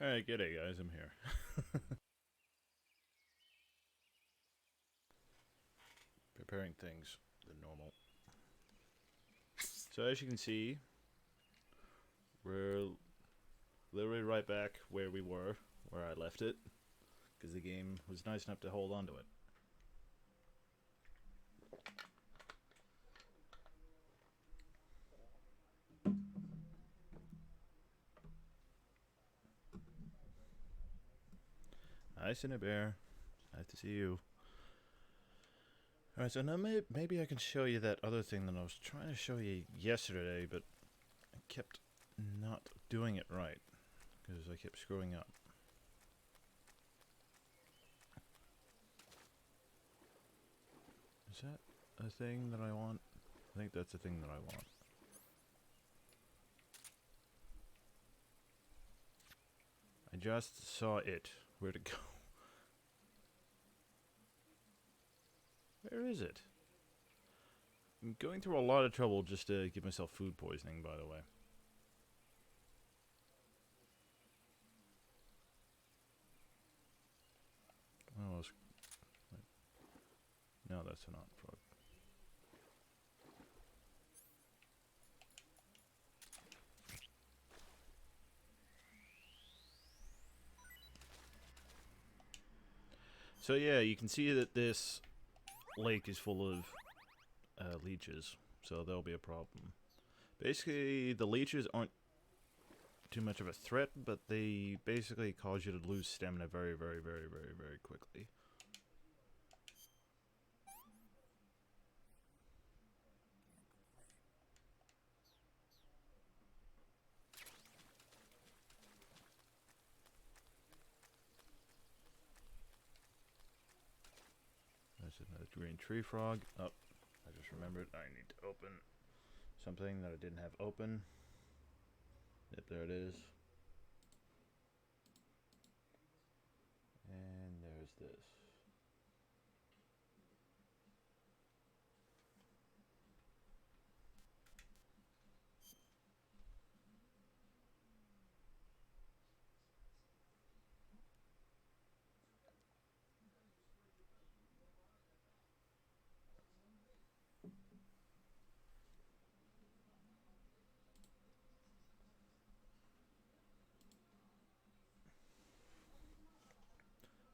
Alright, g'day guys, I'm here. Preparing things than normal. So as you can see, we're literally right back where we were, where I left it, because the game was nice enough to hold on to it. Hi Cinebear, nice to see you. Alright, so now maybe I can show you that other thing that I was trying to show you yesterday, but I kept not doing it right, because I kept screwing up. Is that a thing that I want? I think that's the thing that I want. I just saw it. Where'd it go? Where is it? I'm going through a lot of trouble just to give myself food poisoning, by the way. Oh, no, that's not frog. So yeah, you can see that this lake is full of leeches, so that'll be a problem. Basically, the leeches aren't too much of a threat, but they basically cause you to lose stamina very, very, very, very, very quickly. There's another green tree frog. Oh, I just remembered I need to open something that I didn't have open. Yep, there it is. And there's this.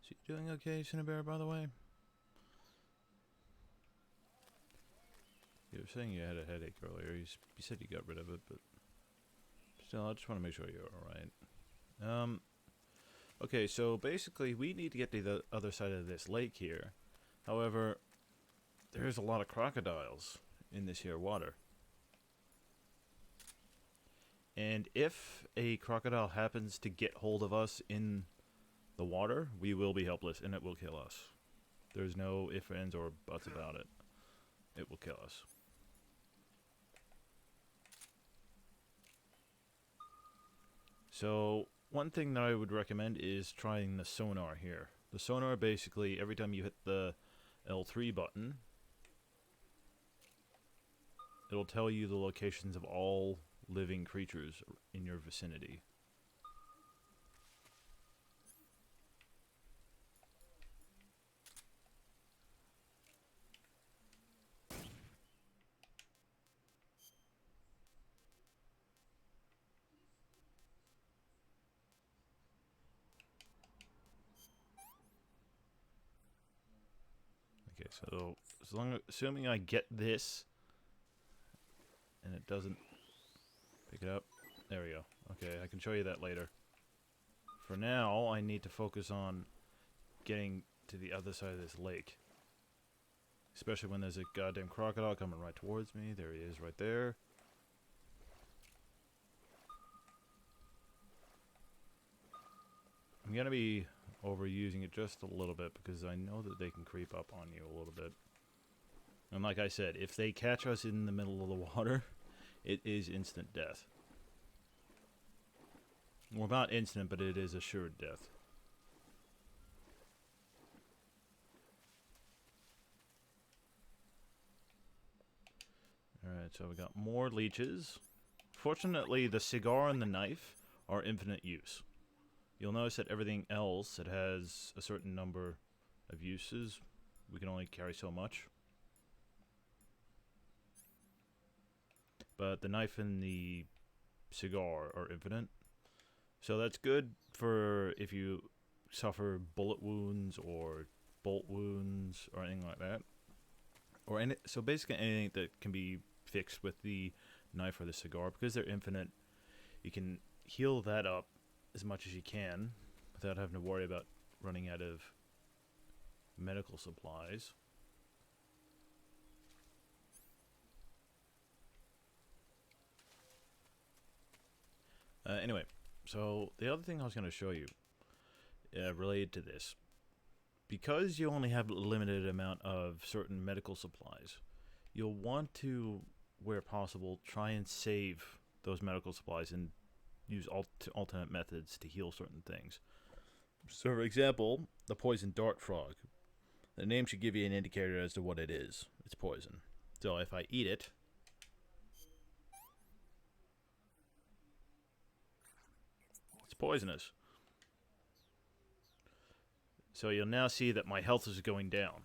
So you doing okay, Cinebear, by the way? You were saying you had a headache earlier. You said you got rid of it, but still, I just want to make sure you're alright. Okay, so basically we need to get to the other side of this lake here. However, there's a lot of crocodiles in this here water. And if a crocodile happens to get hold of us in the water, we will be helpless and it will kill us. There's no ifs, ands, or buts about it. It will kill us. So, one thing that I would recommend is trying the sonar here. The sonar, basically, every time you hit the L3 button, it'll tell you the locations of all living creatures in your vicinity. Okay, so assuming I get this and it doesn't pick it up, there we go. Okay, I can show you that later. For now, I need to focus on getting to the other side of this lake. Especially when there's a goddamn crocodile coming right towards me. There he is, right there. I'm gonna be overusing it just a little bit because I know that they can creep up on you a little bit. And like I said, if they catch us in the middle of the water, it is instant death. Well, not instant, but it is assured death. Alright, so we got more leeches. Fortunately, the cigar and the knife are infinite use. you'll notice that everything else, it has a certain number of uses. We can only carry so much. But the knife and the cigar are infinite. So that's good for if you suffer bullet wounds or bolt wounds or anything like that. So basically anything that can be fixed with the knife or the cigar. Because they're infinite, you can heal that up as much as you can without having to worry about running out of medical supplies. Anyway, so the other thing I was going to show you related to this, because you only have a limited amount of certain medical supplies, you'll want to, where possible, try and save those medical supplies and use alternate methods to heal certain things. So, for example, the poison dart frog. The name should give you an indicator as to what it is. It's poison. So if I eat it, it's poisonous. So you'll now see that my health is going down.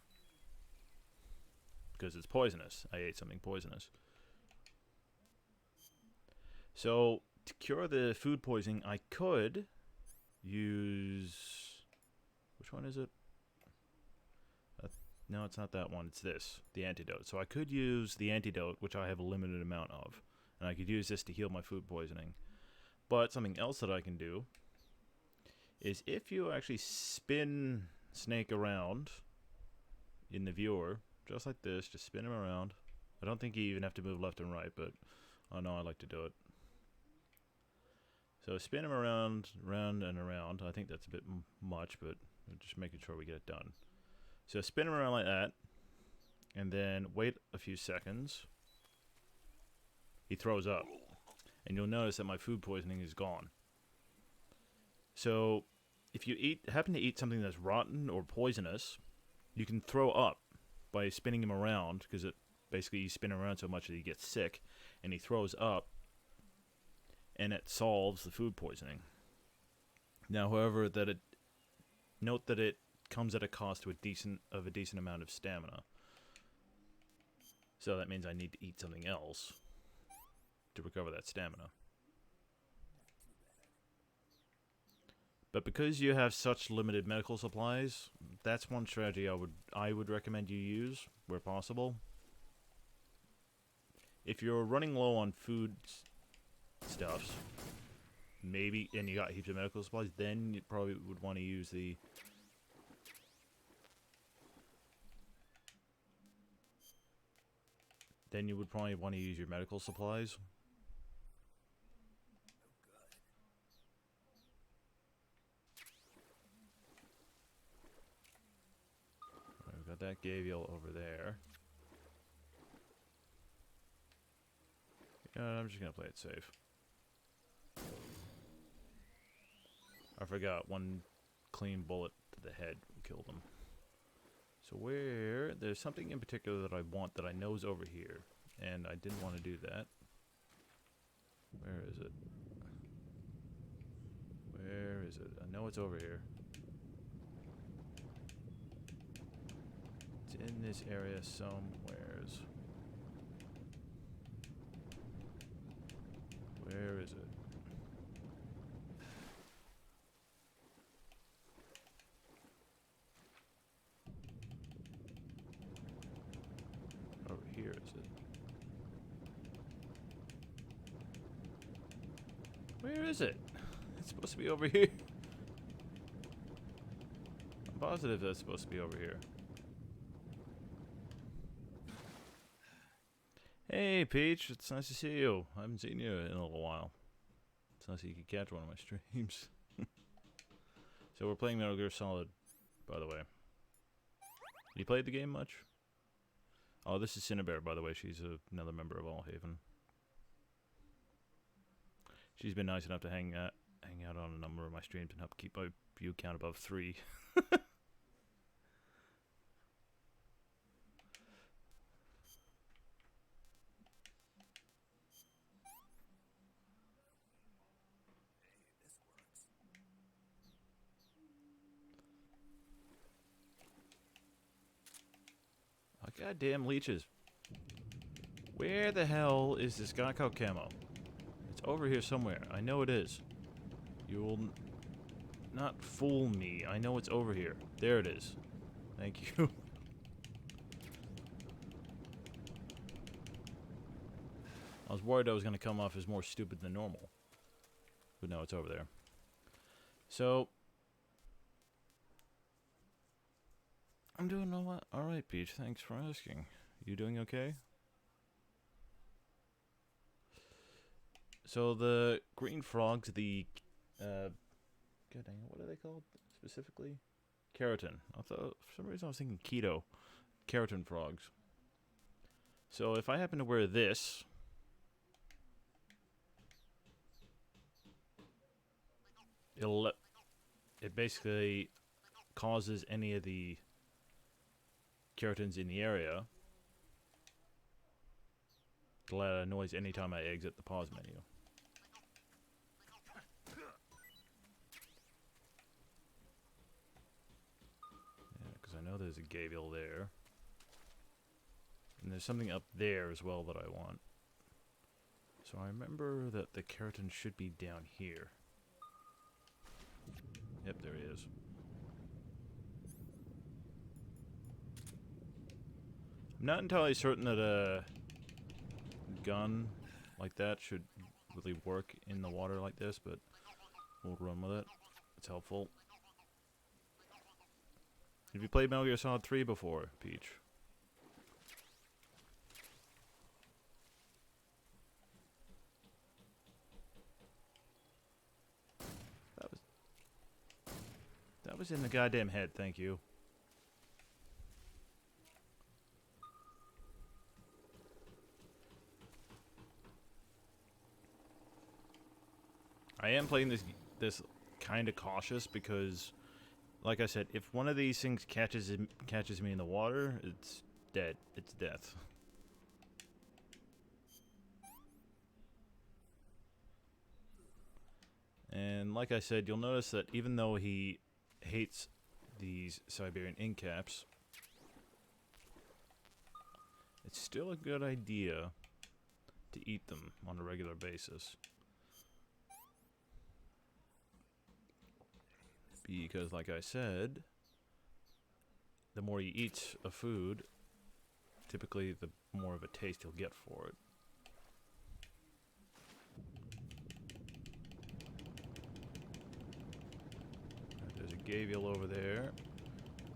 Because it's poisonous. I ate something poisonous. So, to cure the food poisoning, I could use... Which one is it? No, it's not that one. It's this. The antidote. So I could use the antidote, which I have a limited amount of. And I could use this to heal my food poisoning. But something else that I can do is if you actually spin Snake around in the viewer, just like this, just spin him around. I don't think you even have to move left and right, but I know I like to do it. So spin him around, round and around. I think that's a bit much, but we're just making sure we get it done. So spin him around like that, and then wait a few seconds. He throws up, and you'll notice that my food poisoning is gone. So if you happen to eat something that's rotten or poisonous, you can throw up by spinning him around, because it basically you spin him around so much that he gets sick, and he throws up, and it solves the food poisoning. Now, however, note that it comes at a cost to a decent amount of stamina. So that means I need to eat something else to recover that stamina. But because you have such limited medical supplies, that's one strategy I would recommend you use where possible. If you're running low on food stuffs, maybe, and you got heaps of medical supplies, then you probably would want to use the your medical supplies. Right, we've got that Gavial over there. I'm just gonna play it safe. I forgot, one clean bullet to the head will kill them. So there's something in particular that I want that I know is over here, and I didn't want to do that. Where is it? Where is it? I know it's over here. It's in this area somewheres. Where is it? Over here, is it? Where is it? It's supposed to be over here. I'm positive that's supposed to be over here. Hey, Peach, it's nice to see you. I haven't seen you in a little while. It's nice that you could catch one of my streams. So we're playing Metal Gear Solid, by the way. You played the game much? Oh, this is Cinnabear, by the way. She's another member of Allhaven. She's been nice enough to hang out on a number of my streams and help keep my view count above 3. Goddamn leeches. Where the hell is this Gakko camo? It's over here somewhere. I know it is. You will not fool me. I know it's over here. There it is. Thank you. I was worried I was going to come off as more stupid than normal. But no, it's over there. So, I'm doing alright, Peach. Thanks for asking. You doing okay? So the green frogs, the, God dang it, what are they called specifically? Keratin. I thought, for some reason I was thinking keto. Keratin frogs. So if I happen to wear this, it basically causes any of the keratins in the area to let out a noise anytime I exit the pause menu. Yeah, because I know there's a gavial there. And there's something up there as well that I want. So I remember that the keratin should be down here. Yep, there he is. I'm not entirely certain that a gun like that should really work in the water like this, but we'll run with it. It's helpful. Have you played Metal Gear Solid 3 before, Peach? That was in the goddamn head, thank you. I am playing this kind of cautious because, like I said, if one of these things catches me in the water, it's dead. It's death. And like I said, you'll notice that even though he hates these Siberian ink caps, it's still a good idea to eat them on a regular basis. Because, like I said, the more he eats a food, typically the more of a taste he'll get for it. There's a gavial over there.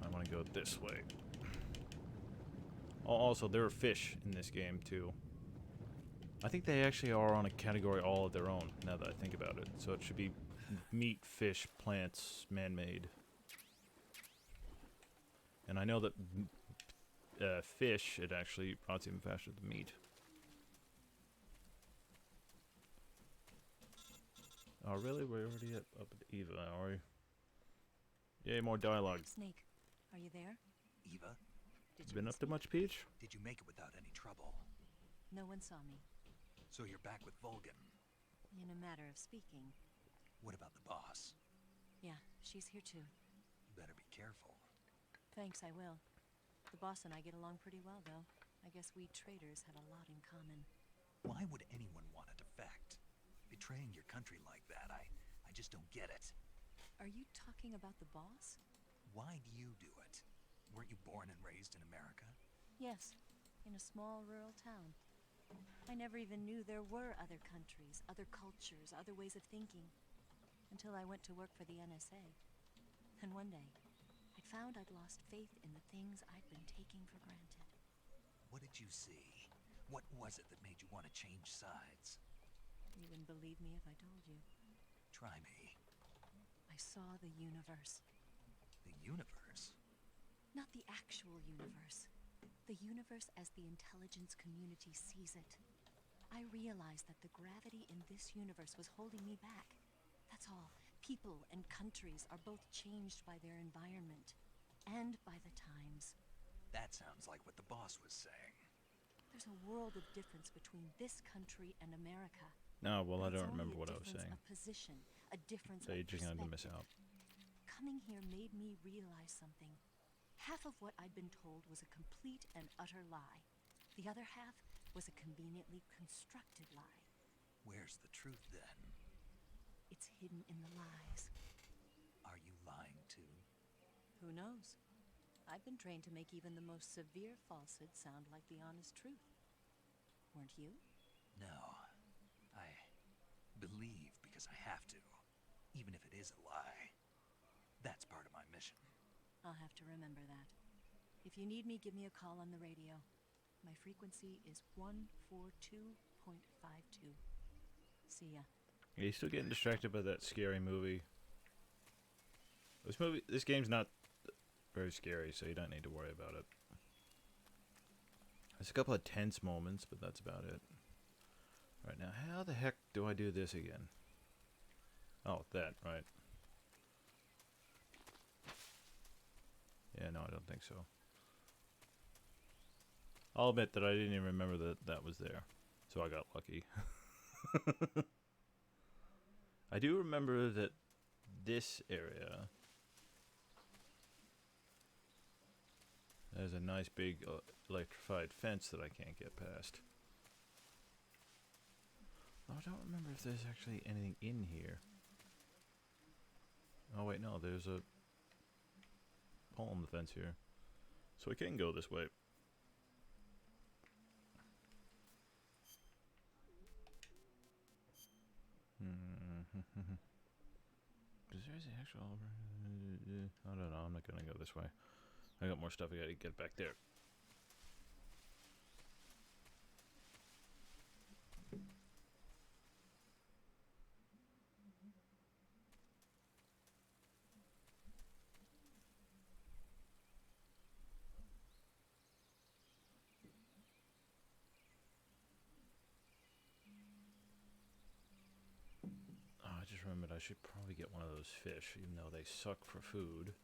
I want to go this way. Oh, also, there are fish in this game, too. I think they actually are on a category all of their own, now that I think about it. So it should be meat, fish, plants, man-made. And I know that fish, it actually rots even faster than meat. Oh, really? We're already up at Eva, are we? Yay, more dialogue. Snake, are you there? Eva, You been up to much, Peach? did you make it without any trouble? No one saw me. So you're back with Vulcan. In a matter of speaking. What about the boss? Yeah, she's here too. You better be careful. Thanks, I will. The boss and I get along pretty well, though. I guess we traders had a lot in common. Why would anyone want to defect? Betraying your country like that, I just don't get it. Are you talking about the boss? Why do you do it? Weren't you born and raised in America? Yes, in a small rural town. I never even knew there were other countries, other cultures, other ways of thinking. Until I went to work for the NSA. And one day, I found I'd lost faith in the things I'd been taking for granted. What did you see? What was it that made you want to change sides? You wouldn't believe me if I told you. Try me. I saw the universe. The universe? Not the actual universe. The universe as the intelligence community sees it. I realized that the gravity in this universe was holding me back. That's all. People and countries are both changed by their environment. And by the times. That sounds like what the boss was saying. There's a world of difference between this country and America. No, well, I It's don't only remember a what I was difference saying. of position, a difference So of you're just gonna miss perspective. out. Coming here made me realize something. Half of what I'd been told was a complete and utter lie. The other half was a conveniently constructed lie. Where's the truth then? It's hidden in the lies. Are you lying too? Who knows? I've been trained to make even the most severe falsehood sound like the honest truth. Weren't you? No. I believe because I have to, even if it is a lie. That's part of my mission. I'll have to remember that. If you need me, give me a call on the radio. My frequency is 142.52. See ya. Are you still getting distracted by that scary movie? This game's not very scary, so you don't need to worry about it. There's a couple of tense moments, but that's about it. Right now, how the heck do I do this again? Oh, that, right. Yeah, no, I don't think so. I'll admit that I didn't even remember that that was there, so I got lucky. I do remember that this area has a nice big electrified fence that I can't get past. I don't remember if there's actually anything in here. Oh wait, no, there's a hole in the fence here. So I can go this way. Is there the actual... I don't know, I'm not gonna go this way. I got more stuff I gotta get back there. Oh, I just remembered I should probably get one of those fish, even though they suck for food.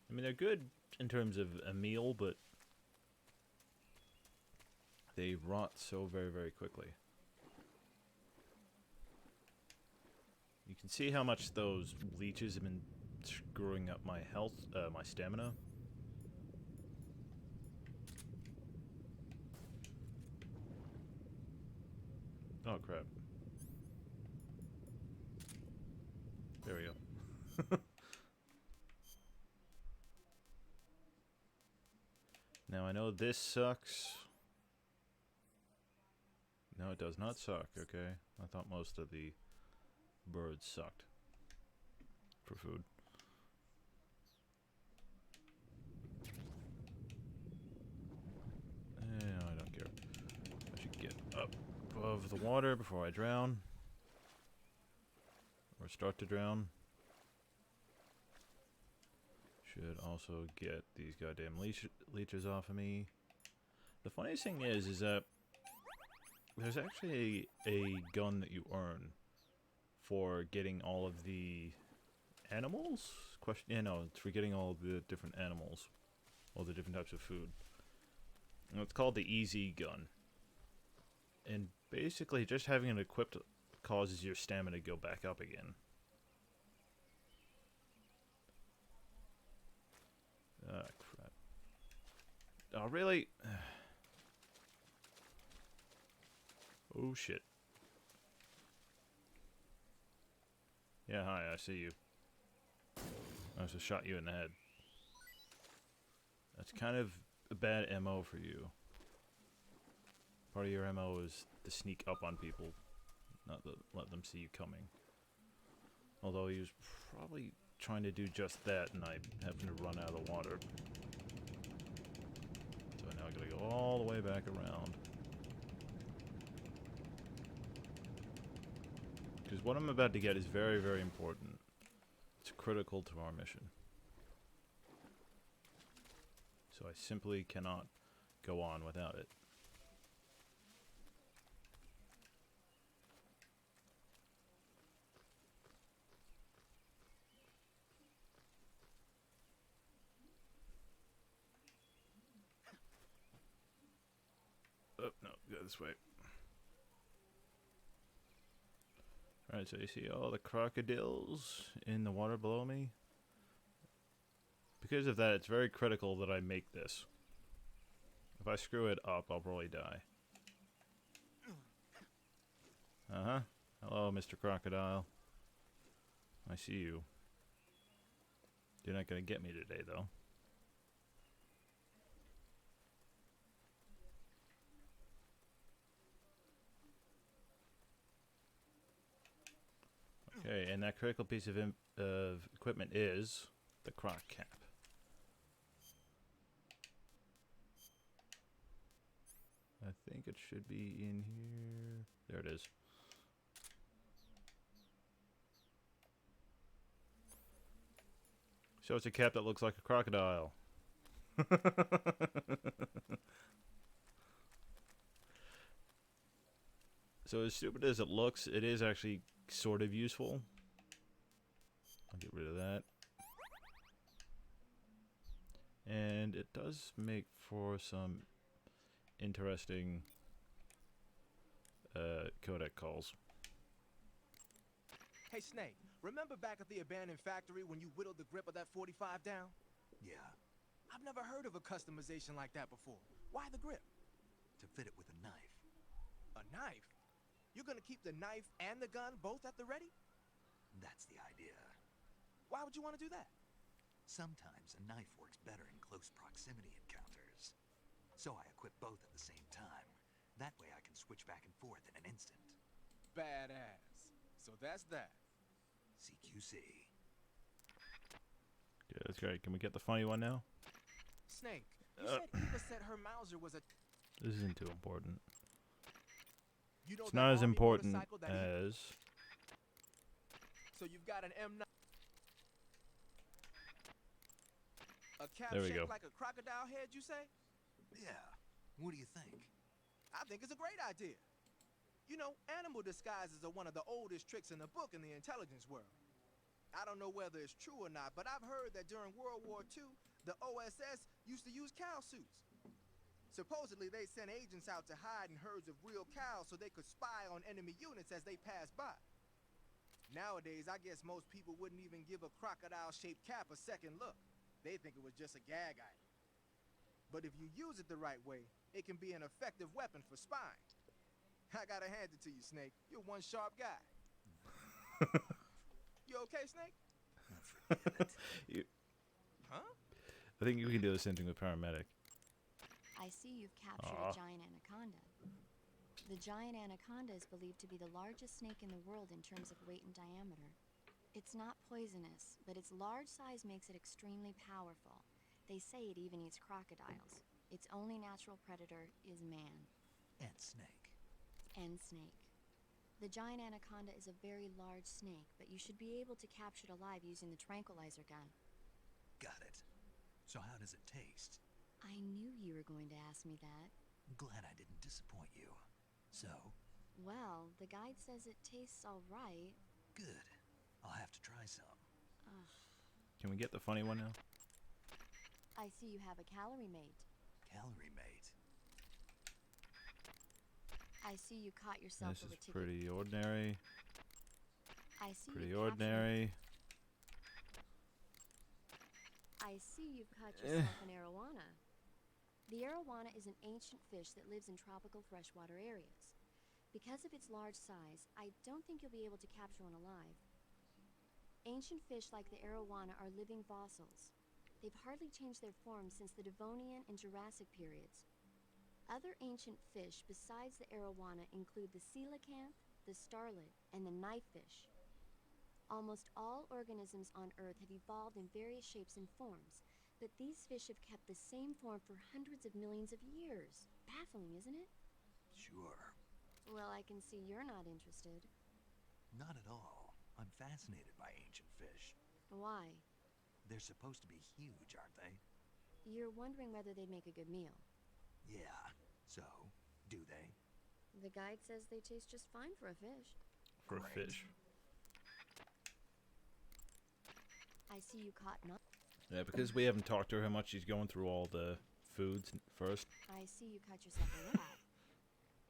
I mean, they're good in terms of a meal, but they rot so very, very quickly. You can see how much those leeches have been screwing up my health, my stamina. Oh, crap. There we go. Now, I know this sucks. No, it does not suck, okay? I thought most of the birds sucked for food. No, I don't care. I should get up above the water before I drown. Or start to drown. Should also get these goddamn leeches off of me. The funniest thing is that there's actually a gun that you earn for getting all of the animals? Yeah, no, it's for getting all of the different animals. All the different types of food. And it's called the Easy Gun. And basically, just having it equipped causes your stamina to go back up again. Ah, crap. Oh, really? Oh, shit. Yeah, hi, I see you. I just shot you in the head. That's kind of a bad MO for you. Part of your MO is to sneak up on people, not to let them see you coming. Although he was probably trying to do just that, and I happened to run out of water. So now I gotta go all the way back around. Because what I'm about to get is very, very important. It's critical to our mission. So I simply cannot go on without it. Oh, no, go this way. Alright, so you see all the crocodiles in the water below me? Because of that, it's very critical that I make this. If I screw it up, I'll probably die. Uh-huh. Hello, Mr. Crocodile. I see you. You're not gonna get me today, though. Okay, and that critical piece of equipment is the Croc Cap. I think it should be in here. There it is. So it's a cap that looks like a crocodile. So as stupid as it looks, it is actually sort of useful. I'll get rid of that. And it does make for some interesting codec calls. Hey, Snake, remember back at the abandoned factory when you whittled the grip of that 45 down? Yeah, I've never heard of a customization like that before. Why the grip? to fit it with a knife. A knife? You're gonna keep the knife and the gun both at the ready? That's the idea. Why would you want to do that? Sometimes a knife works better in close proximity encounters. So I equip both at the same time. That way I can switch back and forth in an instant. Badass. So that's that. CQC. Yeah, that's great. Can we get the funny one now? Snake, you said Eva said her Mauser was a... This isn't too important. You know It's that not as army important motorcycle that as... So you've got an M9... A cap There we shaped go. like a crocodile head, you say? Yeah. What do you think? I think it's a great idea. You know, animal disguises are one of the oldest tricks in the book in the intelligence world. I don't know whether it's true or not, but I've heard that during World War II, the OSS used to use cow suits. Supposedly, they sent agents out to hide in herds of real cows so they could spy on enemy units as they passed by. Nowadays, I guess most people wouldn't even give a crocodile-shaped cap a second look. They think it was just a gag item. But if you use it the right way, it can be an effective weapon for spying. I gotta hand it to you, Snake. You're one sharp guy. You okay, Snake? Forget it. Huh? I think you can do the same thing with paramedic. I see you've captured Aw. a giant anaconda. The giant anaconda is believed to be the largest snake in the world in terms of weight and diameter. It's not poisonous, but its large size makes it extremely powerful. They say it even eats crocodiles. Its only natural predator is man. And snake. And snake. The giant anaconda is a very large snake, but you should be able to capture it alive using the tranquilizer gun. Got it. So how does it taste? I knew you were going to ask me that. Glad I didn't disappoint you. So, Well, the guide says it tastes all right. good. I'll have to try some. Ugh. Can we get the funny one now? I see you have a calorie mate. Calorie mate. I see you caught yourself This a is ticket. pretty ordinary. I see Pretty you captured- ordinary. I see you've caught yourself an arowana. The arowana is an ancient fish that lives in tropical freshwater areas. Because of its large size, I don't think you'll be able to capture one alive. Ancient fish like the arowana are living fossils. They've hardly changed their form since the Devonian and Jurassic periods. Other ancient fish besides the arowana include the coelacanth, the starlet, and the knifefish. Almost all organisms on Earth have evolved in various shapes and forms, but these fish have kept the same form for hundreds of millions of years. Baffling, isn't it? Sure. Well, I can see you're not interested. Not at all. I'm fascinated by ancient fish. Why? They're supposed to be huge, aren't they? You're wondering whether they'd make a good meal. Yeah. So, do they? The guide says they taste just fine for a fish. For a Great. fish. I see you caught none. Yeah, because we haven't talked to her how much she's going through all the foods first. I see you caught yourself a rat.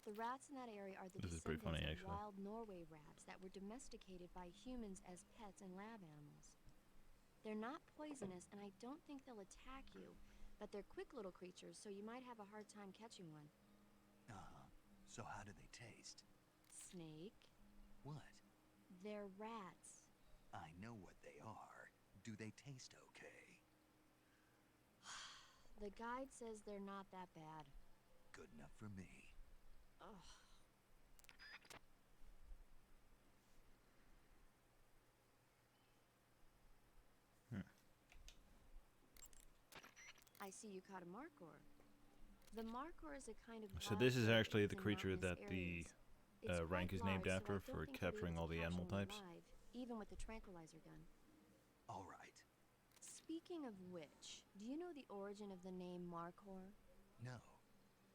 The rats in that area are the This is pretty descendants funny, of actually. wild Norway rats that were domesticated by humans as pets and lab animals. They're not poisonous, and I don't think they'll attack you. But they're quick little creatures, so you might have a hard time catching one. Uh-huh. So how do they taste? Snake? What? They're rats. I know what they are. Do they taste okay? The guide says they're not that bad. Good enough for me. Ugh. I see you caught a Markor. The Markor is a kind of So this is wild actually bird the in creature mountainous that the areas. It's rank quite is named large, so after I don't for think you'll be capturing able all to the catch animal one types. alive, even with the tranquilizer gun. All right. Speaking of which, do you know the origin of the name Markor? No.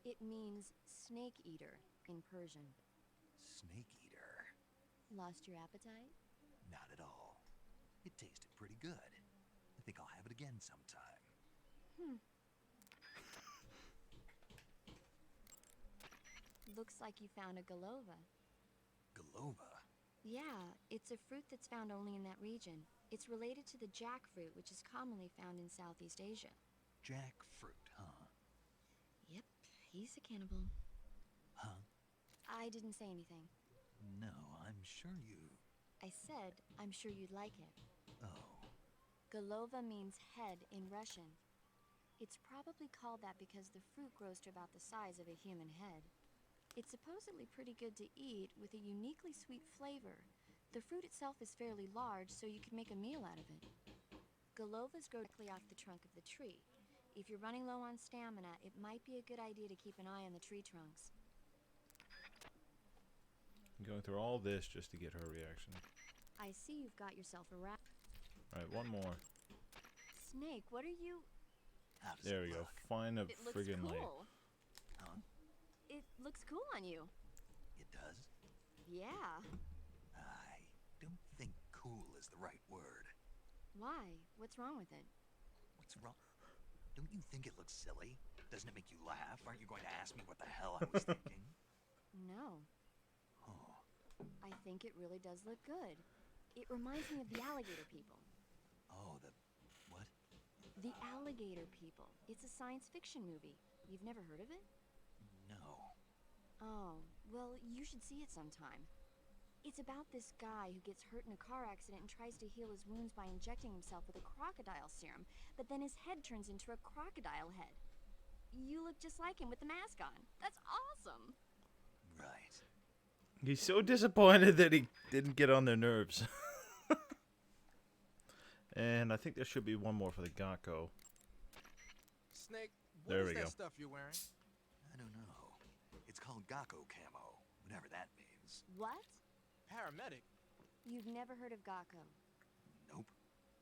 It means snake eater in Persian. Snake eater. Lost your appetite? Not at all. It tasted pretty good. I think I'll have it again sometime. Looks like you found a Golova. Golova? Yeah, it's a fruit that's found only in that region. It's related to the jackfruit, which is commonly found in Southeast Asia. Jackfruit, huh? Yep, he's a cannibal. Huh? I didn't say anything. No, I'm sure you... I said, I'm sure you'd like it. Oh. Golova means head in Russian. It's probably called that because the fruit grows to about the size of a human head. It's supposedly pretty good to eat, with a uniquely sweet flavor. The fruit itself is fairly large, so you could make a meal out of it. Golovas grow directly off the trunk of the tree. If you're running low on stamina, it might be a good idea to keep an eye on the tree trunks. I'm going through all this just to get her reaction. I see you've got yourself a rat. Alright, one more. Snake, what are you... How does There it we go. look? Find a It looks friggin' light. cool. Huh? It looks cool on you. It does? Yeah. I don't think cool is the right word. Why? What's wrong with it? What's wrong? Don't you think it looks silly? Doesn't it make you laugh? Aren't you going to ask me what the hell I was thinking? No. Oh. I think it really does look good. It reminds me of the alligator people. Oh, the... what? The Alligator People. It's a science fiction movie. You've never heard of it? No. Oh, well, you should see it sometime. It's about this guy who gets hurt in a car accident and tries to heal his wounds by injecting himself with a crocodile serum, but then his head turns into a crocodile head. You look just like him with the mask on. That's awesome! Right. He's so disappointed that he didn't get on their nerves. And I think there should be one more for the Gakko. Snake, what There is we that go. stuff you're wearing? I don't know. It's called Gakko camo, whatever that means. What? Paramedic? You've never heard of Gakko. Nope.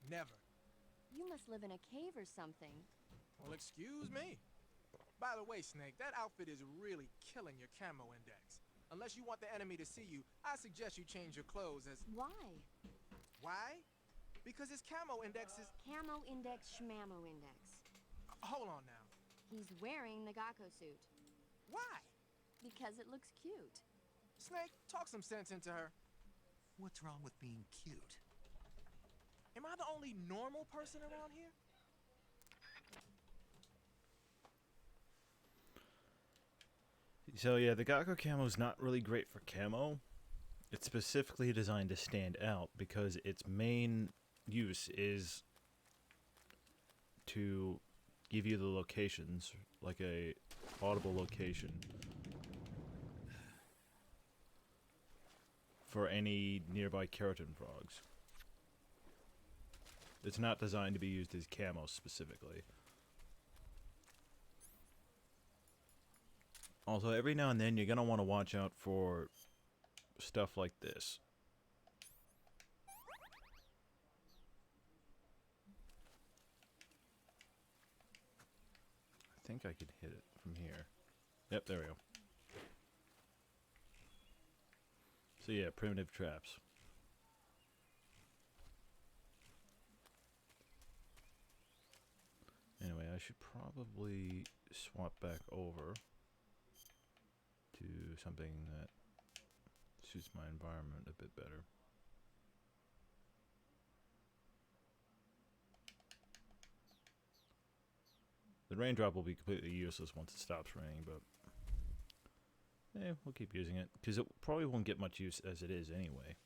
Never. You must live in a cave or something. Well, excuse me. By the way, Snake, that outfit is really killing your camo index. Unless you want the enemy to see you, I suggest you change your clothes as... Why? Why? Because his camo index is... Camo index, schmamo index. Hold on now. He's wearing the Gakko suit. Why? Because it looks cute. Snake, talk some sense into her. What's wrong with being cute? Am I the only normal person around here? So yeah, the Gakko camo is not really great for camo. It's specifically designed to stand out because its main use is to give you the locations, like a audible location for any nearby keratin frogs. It's not designed to be used as camo specifically. Also, every now and then you're going to want to watch out for stuff like this. I think I could hit it from here. Yep, there we go. So yeah, primitive traps. Anyway, I should probably swap back over to something that suits my environment a bit better. The raindrop will be completely useless once it stops raining, but we'll keep using it because it probably won't get much use as it is anyway.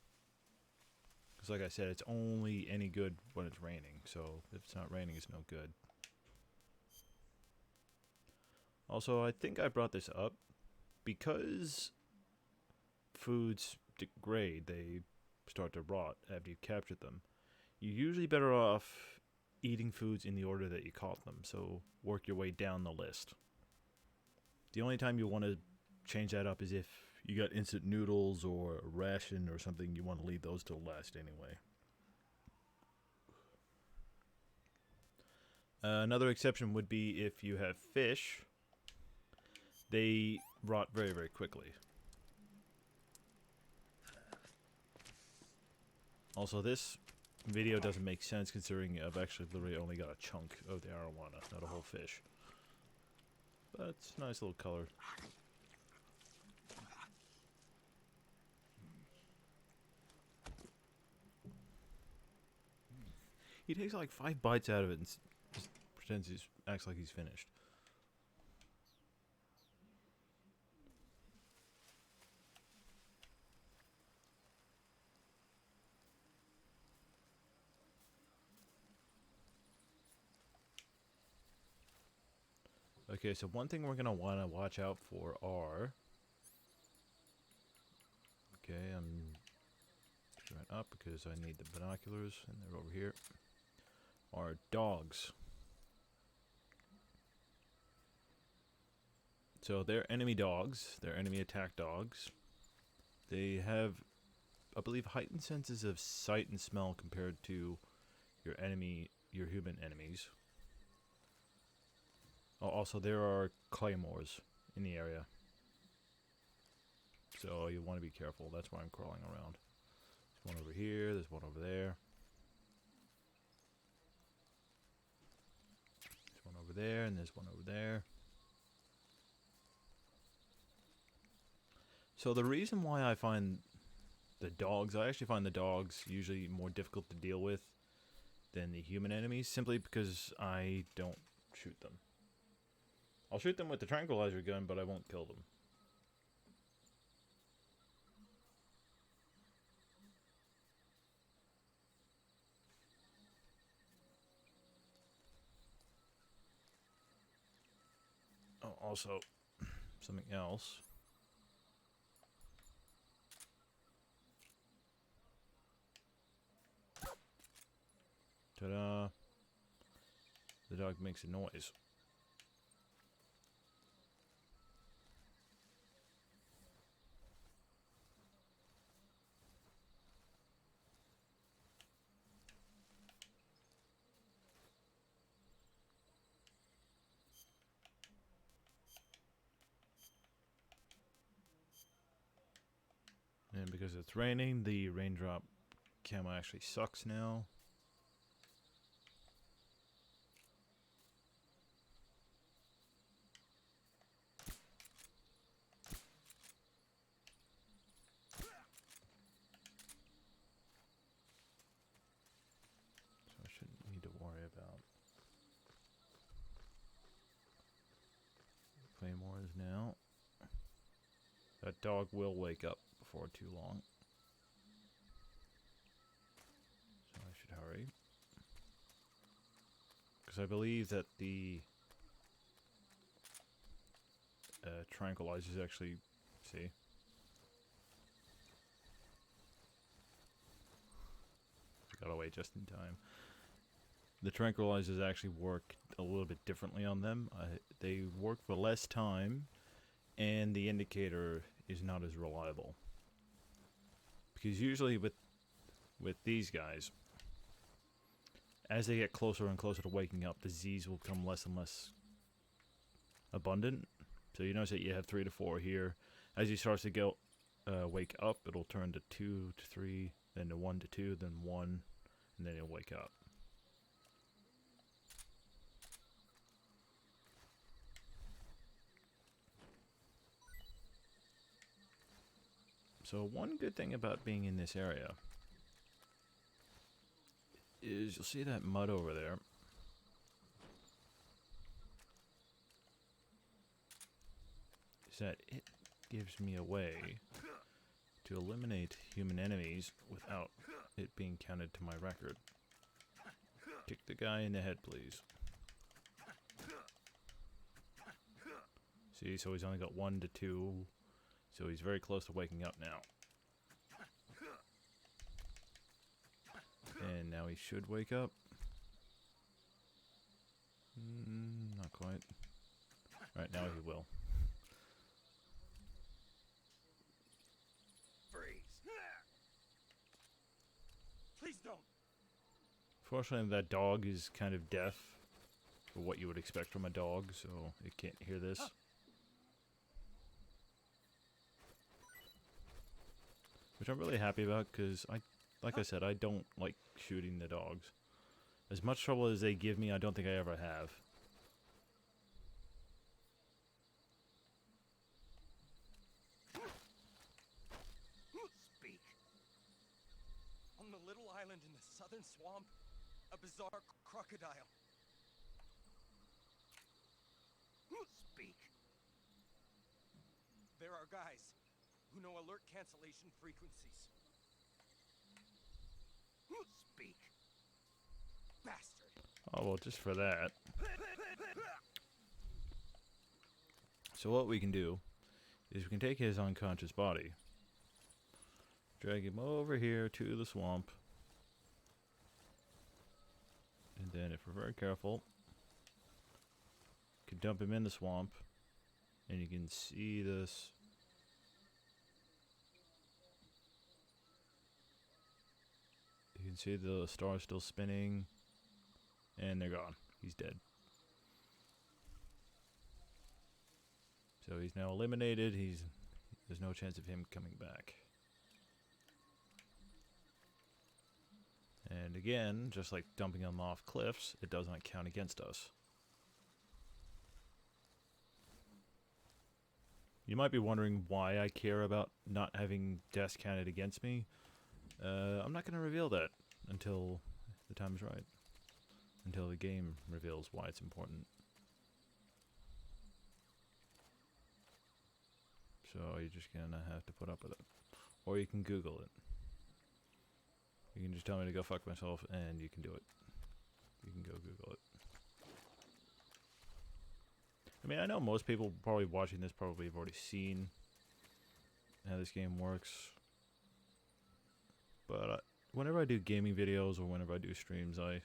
Because like I said, it's only any good when it's raining, so if it's not raining, it's no good. Also, I think I brought this up because foods degrade, they start to rot after you've captured them. You're usually better off eating foods in the order that you caught them, so work your way down the list. The only time you want to change that up is if you got instant noodles or a ration or something, you want to leave those till last anyway. Another exception would be if you have fish. They rot very, very quickly. Also, this video doesn't make sense considering I've actually literally only got a chunk of the arowana, not a whole fish. But it's a nice little color. He takes like 5 bites out of it and just pretends acts like he's finished. Okay, so one thing we're going to want to watch out for are... Okay, I'm going up because I need the binoculars, and they're over here. Are dogs. So they're enemy dogs. They're enemy attack dogs. They have, I believe, heightened senses of sight and smell compared to your human enemies. Oh, also, there are claymores in the area. So you want to be careful. That's why I'm crawling around. There's one over here. There's one over there. There's one over there, and there's one over there. So the reason why I find I actually find the dogs usually more difficult to deal with than the human enemies, simply because I don't shoot them. I'll shoot them with the tranquilizer gun, but I won't kill them. Oh, also, something else. Ta-da! The dog makes a noise. And because it's raining, the raindrop camo actually sucks now. So I shouldn't need to worry about claymores now. That dog will wake up before too long. So I should hurry. Because I believe that the tranquilizers actually... See? Got away just in time. The tranquilizers actually work a little bit differently on them. They work for less time, and the indicator is not as reliable. Because usually with these guys, as they get closer and closer to waking up, the Z's will become less and less abundant. So you notice that you have 3 to 4 here. As he starts to go wake up, it'll turn to 2 to 3, then to 1 to 2, then 1, and then he'll wake up. So one good thing about being in this area is you'll see that mud over there. is that it gives me a way to eliminate human enemies without it being counted to my record. Kick the guy in the head, please. See, so he's only got 1 to 2, so he's very close to waking up now. And now he should wake up. Not quite. Right, now he will. Freeze. Please don't. Fortunately, that dog is kind of deaf for what you would expect from a dog, so it can't hear this. Which I'm really happy about, because like I said, I don't like shooting the dogs. As much trouble as they give me, I don't think I ever have. Speak. On the little island in the southern swamp, a bizarre crocodile. Speak. There are guys who know alert cancellation frequencies. Speak. Bastard. Oh, well, just for that. So what we can do is we can take his unconscious body, drag him over here to the swamp, and then if we're very careful, you can dump him in the swamp, and you can see this. You can see the star still spinning, and they're gone. He's dead. So he's now eliminated. There's no chance of him coming back. And again, just like dumping him off cliffs, it does not count against us. You might be wondering why I care about not having deaths counted against me. I'm not going to reveal that until the time is right. Until the game reveals why it's important. So you're just going to have to put up with it. Or you can Google it. You can just tell me to go fuck myself and you can do it. You can go Google it. I mean, I know most people probably watching this probably have already seen how this game works. But whenever I do gaming videos or whenever I do streams, I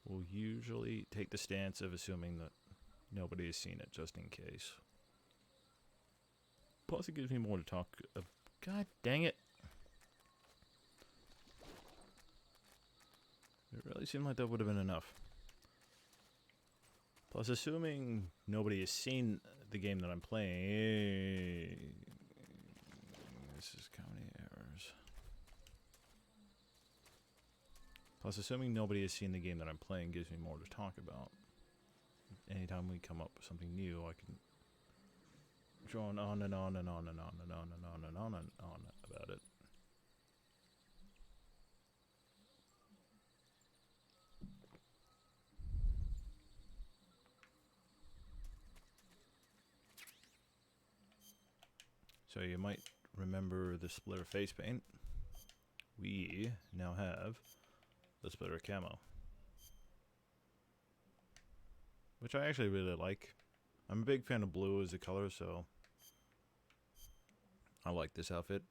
will usually take the stance of assuming that nobody has seen it, just in case. Plus, it gives me more to talk about. God dang it. It really seemed like that would have been enough. Plus, assuming nobody has seen the game that I'm playing... This is comedy errors. Plus, assuming nobody has seen the game that I'm playing gives me more to talk about. Anytime we come up with something new, I can go on and on and on and on and on and on and on and on and on about it. So you might remember the splitter face paint. We now have the splitter camo, which I actually really like. I'm a big fan of blue as a color, so I like this outfit.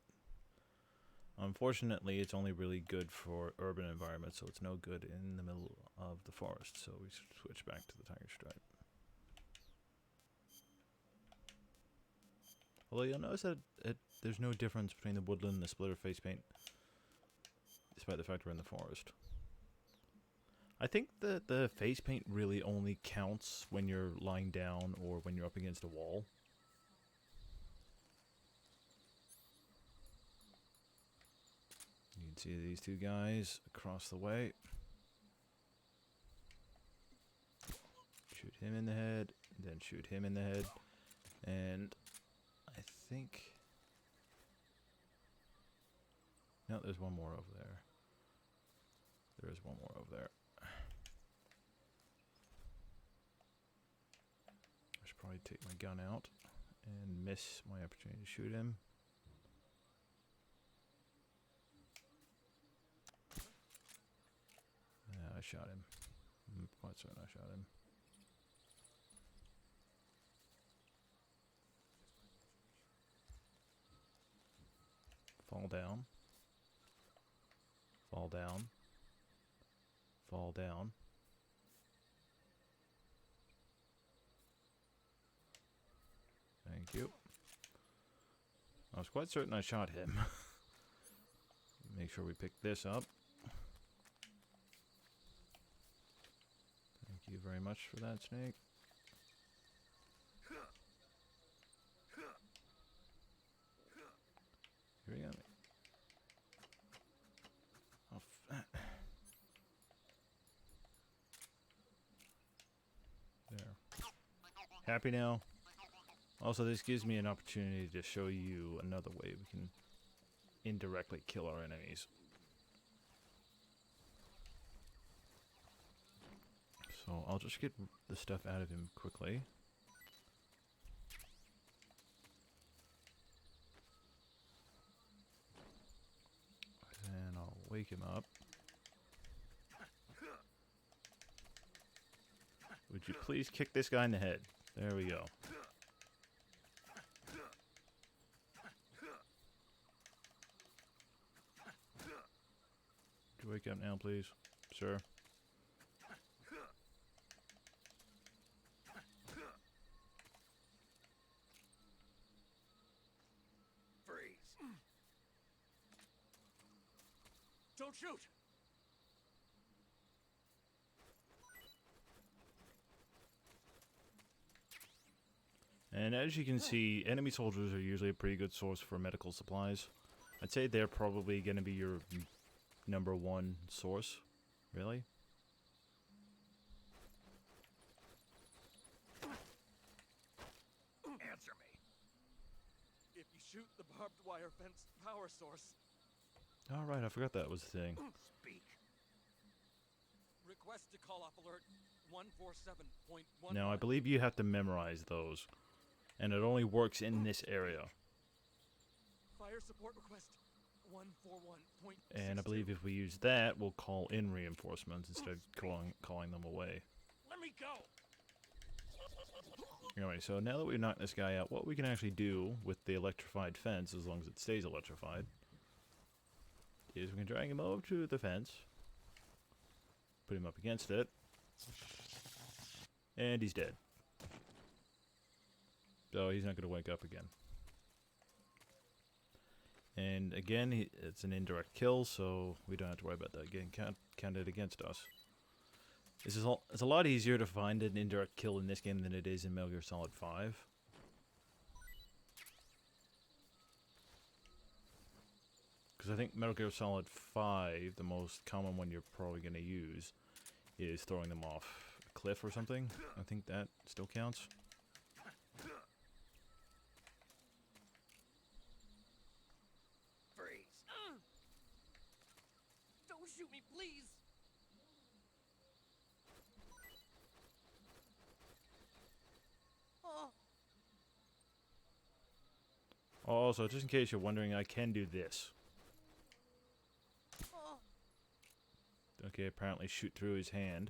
Unfortunately, it's only really good for urban environments, so it's no good in the middle of the forest, so we switch back to the tiger stripe. Although you'll notice that there's no difference between the woodland and the splitter face paint, despite the fact we're in the forest. I think that the face paint really only counts when you're lying down or when you're up against a wall. You can see these two guys across the way. Shoot him in the head, then shoot him in the head, and I think... No, there's one more over there. There is one more over there. I should probably take my gun out And miss my opportunity to shoot him. Yeah, I shot him. I'm quite certain I shot him. Fall down. Fall down. Fall down. Thank you. I was quite certain I shot him. Make sure we pick this up. Thank you very much for that, snake. Here we go. Oh, there. Happy now? Also, this gives me an opportunity to show you another way we can indirectly kill our enemies. So I'll just get the stuff out of him quickly. And I'll wake him up. Would you please kick this guy in the head? There we go. Could you wake up now, please, sir? Freeze. Don't shoot. And as you can see, enemy soldiers are usually a pretty good source for medical supplies. I'd say they're probably going to be your #1 source, really. Answer me. If you shoot the barbed wire fence power source, All right, I forgot that was the thing. Speak. request to call off alert 147.1. Now, I believe you have to memorize those, and it only works in this area. Fire support request 141.62. And I believe if we use that, we'll call in reinforcements instead of calling them away. Let me go. Anyway, so now that we've knocked this guy out, what we can actually do with the electrified fence, as long as it stays electrified, is we can drag him over to the fence, put him up against it, and he's dead. So he's not going to wake up again. And again, it's an indirect kill, so we don't have to worry about that getting counted against us. It's a lot easier to find an indirect kill in this game than it is in Metal Gear Solid 5. Because I think Metal Gear Solid 5, the most common one you're probably going to use, is throwing them off a cliff or something. I think that still counts. Freeze. Don't shoot me, please. Oh, Also, just in case you're wondering, I can do this. oh. Okay, apparently shoot through his hand.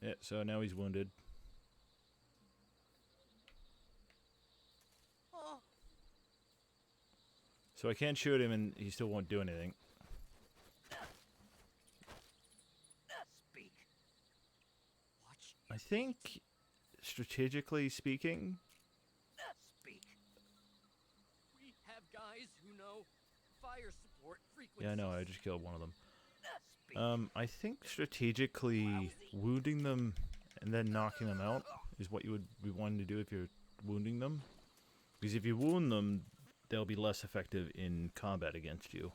Yeah, so now he's wounded. Oh. So I can shoot him and he still won't do anything. Speak. Watch. I think, strategically speaking, Speak. We have guys who know fire support frequencies. yeah, no, I just killed one of them. Speak. I think strategically wounding them and then knocking them out is what you would be wanting to do if you're wounding them. Because if you wound them, they'll be less effective in combat against you.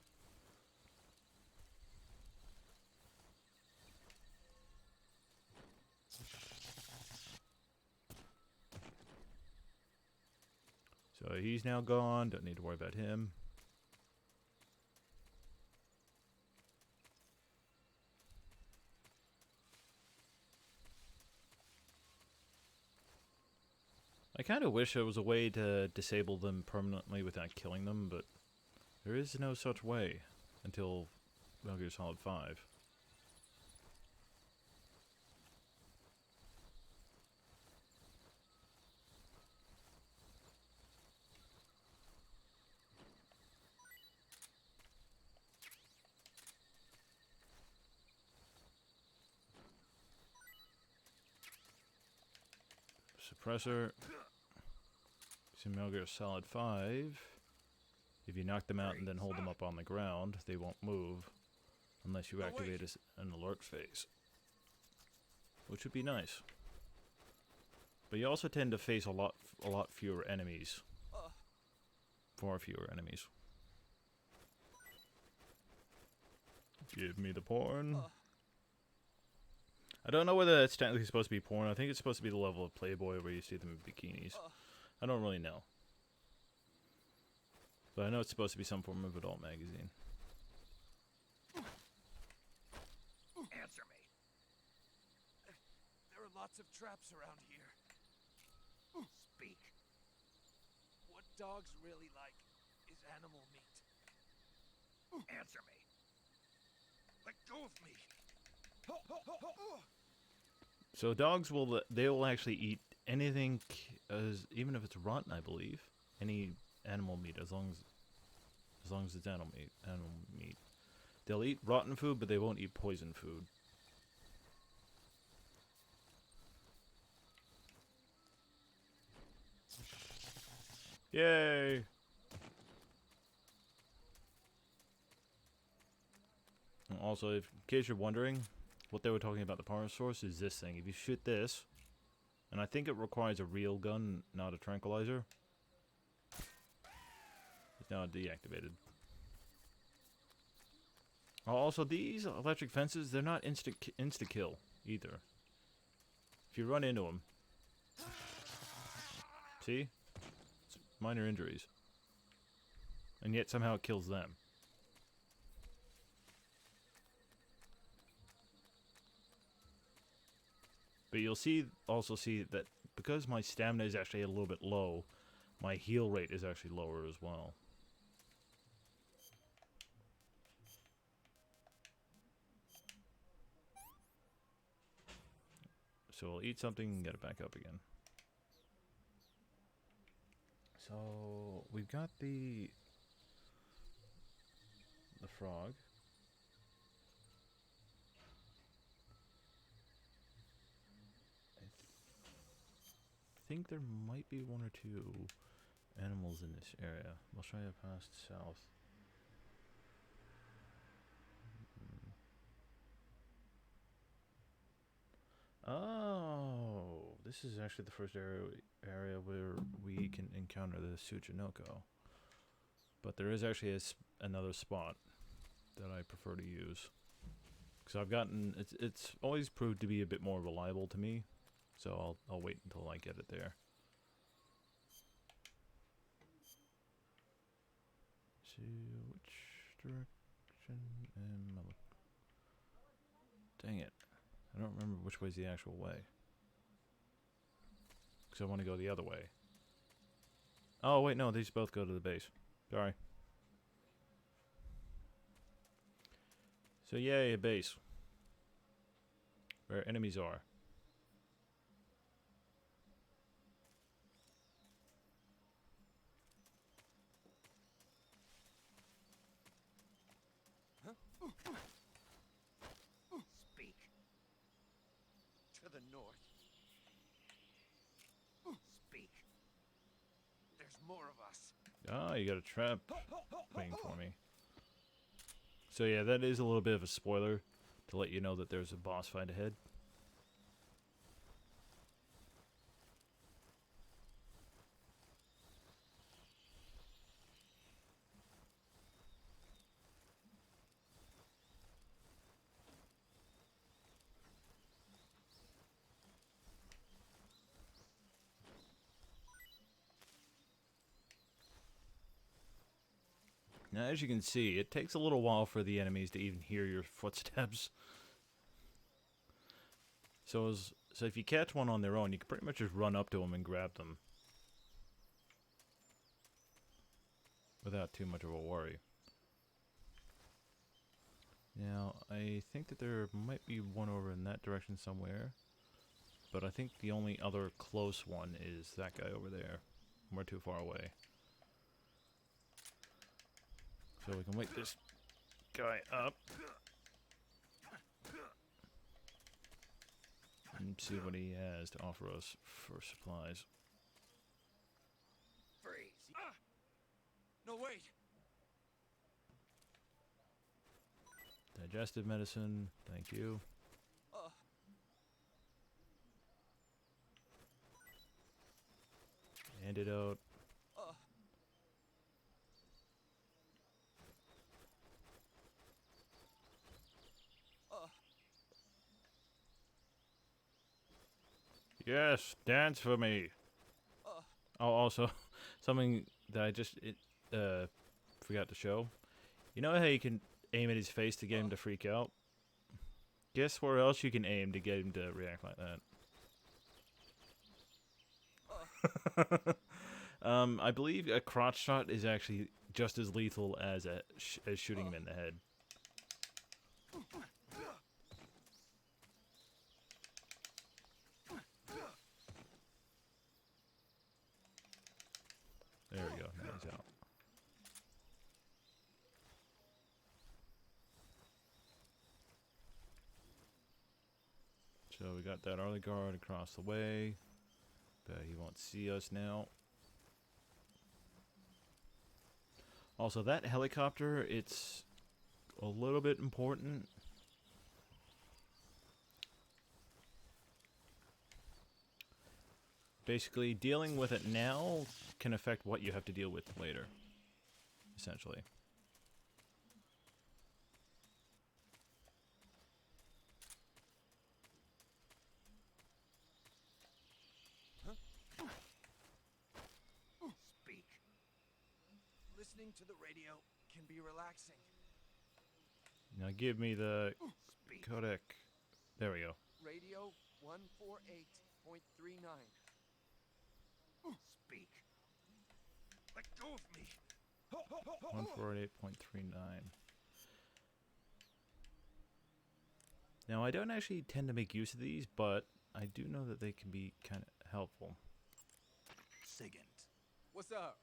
So he's now gone, don't need to worry about him. I kind of wish there was a way to disable them permanently without killing them, but there is no such way until Metal Gear Solid 5. Suppressor. In Metal Gear Solid 5, if you knock them out and then hold them up on the ground, they won't move unless you activate an alert phase, which would be nice. But you also tend to face a lot fewer enemies. Far fewer enemies. Give me the porn. I don't know whether it's technically supposed to be porn. I think it's supposed to be the level of Playboy where you see them in bikinis. I don't really know. But I know it's supposed to be some form of adult magazine. Answer me. There are lots of traps around here. Speak. What dogs really like is animal meat. Answer me. Let go of me. So dogs will actually eat anything, even if it's rotten, I believe. Any animal meat, as long as it's animal meat. They'll eat rotten food, but they won't eat poison food. Yay! And also, in case you're wondering, what they were talking about the power source is this thing. If you shoot this, and I think it requires a real gun, not a tranquilizer. It's now deactivated. Also, these electric fences, they're not insta-kill either. If you run into them, see? It's minor injuries. And yet somehow it kills them. But you'll also see that because my stamina is actually a little bit low, my heal rate is actually lower as well. So I'll eat something and get it back up again. So we've got the frog. I think there might be one or two animals in this area. We'll try to pass south. Oh, this is actually the first area where we can encounter the Tsuchinoko. But there is actually another spot that I prefer to use. Because I've gotten, it's always proved to be a bit more reliable to me. So I'll wait until I get it there. So which direction am I looking? Dang it. I don't remember which way's the actual way. Because I want to go the other way. Oh wait, no, these both go to the base. Sorry. So yay, a base. Where enemies are. Speak. To the north. Speak. There's more of us. Ah, you got a trap waiting for me. So yeah, that is a little bit of a spoiler to let you know that there's a boss fight ahead. Now, as you can see, it takes a little while for the enemies to even hear your footsteps. So if you catch one on their own, you can pretty much just run up to them and grab them. without too much of a worry. Now, I think that there might be one over in that direction somewhere, but I think the only other close one is that guy over there. We're too far away. So we can wake this guy up and see what he has to offer us for supplies. Freeze. Ah! No, wait. Digestive medicine, thank you. Antidote. Yes, dance for me. Oh, also, something that I just forgot to show. You know how you can aim at his face to get him to freak out? Guess where else you can aim to get him to react like that? I believe a crotch shot is actually just as lethal as as shooting him in the head. There we go. Now he's out. So we got that early guard across the way, but he won't see us now. Also, that helicopter, it's a little bit important. Basically, dealing with it now can affect what you have to deal with later, essentially. Speak. Listening to the radio can be relaxing. Now give me the Speak. codec. There we go. Radio 148.39. Speak. Let go of me. 148.39. Now I don't actually tend to make use of these, but I do know that they can be kind of helpful. Sigint, What's up?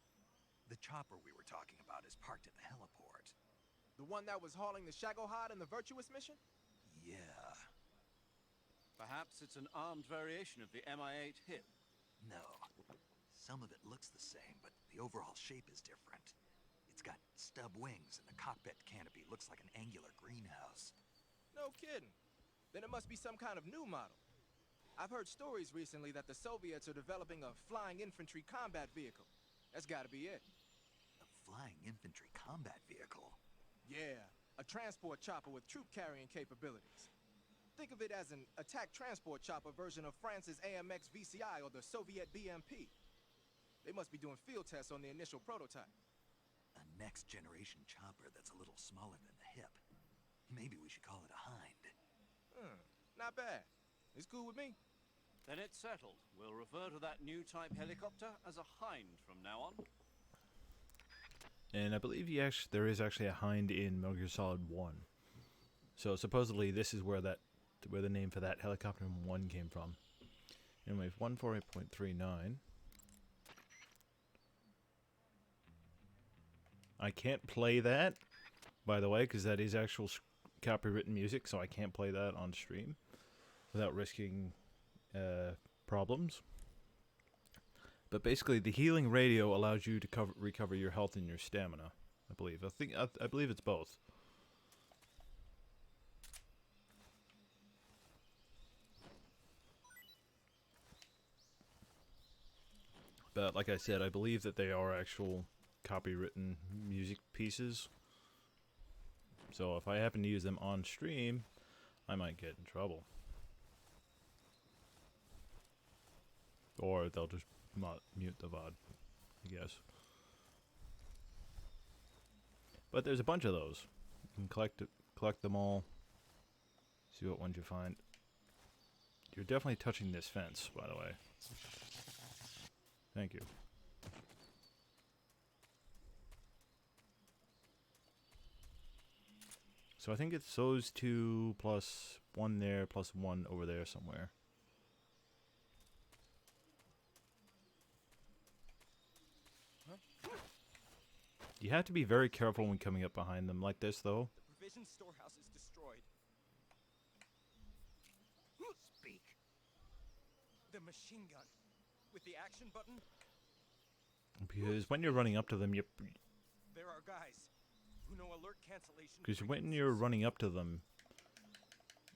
the chopper we were talking about is parked at the heliport. The one that was hauling the Shagohod in the Virtuous mission? Yeah. Perhaps it's an armed variation of the Mi-8 hip. No. Some of it looks the same, but the overall shape is different. It's got stub wings, and the cockpit canopy looks like an angular greenhouse. No kidding. Then it must be some kind of new model. I've heard stories recently that the Soviets are developing a flying infantry combat vehicle. That's gotta be it. A flying infantry combat vehicle? Yeah, a transport chopper with troop-carrying capabilities. Think of it as an attack transport chopper version of France's AMX VCI or the Soviet BMP. They must be doing field tests on the initial prototype. A next-generation chopper that's a little smaller than the hip. Maybe we should call it a Hind. Not bad. It's cool with me. Then it's settled. We'll refer to that new type helicopter as a Hind from now on. And I believe there is actually a Hind in Metal Gear Solid 1. So supposedly this is where the name for that helicopter in 1 came from. Anyway, 148.39. I can't play that, by the way, because that is actual copywritten music, so I can't play that on stream without risking problems. But basically, the healing radio allows you to recover your health and your stamina. I believe. I believe it's both. But like I said, I believe that they are actual copywritten music pieces. So if I happen to use them on stream, I might get in trouble. Or they'll just mute the VOD, I guess. But there's a bunch of those. You can collect them all. See what ones you find. You're definitely touching this fence, by the way. Thank you. So I think it's those two plus one there plus one over there somewhere. You have to be very careful when coming up behind them like this, though. The provision storehouse is destroyed. Speak. The machine gun with the action button. Because when you're running up to them, There are guys who know alert cancellation. because when you're running up to them,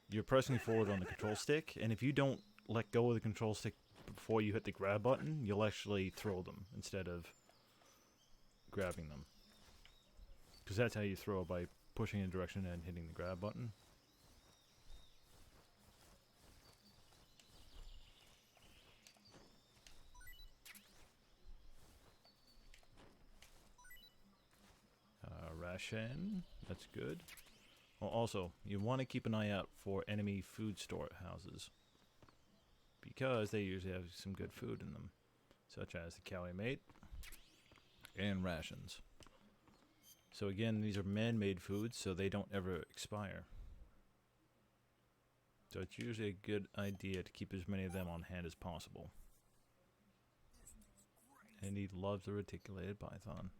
you're pressing forward on the control stick, and if you don't let go of the control stick before you hit the grab button, you'll actually throw them instead of grabbing them. Because that's how you throw, by pushing in a direction and hitting the grab button. Ration, that's good. Well, also, you want to keep an eye out for enemy food storehouses, because they usually have some good food in them, such as the Calumet and rations. So again, these are man-made foods, so they don't ever expire. So it's usually a good idea to keep as many of them on hand as possible. And he loves the reticulated python.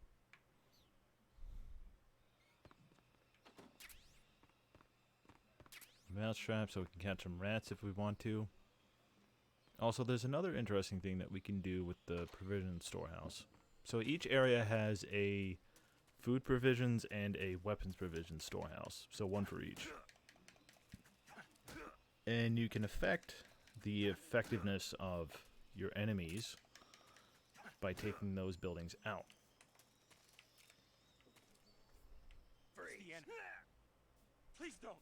Mousetrap so we can catch some rats if we want to. Also, there's another interesting thing that we can do with the provision storehouse. So each area has a food provisions and a weapons provision storehouse. So one for each. And you can affect the effectiveness of your enemies by taking those buildings out. Please don't.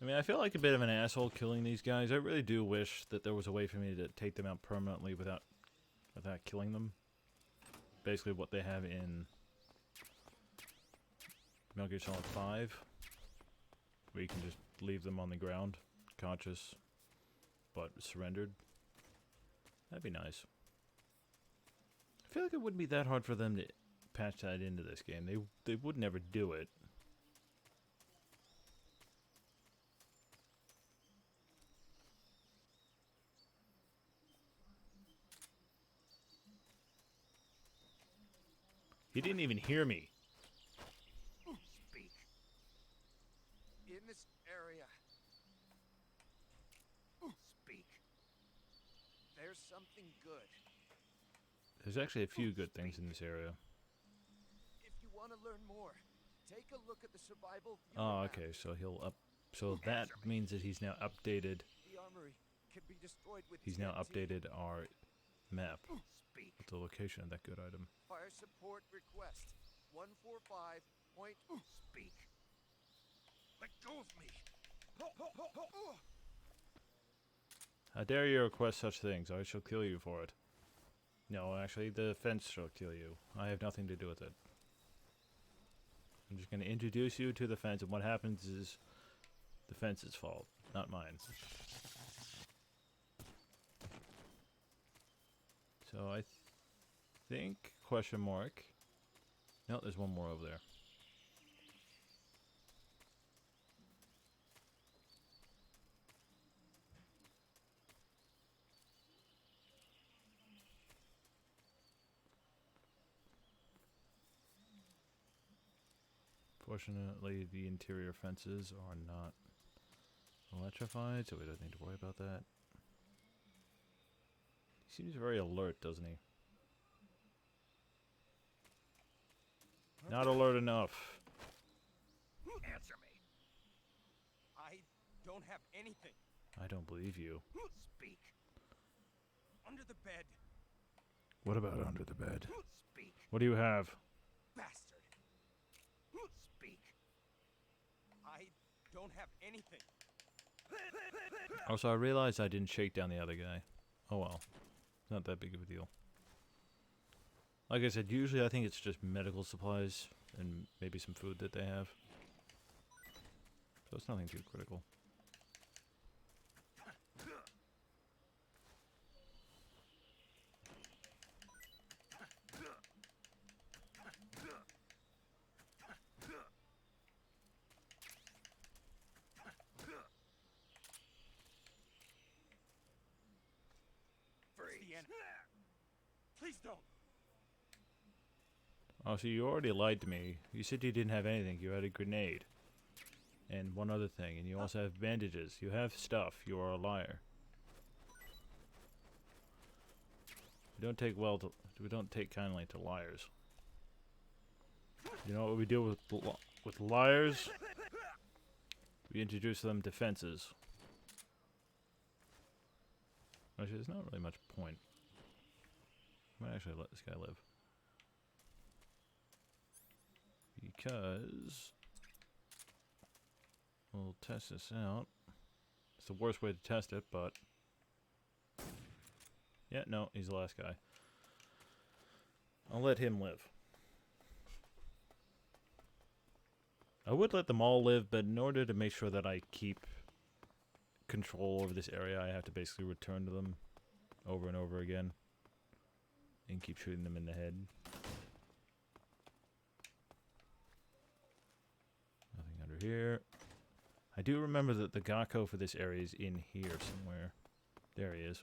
I mean, I feel like a bit of an asshole killing these guys. I really do wish that there was a way for me to take them out permanently without killing them. Basically what they have in Metal Gear Solid 5, where you can just leave them on the ground, conscious, but surrendered. That'd be nice. I feel like it wouldn't be that hard for them to patch that into this game. They would never do it. He didn't even hear me. Speak. In this area. Speak. There's something good. There's actually a few good things in this area. If you want to learn more, take a look at the survival. Oh, okay, so he'll up. So that means that he's now updated. The armory can be destroyed with He's now TNT. updated our map Speak. with the location of that good item. Fire support request 145. Speak. Let go of me. How dare you request such things? I shall kill you for it. No, actually, the fence shall kill you. I have nothing to do with it. I'm just going to introduce you to the fence, and what happens is the fence's fault, not mine. So I think, question mark. No, there's one more over there. Fortunately, the interior fences are not electrified, so we don't need to worry about that. He seems very alert, doesn't he? Not alert enough. Answer me. I don't have anything. I don't believe you. Speak. Under the bed, What about under the bed? Speak, What do you have? bastard. Speak. I don't have anything. Also, I realized I didn't shake down the other guy. Oh well. Not that big of a deal. Like I said, usually I think it's just medical supplies and maybe some food that they have. So it's nothing too critical. Freeze. Please don't. Oh, so you already lied to me. You said you didn't have anything. You had a grenade. And one other thing. And you also have bandages. You have stuff. You are a liar. We don't take kindly to liars. You know what we do with liars? We introduce them to fences. Actually, there's not really much point. I might actually let this guy live. Because we'll test this out. It's the worst way to test it, but yeah, no, he's the last guy. I'll let him live. I would let them all live, but in order to make sure that I keep control over this area, I have to basically return to them over and over again and keep shooting them in the head. Nothing under here. I do remember that the Gakko for this area is in here somewhere. There he is.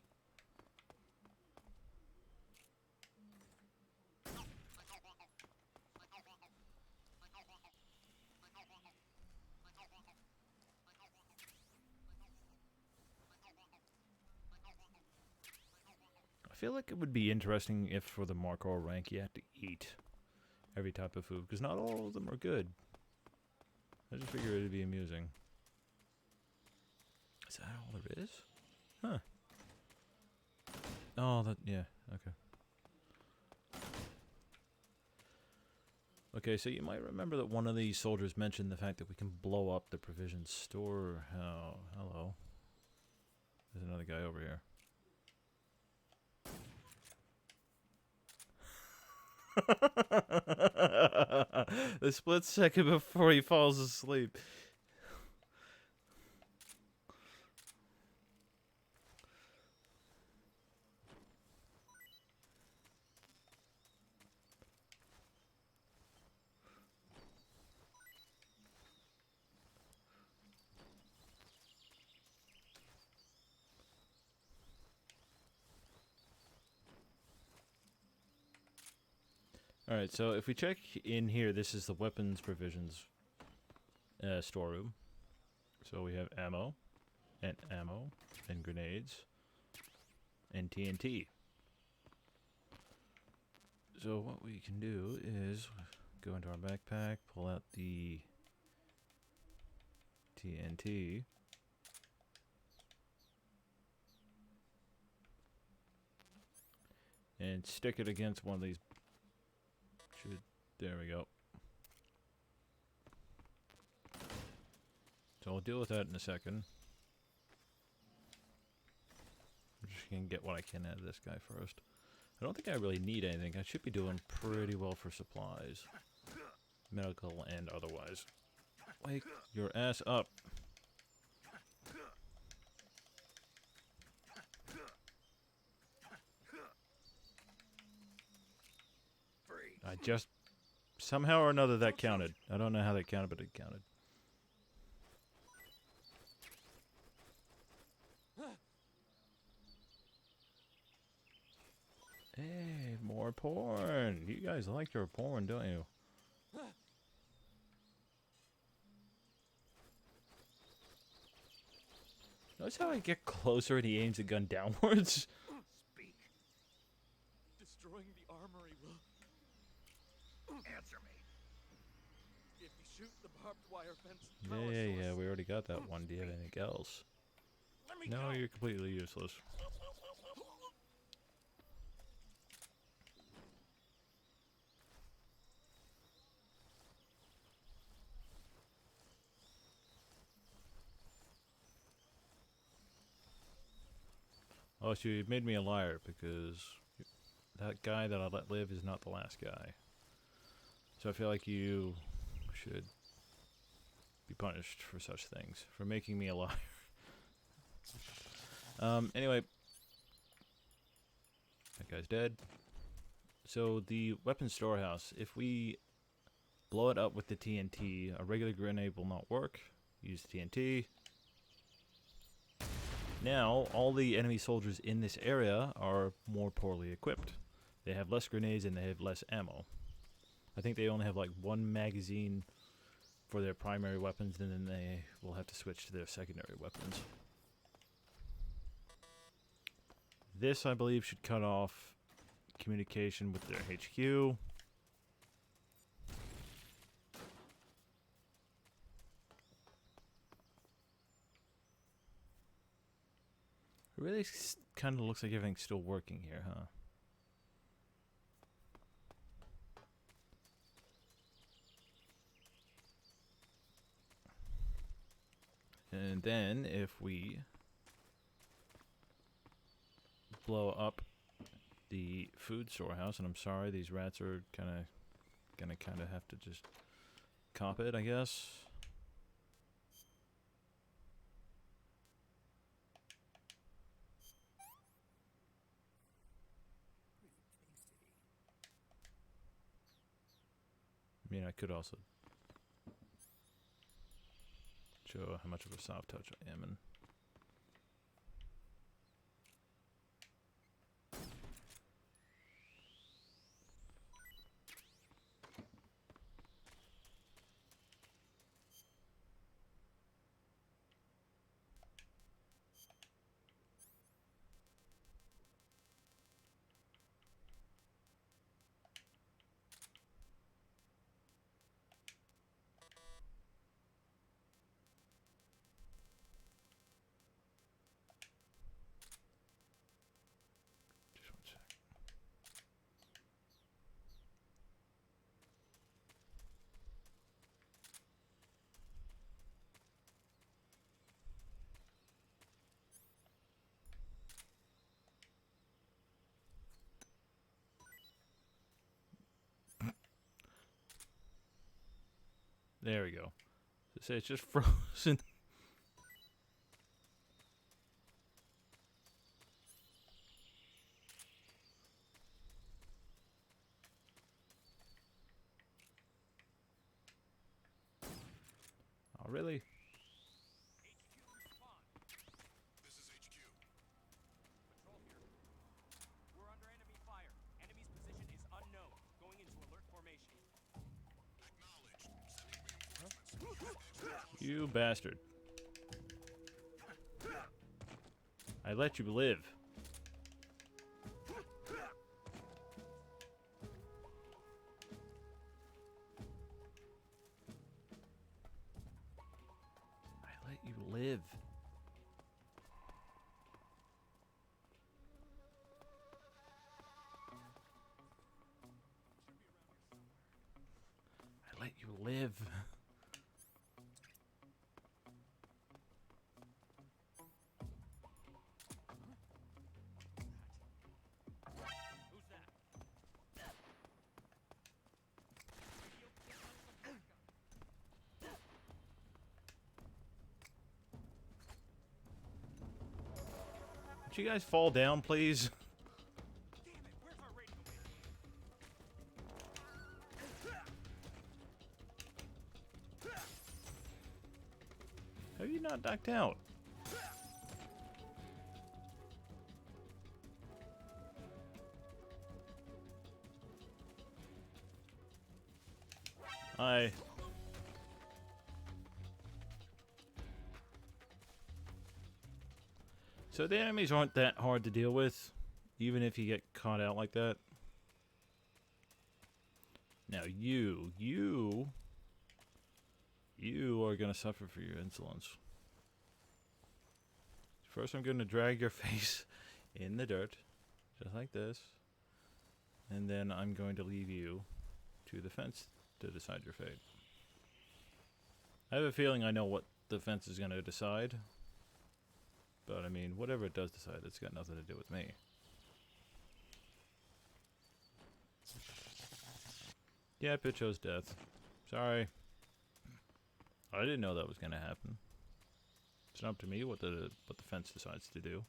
I feel like it would be interesting if for the Markor rank you had to eat every type of food, because not all of them are good. I just figure it'd be amusing. Is that all there is? Huh. Oh, that, yeah, okay. Okay, so you might remember that one of these soldiers mentioned the fact that we can blow up the provision store. Oh, hello. There's another guy over here. The split second before he falls asleep. Alright, so if we check in here, this is the weapons provisions storeroom. So we have ammo, and grenades, and TNT. So what we can do is go into our backpack, pull out the TNT. And stick it against one of these. There we go. So I'll deal with that in a second. I'm just gonna get what I can out of this guy first. I don't think I really need anything. I should be doing pretty well for supplies. Medical and otherwise. Wake your ass up. I just... Somehow or another that counted. I don't know how that counted, but it counted. Hey, more porn. You guys like your porn, don't you? Notice how I get closer and he aims the gun downwards? Speak. Destroying the armory will... Answer me. If you shoot the barbed wire fence power Yeah, source, we already got that one. Do you have anything else? let me No, go. you're completely useless. Oh, so you made me a liar because that guy that I let live is not the last guy. So I feel like you should be punished for such things, for making me a liar. Anyway. That guy's dead. So the weapon storehouse, if we blow it up with the TNT, a regular grenade will not work. Use the TNT. Now, all the enemy soldiers in this area are more poorly equipped. They have less grenades and they have less ammo. I think they only have like one magazine for their primary weapons, and then they will have to switch to their secondary weapons. This, I believe, should cut off communication with their HQ. It really kind of looks like everything's still working here, huh? And then, if we blow up the food storehouse, and I'm sorry, these rats are gonna have to just cop it, I guess. I mean, I could also show how much of a soft touch I am in. Just one sec. There we go. So say it's just frozen. Oh, really? This is HQ. Patrol here. We're under enemy fire. Enemy's position is unknown. Going into alert formation. Acknowledged. Sending reinforcements. You bastard. I let you live. I let you live. I let you live. Who's that? Would you guys fall down, please? Damn it, where's our radio man? How are you not knocked out? Hi. So the enemies aren't that hard to deal with, even if you get caught out like that. Now you are gonna suffer for your insolence. First I'm gonna drag your face in the dirt, just like this. And then I'm going to leave you to the fence to decide your fate. I have a feeling I know what the fence is gonna decide. But I mean, whatever it does decide, it's got nothing to do with me. Yeah, it chose death. Sorry. I didn't know that was gonna happen. It's not up to me what the fence decides to do.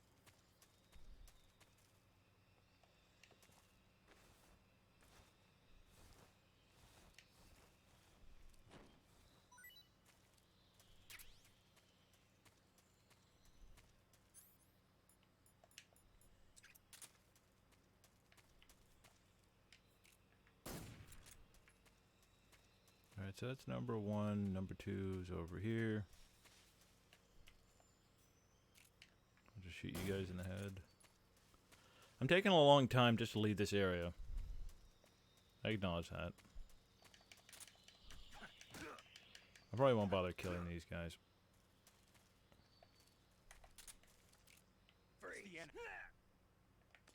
Alright, so that's number 1. Number 2 is over here. I'll just shoot you guys in the head. I'm taking a long time just to leave this area. I acknowledge that. I probably won't bother killing these guys.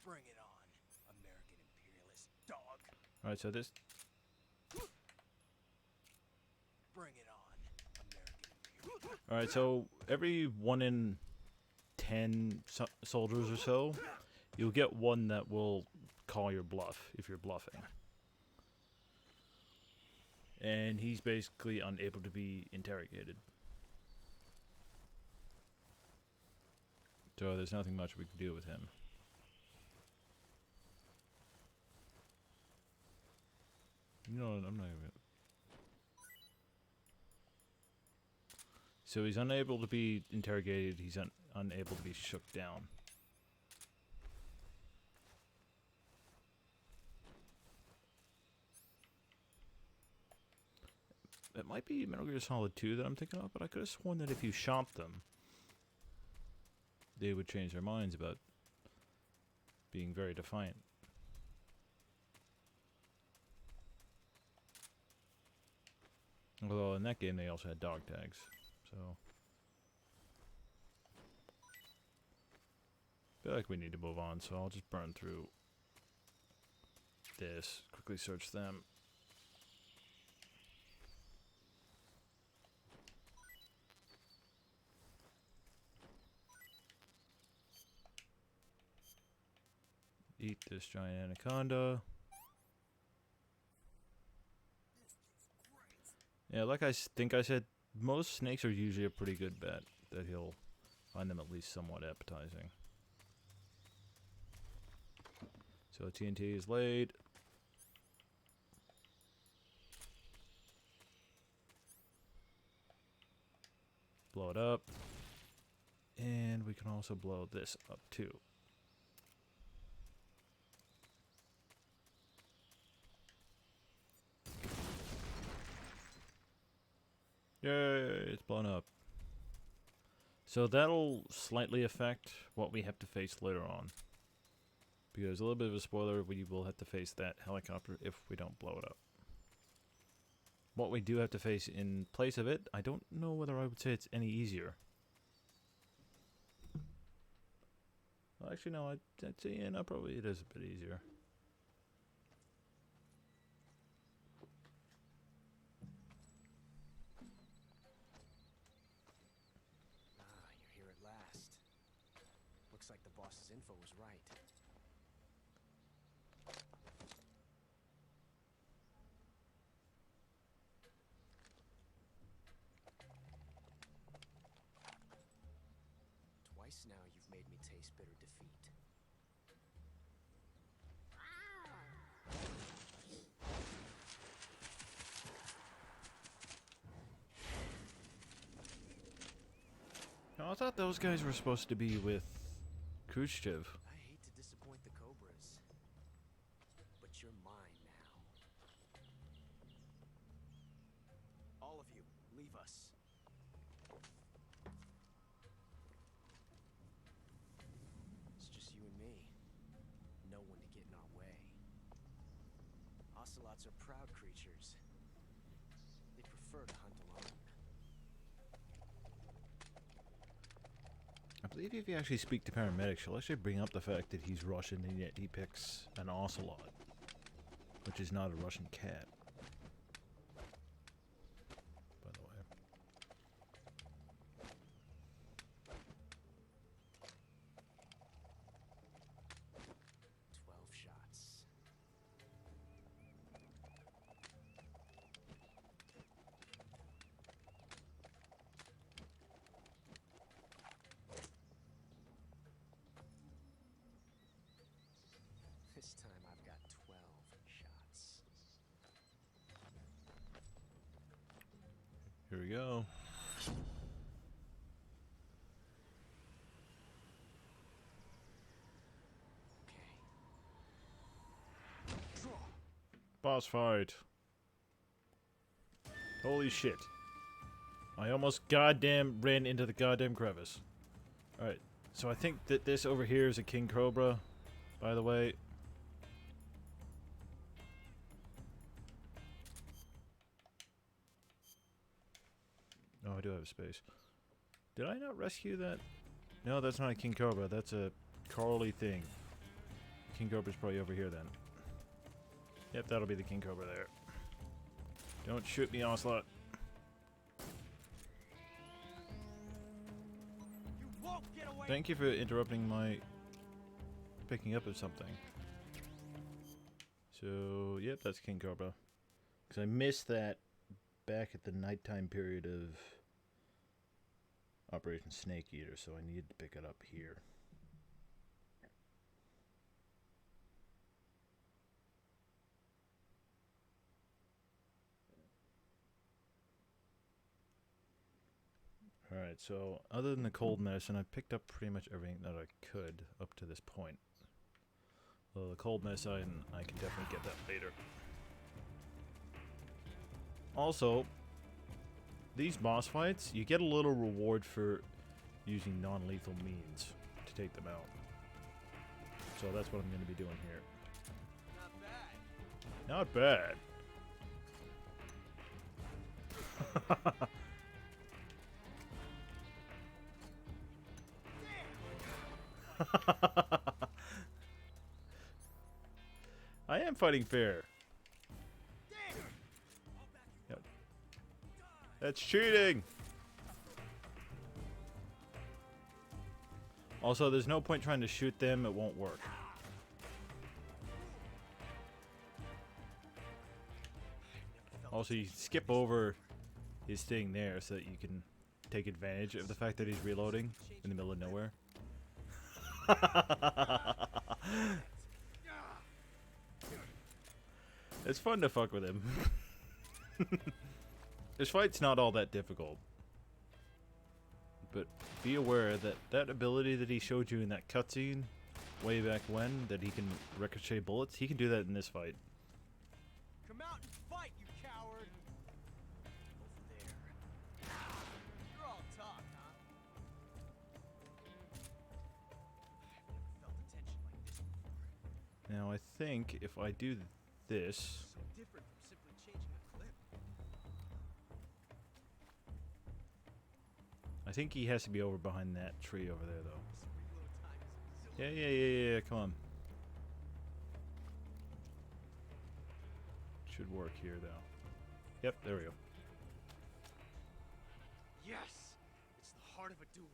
Bring it on, American imperialist dog. Alright, so this... Bring it on, American imperialist. Alright, so every 1 in 10 soldiers or so, you'll get one that will call your bluff if you're bluffing. And he's basically unable to be interrogated. So there's nothing much we can do with him. You know what, I'm not even... So he's unable to be interrogated, he's unable to be shook down. It might be Metal Gear Solid 2 that I'm thinking of, but I could have sworn that if you shot them, they would change their minds about being very defiant. Although in that game they also had dog tags, so... I feel like we need to move on, so I'll just burn through this, quickly search them. Eat this giant anaconda. Yeah, like I think I said, most snakes are usually a pretty good bet that he'll find them at least somewhat appetizing. So TNT is laid. Blow it up. And we can also blow this up too. Yay, it's blown up. So that'll slightly affect what we have to face later on. Because a little bit of a spoiler, we will have to face that helicopter if we don't blow it up. What we do have to face in place of it, I don't know whether I would say it's any easier. Well, actually, no, I'd say, yeah, no, probably it is a bit easier. You're here at last. Looks like the boss's info was right. Twice now you've made me taste bitter defeat. No, I thought those guys were supposed to be with Khrushchev. I hate to disappoint the Cobras, but you're mine now. All of you, leave us. It's just you and me. No one to get in our way. Ocelots are proud creatures. They prefer to hunt alone. I believe if you actually speak to paramedics, she'll actually bring up the fact that he's Russian and yet he picks an ocelot, which is not a Russian cat, by the way. This time I've got 12 shots. Here we go. Okay. Draw. Boss fight. Holy shit. I almost goddamn ran into the goddamn crevice. Alright, so I think that this over here is a King Cobra, by the way. Oh, I do have space. Did I not rescue that? No, that's not a King Cobra. That's a Carly thing. King Cobra's probably over here then. Yep, that'll be the King Cobra there. Don't shoot me, Ocelot. You won't get away. Thank you for interrupting my picking up of something. So, yep, that's King Cobra. Because I missed that back at the nighttime period of Operation Snake Eater, so I needed to pick it up here. Alright, so other than the cold medicine, I picked up pretty much everything that I could up to this point. Well, the cold medicine, I can definitely get that later. Also, these boss fights, you get a little reward for using non-lethal means to take them out. So that's what I'm going to be doing here. Not bad. Not bad. I am fighting fair. Yep. That's cheating. Also, there's no point trying to shoot them, it won't work. Also, you skip over his thing there so that you can take advantage of the fact that he's reloading in the middle of nowhere. It's fun to fuck with him. This fight's not all that difficult. But be aware that that ability that he showed you in that cutscene way back when, that he can ricochet bullets, he can do that in this fight. Come out and fight, you coward. Over there. You're all talk, huh? I've never felt a tension like this before. Now I think if I do this... So different from simply changing a clip. I think he has to be over behind that tree over there, though. This reload time is Yeah, come on. Should work here, though. Yep, there we go. Yes! It's the heart of a duel.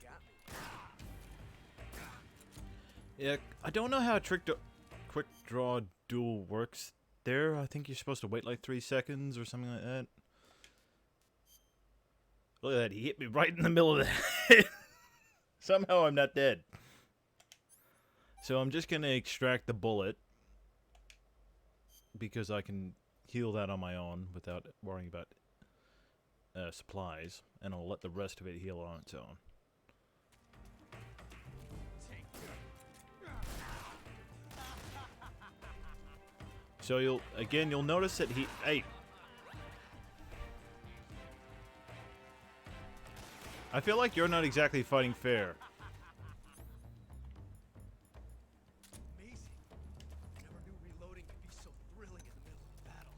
Got me. Yeah, I don't know how a quick draw duel works there. I think you're supposed to wait like 3 seconds or something like that. Look at that, he hit me right in the middle of the head. Somehow I'm not dead. So I'm just going to extract the bullet, because I can heal that on my own without worrying about supplies, and I'll let the rest of it heal on its own. So you'll notice that hey. I feel like you're not exactly fighting fair. Amazing. I never knew reloading could be so thrilling in the middle of a battle.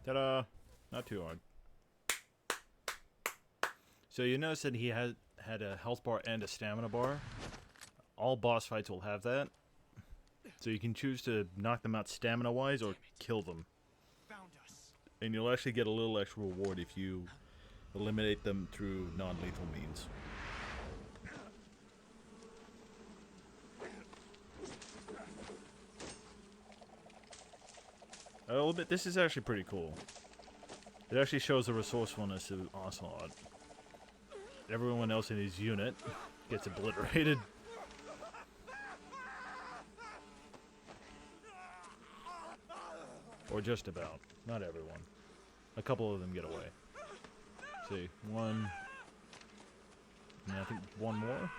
Ta-da! Not too hard. So you notice that he had a health bar and a stamina bar. All boss fights will have that. So you can choose to knock them out stamina-wise or kill them. Found us. And you'll actually get a little extra reward if you eliminate them through non-lethal means. I'll admit, this is actually pretty cool. It actually shows the resourcefulness of Ocelot. Everyone else in his unit gets obliterated. Or just about. Not everyone. A couple of them get away. See, one... and I think one more?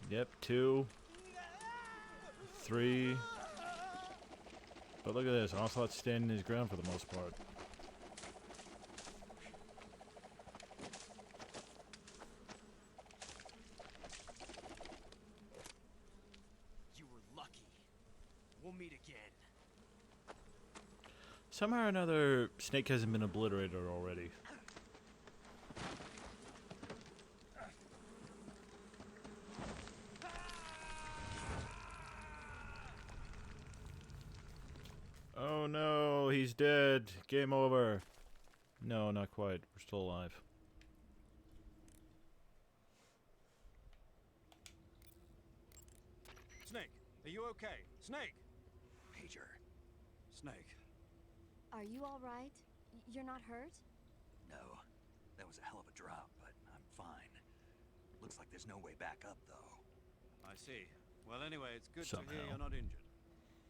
Yep, 2, 3. But look at this, Ocelot's standing his ground for the most part. You were lucky. We'll meet again. Somehow or another, Snake hasn't been obliterated already. Oh no, he's dead. Game over. No, not quite. We're still alive. Snake, are you okay? Snake! Major. Snake. Are you all right? You're not hurt? No. That was a hell of a drop, but I'm fine. Looks like there's no way back up, though. I see. Well, anyway, it's good to hear Somehow. you're not injured.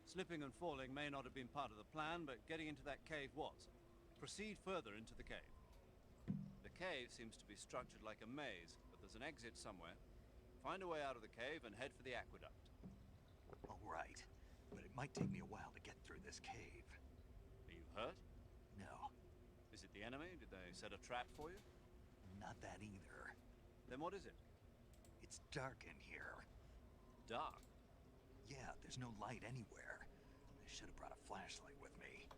Slipping and falling may not have been part of the plan, but getting into that cave was. Proceed further into the cave. The cave seems to be structured like a maze, but there's an exit somewhere. Find a way out of the cave and head for the aqueduct. All right, but it might take me a while to get through this cave. Are you hurt? No, Is it the enemy? Did they set a trap for you? not that either. Then what is it? It's dark in here. Dark. Yeah, there's no light anywhere. I should have brought a flashlight with me.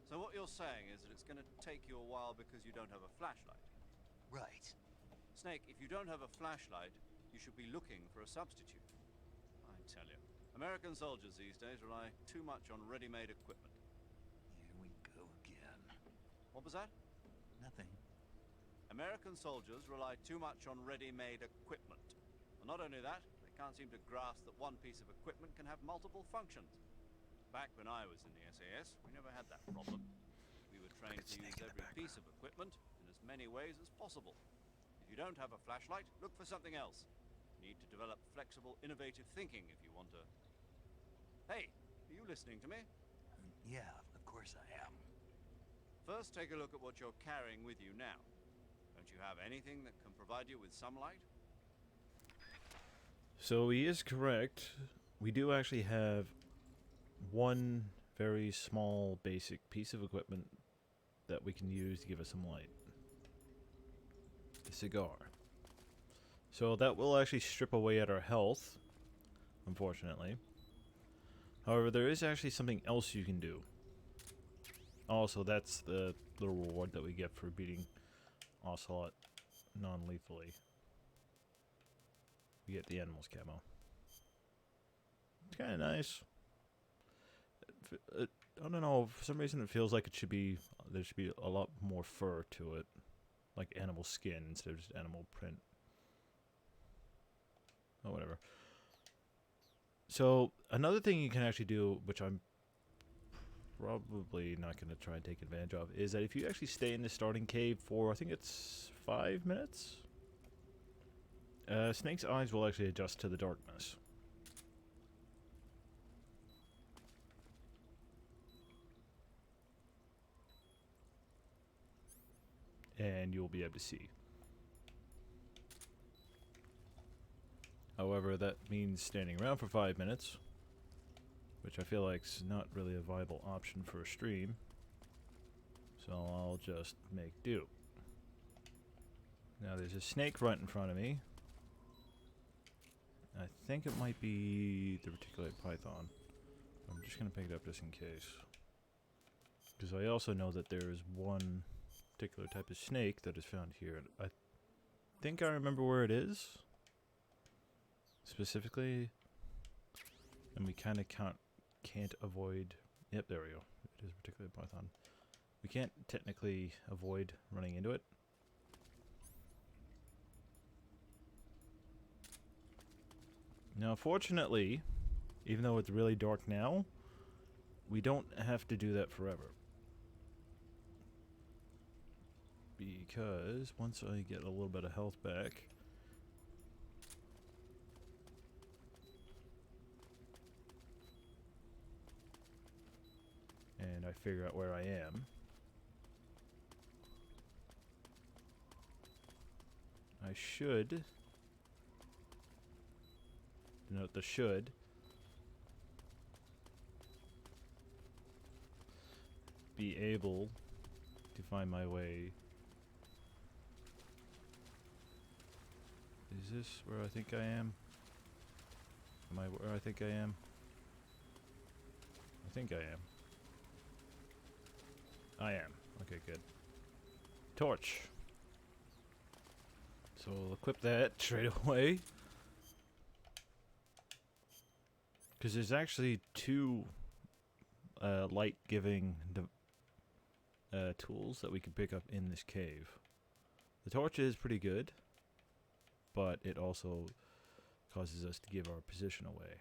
So what you're saying is that it's going to take you a while because you don't have a flashlight. Right. Snake, if you don't have a flashlight, you should be looking for a substitute. I tell you, American soldiers these days rely too much on ready-made equipment. Here we go again. What was that? Nothing. American soldiers rely too much on ready-made equipment. And not only that, they can't seem to grasp that one piece of equipment can have multiple functions. Back when I was in the SAS, we never had that problem. We were trained to use every piece of equipment in as many ways as possible. If you don't have a flashlight, look for something else. You need to develop flexible, innovative thinking if you want to... Hey, are you listening to me? Yeah, of course I am. First, take a look at what you're carrying with you now. Don't you have anything that can provide you with some light? So he is correct. We do actually have one very small basic piece of equipment that we can use to give us some light. The cigar. So that will actually strip away at our health, unfortunately. However, there is actually something else you can do. Also, that's the reward that we get for beating Ocelot non-lethally. We get the animal's camo. It's kind of nice. I don't know, for some reason it feels like there should be a lot more fur to it. Like animal skin instead of just animal print. Oh, whatever. So, another thing you can actually do, which I'm probably not going to try and take advantage of, is that if you actually stay in the starting cave for, I think it's 5 minutes, Snake's eyes will actually adjust to the darkness. And you'll be able to see. However, that means standing around for 5 minutes, which I feel like's not really a viable option for a stream. So I'll just make do. Now there's a snake right in front of me. I think it might be the reticulated python. I'm just going to pick it up just in case. Because I also know that there is one particular type of snake that is found here. I think I remember where it is. Specifically. And we kind of can't can't avoid... Yep, there we go. It is particularly a python. We can't technically avoid running into it. Now, fortunately, even though it's really dark now, we don't have to do that forever. Because once I get a little bit of health back... and I figure out where I am... I should... Note the should. Be able to find my way. Is this where I think I am? Am I where I think I am? I think I am. I am. Okay, good. Torch. So we'll equip that straight away. Because there's actually two light-giving tools that we can pick up in this cave. The torch is pretty good, but it also causes us to give our position away.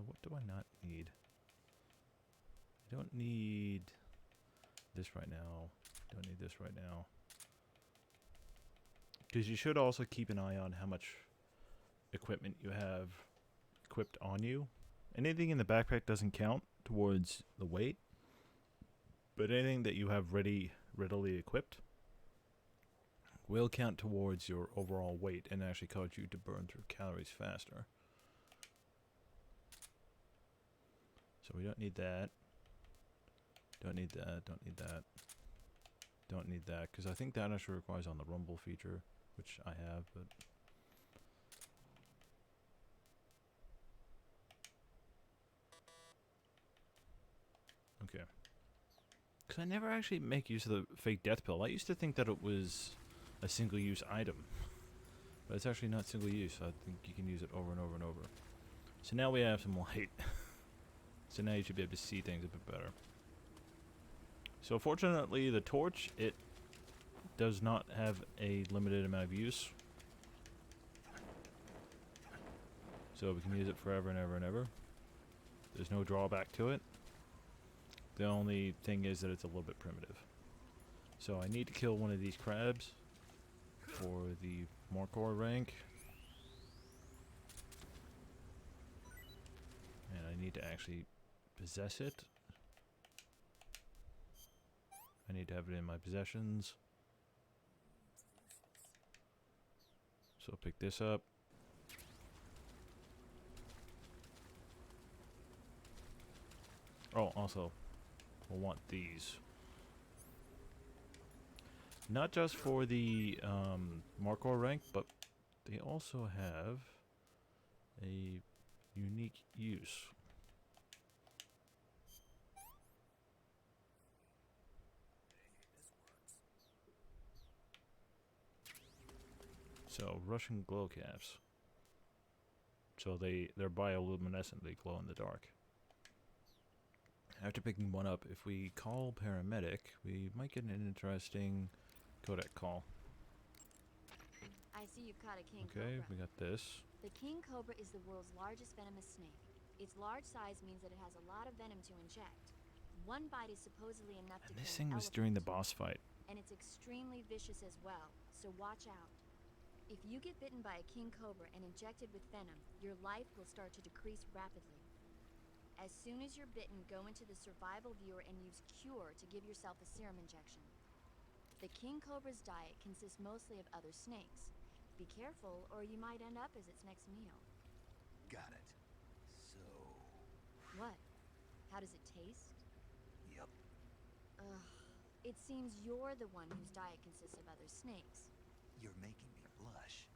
What do I not need? I don't need this right now. Don't need this right now. Because you should also keep an eye on how much equipment you have equipped on you. Anything in the backpack doesn't count towards the weight, but anything that you have readily equipped will count towards your overall weight and actually cause you to burn through calories faster. So we don't need that. Don't need that. Don't need that. Don't need that, because I think that actually requires on the rumble feature, which I have, but... Okay. Because I never actually make use of the fake death pill. I used to think that it was a single-use item. But it's actually not single-use. I think you can use it over and over and over. So now we have some light. So now you should be able to see things a bit better. So fortunately, the torch, it does not have a limited amount of use. So we can use it forever and ever and ever. There's no drawback to it. The only thing is that it's a little bit primitive. So I need to kill one of these crabs for the Markor rank. And I need to actually possess it. I need to have it in my possessions. So I'll pick this up. Oh, also, we'll want these. Not just for the Markor rank, but they also have a unique use. So, Russian glow caps. So they're bioluminescent, they glow in the dark. After picking one up, if we call paramedic, we might get an interesting codec call. I see you've caught a king Okay, cobra. we got this. The king cobra is the world's largest venomous snake. Its large size means that it has a lot of venom to inject. One bite is supposedly enough to And kill this an thing was elephant. during the boss fight. And it's extremely vicious as well, so watch out. If you get bitten by a king cobra and injected with venom, your life will start to decrease rapidly. As soon as you're bitten, go into the survival viewer and use Cure to give yourself a serum injection. The king cobra's diet consists mostly of other snakes. Be careful, or you might end up as its next meal. Got it. So... What? How does it taste? Yep. Ugh. It seems you're the one whose diet consists of other snakes. You're making me blush.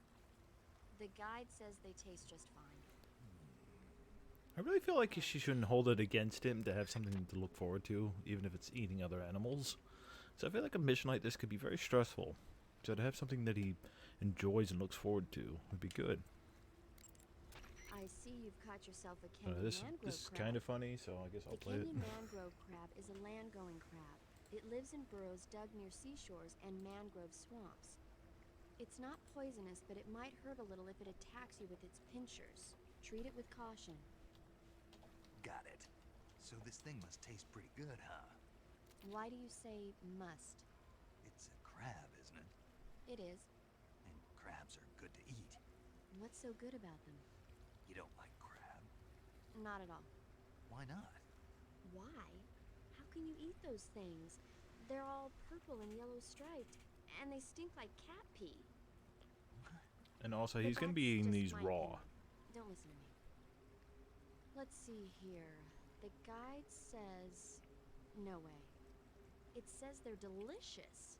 The guide says they taste just fine. I really feel like she shouldn't hold it against him to have something to look forward to, even if it's eating other animals. So I feel like a mission like this could be very stressful. So to have something that he enjoys and looks forward to. Would be good. I see you've caught yourself a Kenyan This mangrove is crab. kind of funny, so I guess I'll The play it. Kenyan mangrove crab is a land-going crab. It lives in burrows dug near seashores and mangrove swamps. It's not poisonous, but it might hurt a little if it attacks you with its pinchers. Treat it with caution. Got it. So this thing must taste pretty good, huh? Why do you say must? It's a crab, isn't it? It is. And crabs are good to eat. What's so good about them? You don't like crab? Not at all. Why not? Why? How can you eat those things? They're all purple and yellow striped, and they stink like cat pee. And also, But he's going to that's be eating just these my raw. opinion. Don't listen to me. Let's see here. The guide says... No way. It says they're delicious.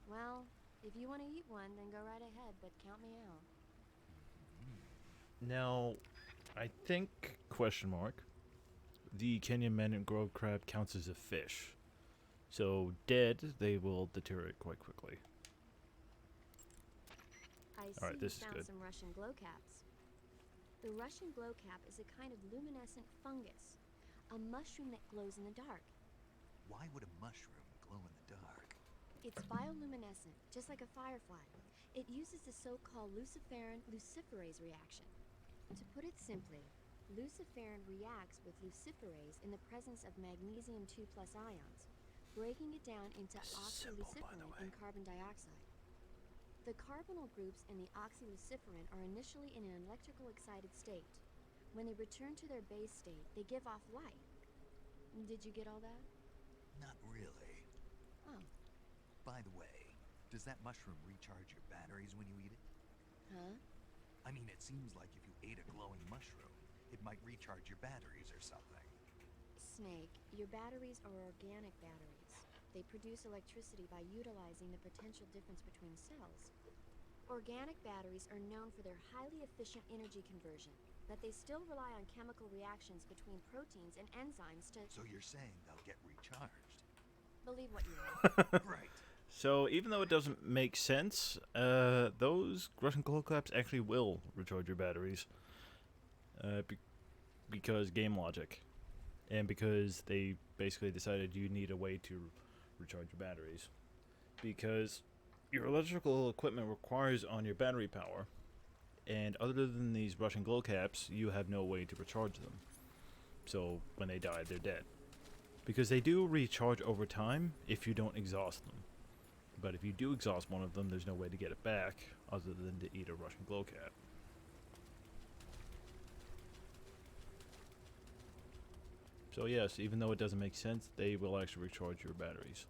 Well, if you want to eat one, then go right ahead, but count me out. Now, I think, question mark, the Kenyan mangrove crab counts as a fish. So, dead, they will deteriorate quite quickly. I see Alright, this is you found good. some Russian glowcaps. The Russian glowcap is a kind of luminescent fungus, a mushroom that glows in the dark. Why would a mushroom glow in the dark? It's bioluminescent, just like a firefly. It uses the so-called luciferin-luciferase reaction. To put it simply, luciferin reacts with luciferase in the presence of magnesium 2+ ions, breaking it down into Simple, by the oxyluciferin way. and carbon dioxide. The carbonyl groups in the oxyluciferin are initially in an electrical excited state. When they return to their base state, they give off light. Did you get all that? Not really. Oh. By the way, does that mushroom recharge your batteries when you eat it? Huh? I mean, it seems like if you ate a glowing mushroom, it might recharge your batteries or something. Snake, your batteries are organic batteries. They produce electricity by utilizing the potential difference between cells. Organic batteries are known for their highly efficient energy conversion, but they still rely on chemical reactions between proteins and enzymes to So you're saying they'll get recharged? believe what you want. Right. So, even though it doesn't make sense, those Russian glowcaps actually will recharge your batteries. Because game logic. And because they basically decided you need a way to recharge your batteries. Because your electrical equipment requires on your battery power. And other than these Russian glowcaps, you have no way to recharge them. So, when they die, they're dead. Because they do recharge over time if you don't exhaust them. But if you do exhaust one of them, there's no way to get it back other than to eat a Russian glowcap. So yes, even though it doesn't make sense, they will actually recharge your batteries.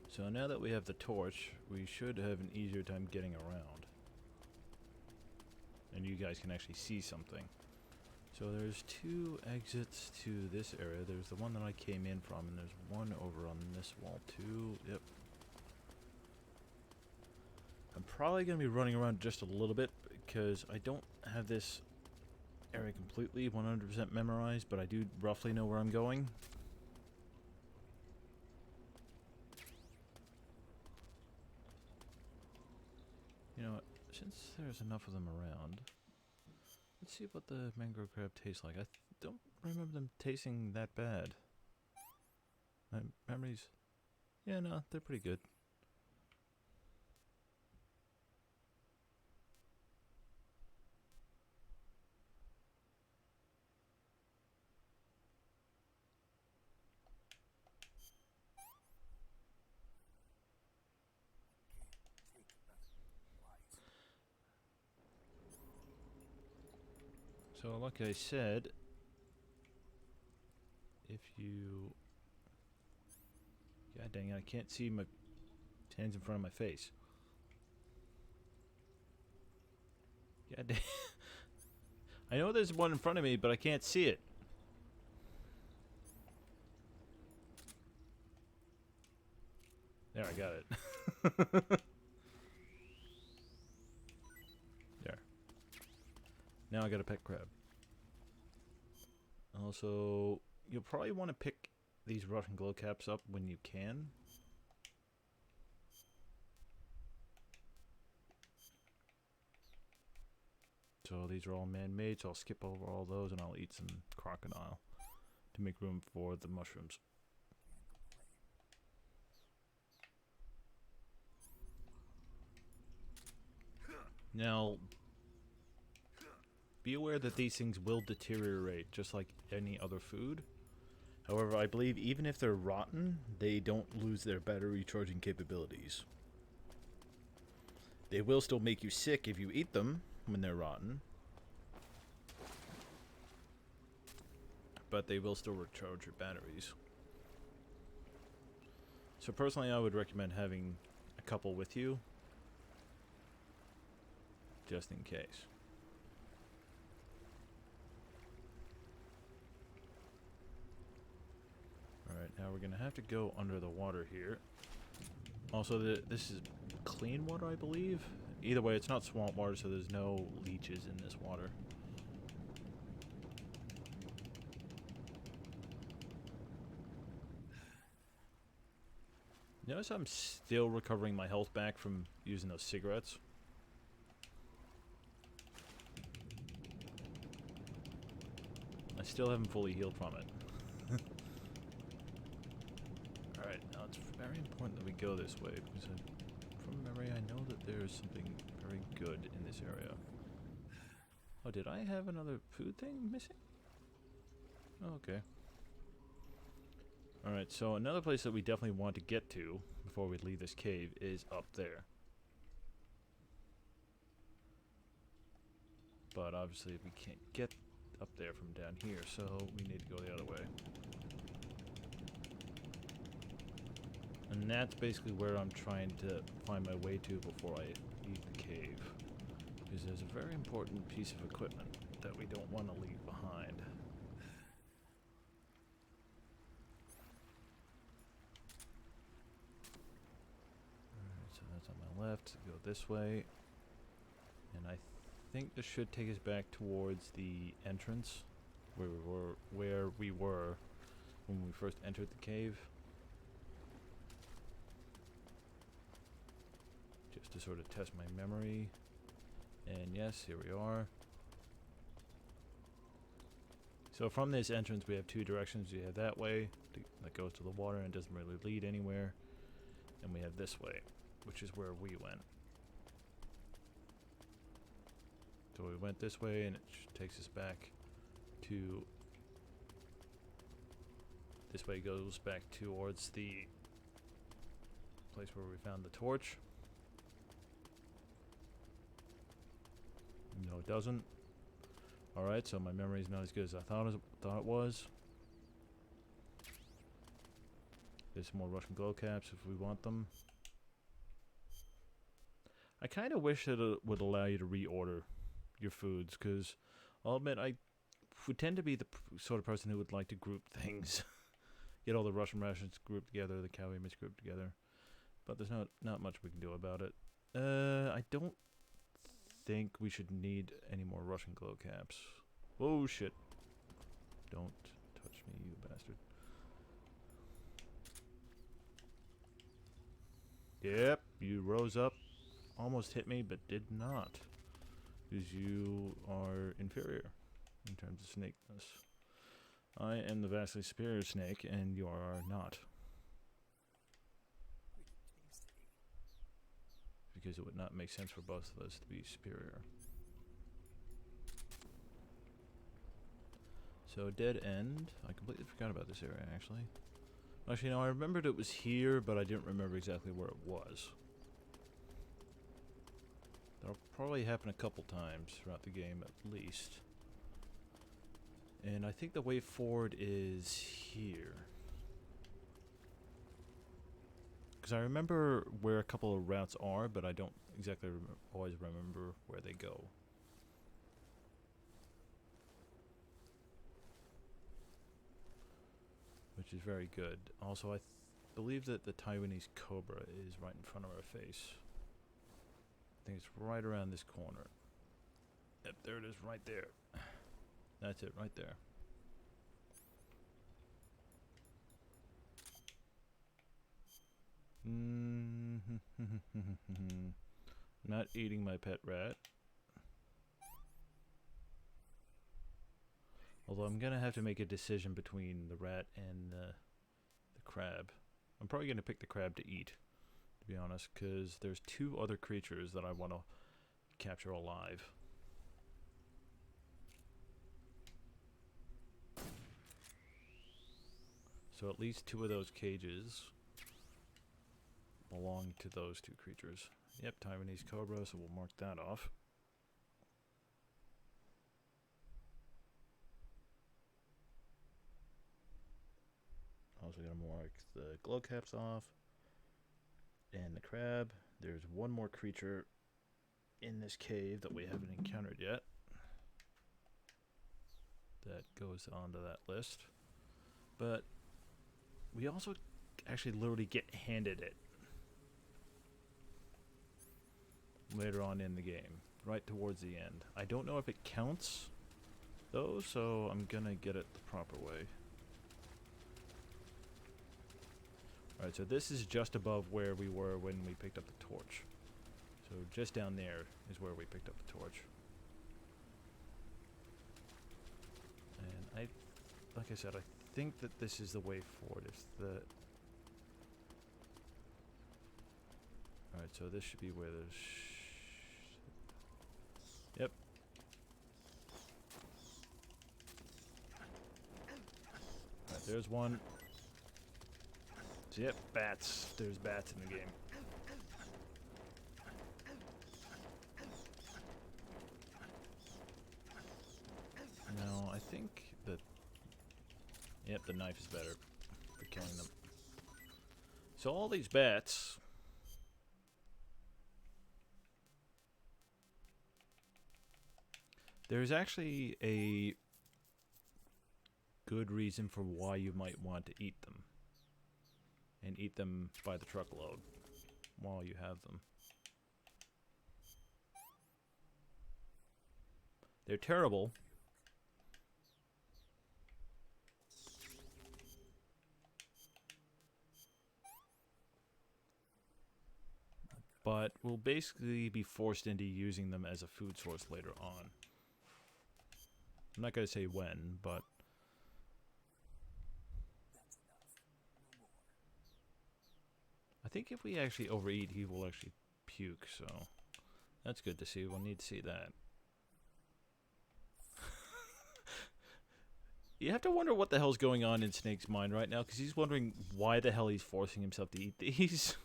So now that we have the torch, we should have an easier time getting around. And you guys can actually see something. So there's two exits to this area. There's the one that I came in from, and there's one over on this wall too. Yep. I'm probably going to be running around just a little bit because I don't have this area completely 100% memorized, but I do roughly know where I'm going. You know what? Since there's enough of them around, let's see what the mangrove crab tastes like. I don't remember them tasting that bad. My memories... Yeah, no, they're pretty good. So, like I said, if you... God dang it, I can't see my hands in front of my face. God dang. I know there's one in front of me, but I can't see it. There, I got it. There. Now I got a pet crab. Also, you'll probably want to pick these Russian glowcaps up when you can. So these are all man-made, so I'll skip over all those and I'll eat some crocodile to make room for the mushrooms. Now, be aware that these things will deteriorate just like any other food. However, I believe even if they're rotten, they don't lose their battery charging capabilities. They will still make you sick if you eat them when they're rotten, but they will still recharge your batteries. So personally, I would recommend having a couple with you, just in case. Alright, now we're gonna have to go under the water here. Also, this is clean water, I believe. Either way, it's not swamp water, so there's no leeches in this water. Notice I'm still recovering my health back from using those cigarettes. I still haven't fully healed from it. Alright, now it's very important that we go this way, because from memory I know that there's something very good in this area. Oh, did I have another food thing missing? Oh, okay. Alright, so another place that we definitely want to get to before we leave this cave is up there. But obviously we can't get up there from down here, so we need to go the other way. And that's basically where I'm trying to find my way to before I leave the cave. Because there's a very important piece of equipment that we don't want to leave behind. Alright, so that's on my left. Go this way. And I think this should take us back towards the entrance where we were when we first entered the cave. Just to sort of test my memory. And yes, here we are. So from this entrance we have two directions. We have that way that goes to the water and doesn't really lead anywhere. And we have this way, which is where we went. So we went this way and it takes us back to... This way goes back towards the place where we found the torch. No, it doesn't. Alright, so my memory is not as good as I thought it was. There's some more Russian glow caps if we want them. I kind of wish that it would allow you to reorder your foods, because I'll admit I would tend to be the sort of person who would like to group things. Get all the Russian rations grouped together, the cow meats grouped together. But there's not much we can do about it. I don't think we should need any more Russian glow caps. Oh shit. Don't touch me, you bastard. Yep, you rose up, almost hit me, but did not. Because you are inferior in terms of snakeness. I am the vastly superior snake, and you are not. Because it would not make sense for both of us to be superior. So, dead end. I completely forgot about this area, actually. Actually, no, I remembered it was here, but I didn't remember exactly where it was. That'll probably happen a couple times throughout the game, at least. And I think the way forward is here. Because I remember where a couple of routes are, but I don't exactly always remember where they go. Which is very good. Also, I believe that the Taiwanese Cobra is right in front of our face. I think it's right around this corner. Yep, there it is, right there. That's it, right there. Not eating my pet rat. Although I'm gonna have to make a decision between the rat and the crab. I'm probably gonna pick the crab to eat, to be honest, because there's two other creatures that I want to capture alive. So at least two of those cages belong to those two creatures. Yep, Taiwanese Cobra, so we'll mark that off. Also gonna mark the glow caps off. And the crab. There's one more creature in this cave that we haven't encountered yet. That goes onto that list. But we also actually literally get handed it later on in the game, right towards the end. I don't know if it counts though, so I'm gonna get it the proper way. Alright, so this is just above where we were when we picked up the torch. So just down there is where we picked up the torch. And like I said, I think that this is the way forward. It's the... Alright, so this should be where there's... Yep. Alright, there's one. So yep, bats. There's bats in the game. Now, I think that... Yep, the knife is better for killing them. So all these bats... There's actually a good reason for why you might want to eat them. And eat them by the truckload while you have them. They're terrible. But we'll basically be forced into using them as a food source later on. I'm not going to say when, but... I think if we actually overeat, he will actually puke, so... That's good to see. We'll need to see that. You have to wonder what the hell's going on in Snake's mind right now, because he's wondering why the hell he's forcing himself to eat these.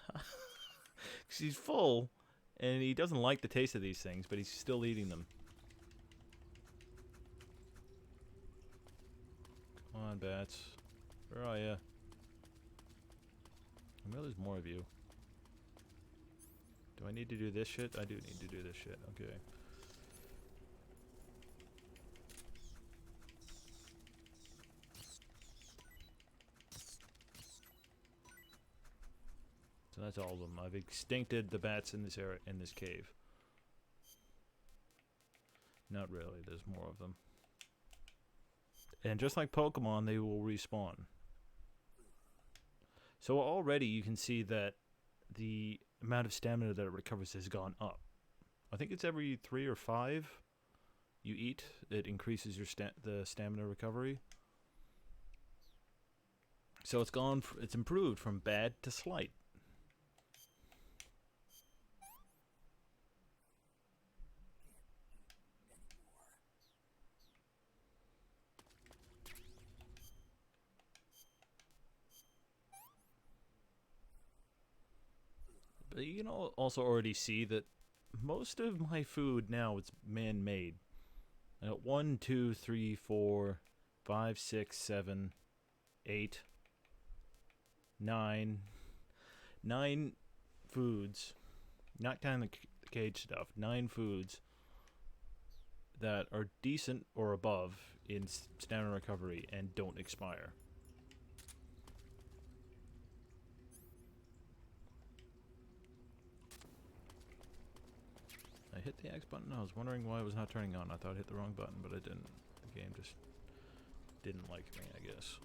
Because he's full, and he doesn't like the taste of these things, but he's still eating them. Come on, bats. Where are ya? I know there's more of you. Do I need to do this shit? I do need to do this shit. Okay. So that's all of them. I've extincted the bats in this area, in this cave. Not really. There's more of them. And just like Pokemon, they will respawn. So already you can see that the amount of stamina that it recovers has gone up. I think it's every 3 or 5 you eat, it increases your the stamina recovery. So it's improved from bad to slight. But you can also already see that most of my food now is man-made. I got 1, 2, 3, 4, 5, 6, 7, 8, 9. 9 foods, not counting the cage stuff, 9 foods that are decent or above in stamina recovery and don't expire. I hit the X button. I was wondering why it was not turning on. I thought I hit the wrong button, but I didn't. The game just didn't like me, I guess.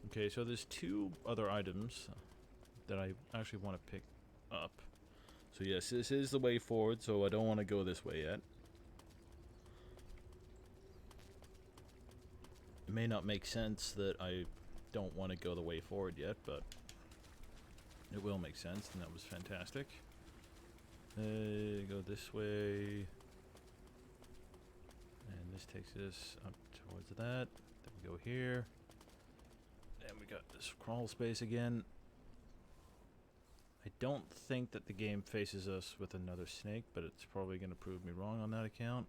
Okay, so there's 2 other items that I actually want to pick up. So yes, this is the way forward, so I don't want to go this way yet. It may not make sense that I don't want to go the way forward yet, but it will make sense, and that was fantastic. Go this way. And this takes us up towards that. Then we go here. And we got this crawl space again. I don't think that the game faces us with another snake, but it's probably going to prove me wrong on that account.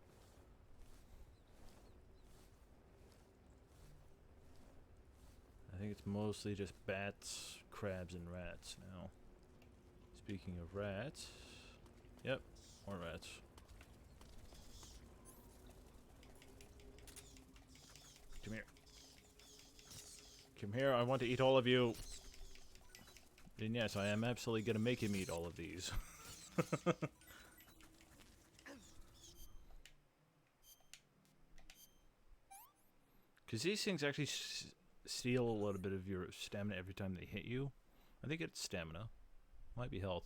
I think it's mostly just bats, crabs, and rats now. Speaking of rats... Yep, more rats. Come here. Come here, I want to eat all of you. And yes, I am absolutely going to make him eat all of these. Because these things actually steal a little bit of your stamina every time they hit you. I think it's stamina. Might be health.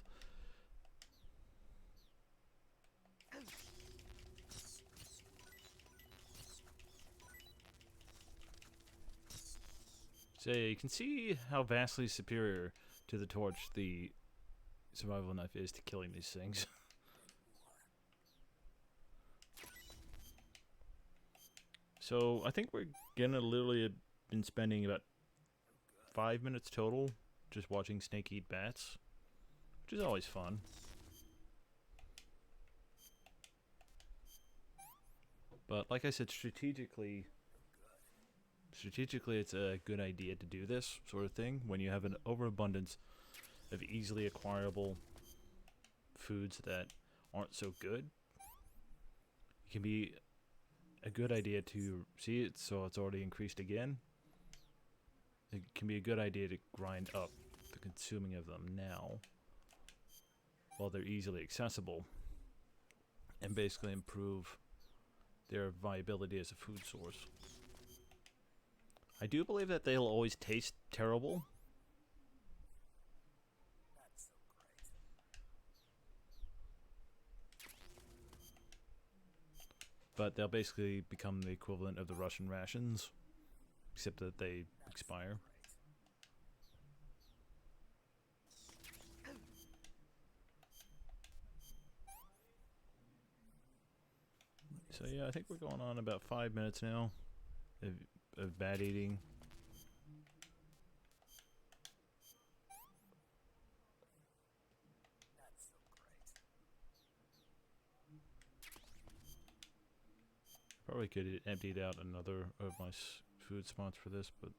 So you can see how vastly superior to the torch the survival knife is to killing these things. So I think we're gonna literally have been spending about 5 minutes total just watching snake eat bats, which is always fun. But like I said, strategically it's a good idea to do this sort of thing when you have an overabundance of easily acquirable foods that aren't so good. It can be a good idea to see it, so it's already increased again. It can be a good idea to grind up the consuming of them now while they're easily accessible and basically improve their viability as a food source. I do believe that they'll always taste terrible. But they'll basically become the equivalent of the Russian rations, except that they expire. So yeah, I think we're going on about 5 minutes now of bat eating. Probably could have emptied out another of my food spots for this, but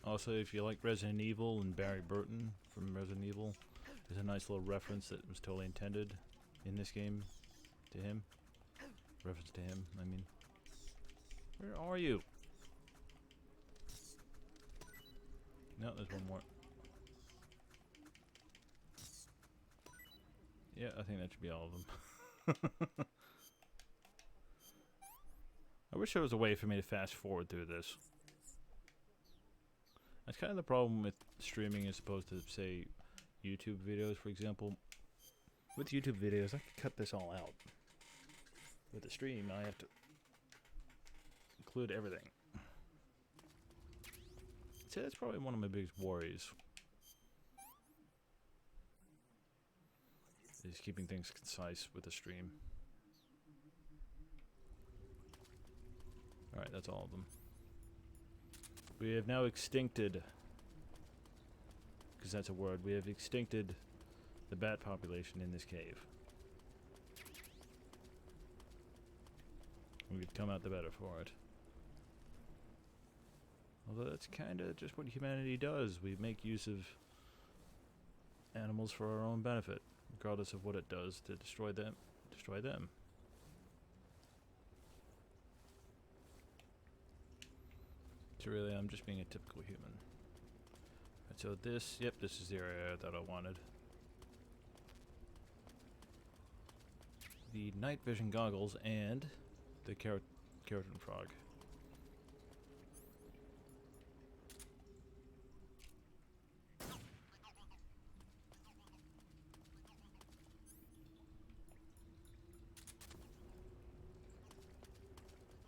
also, if you like Resident Evil and Barry Burton from Resident Evil, there's a nice little reference that was totally intended in this game to him. Reference to him, I mean. Where are you? No, there's one more. Yeah, I think that should be all of them. I wish there was a way for me to fast forward through this. That's kind of the problem with streaming as opposed to, say, YouTube videos, for example. With YouTube videos, I can cut this all out. With the stream, I have to include everything. See, that's probably one of my biggest worries. Is keeping things concise with the stream. Alright, that's all of them. We have now extincted, because that's a word, we have extincted the bat population in this cave. We could come out the better for it. Although that's kind of just what humanity does. We make use of animals for our own benefit, regardless of what it does to destroy them. So really, I'm just being a typical human. Right, so this, yep, this is the area that I wanted. The night vision goggles and the keratin frog.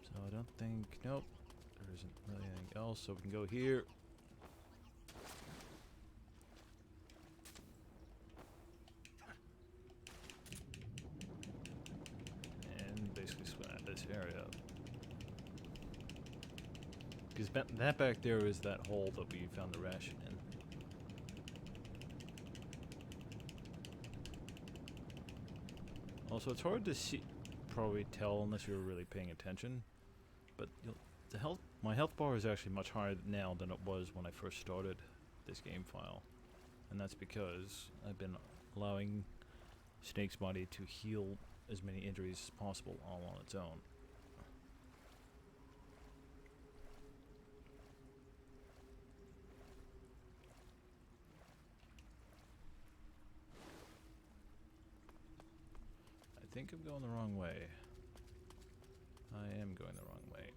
So I don't think, nope, there isn't really anything else, so we can go here. And basically swim out this area. Because that back there is that hole that we found the ration in. Also, it's hard to see, probably tell unless you're really paying attention. But my health bar is actually much higher now than it was when I first started this game file, and that's because I've been allowing Snake's body to heal as many injuries as possible all on its own. I think I'm going the wrong way. I am going the wrong way.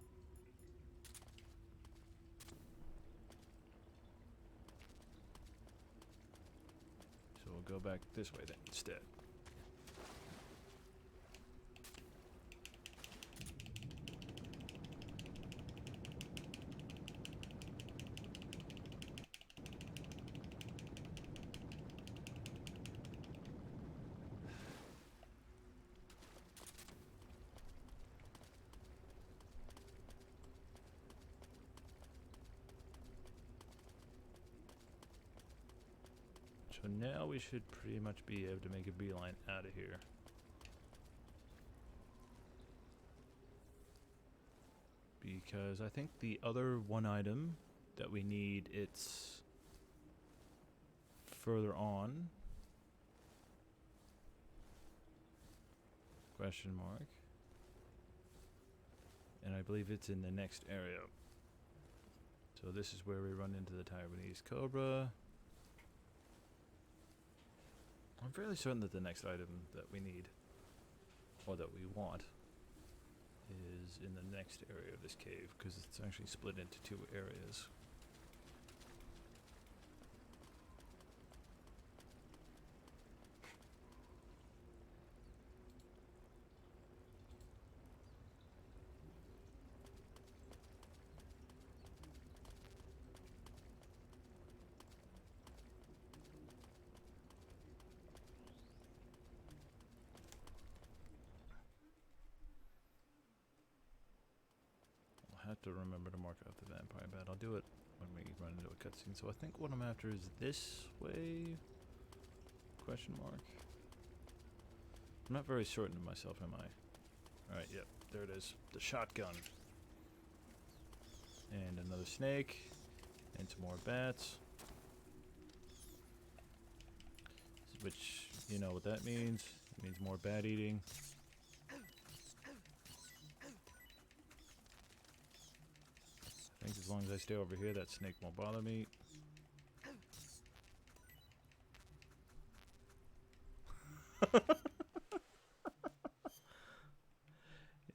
So we'll go back this way then instead. So now we should pretty much be able to make a beeline out of here. Because I think the other one item that we need, it's further on. Question mark. And I believe it's in the next area. So this is where we run into the Taiwanese Cobra. I'm fairly certain that the next item that we need, or that we want, is in the next area of this cave, because it's actually split into two areas. Have to remember to mark out the vampire bat. I'll do it when we run into a cutscene. So I think what I'm after is this way? Question mark. I'm not very certain of myself, am I? Alright, yep, there it is. The shotgun. And another snake. And some more bats. Which, you know what that means. It means more bat eating. I think as long as I stay over here, that snake won't bother me. You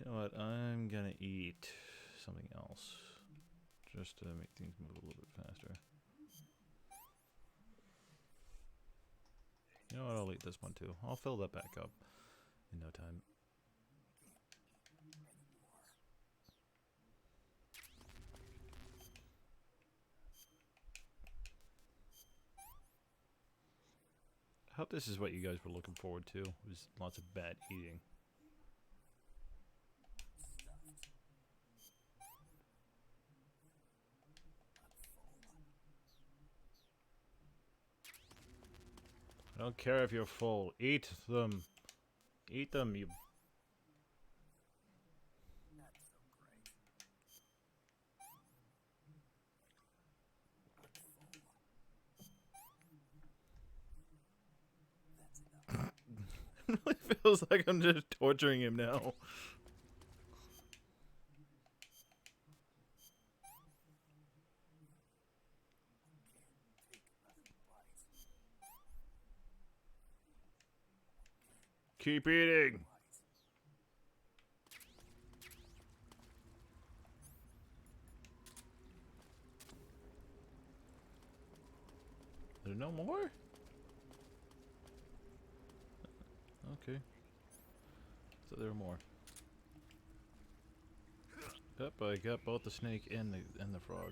know what? I'm gonna eat something else. Just to make things move a little bit faster. You know what? I'll eat this one too. I'll fill that back up in no time. I hope this is what you guys were looking forward to, was lots of bat eating. I don't care if you're full. Eat them. Eat them, you... It really feels like I'm just torturing him now. Keep eating. There no more? Okay. So there are more. Yep, I got both the snake and the frog.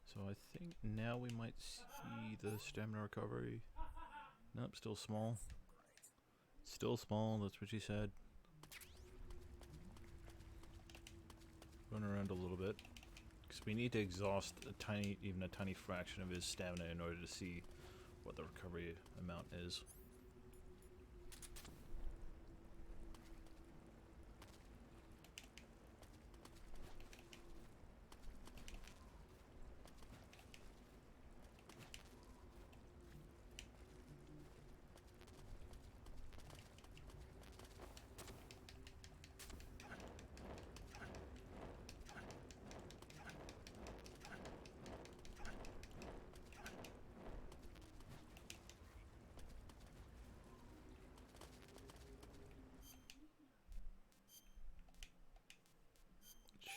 So I think now we might see the stamina recovery. Nope, still small. Still small, that's what she said. Run around a little bit. Because we need to exhaust even a tiny fraction of his stamina in order to see what the recovery amount is.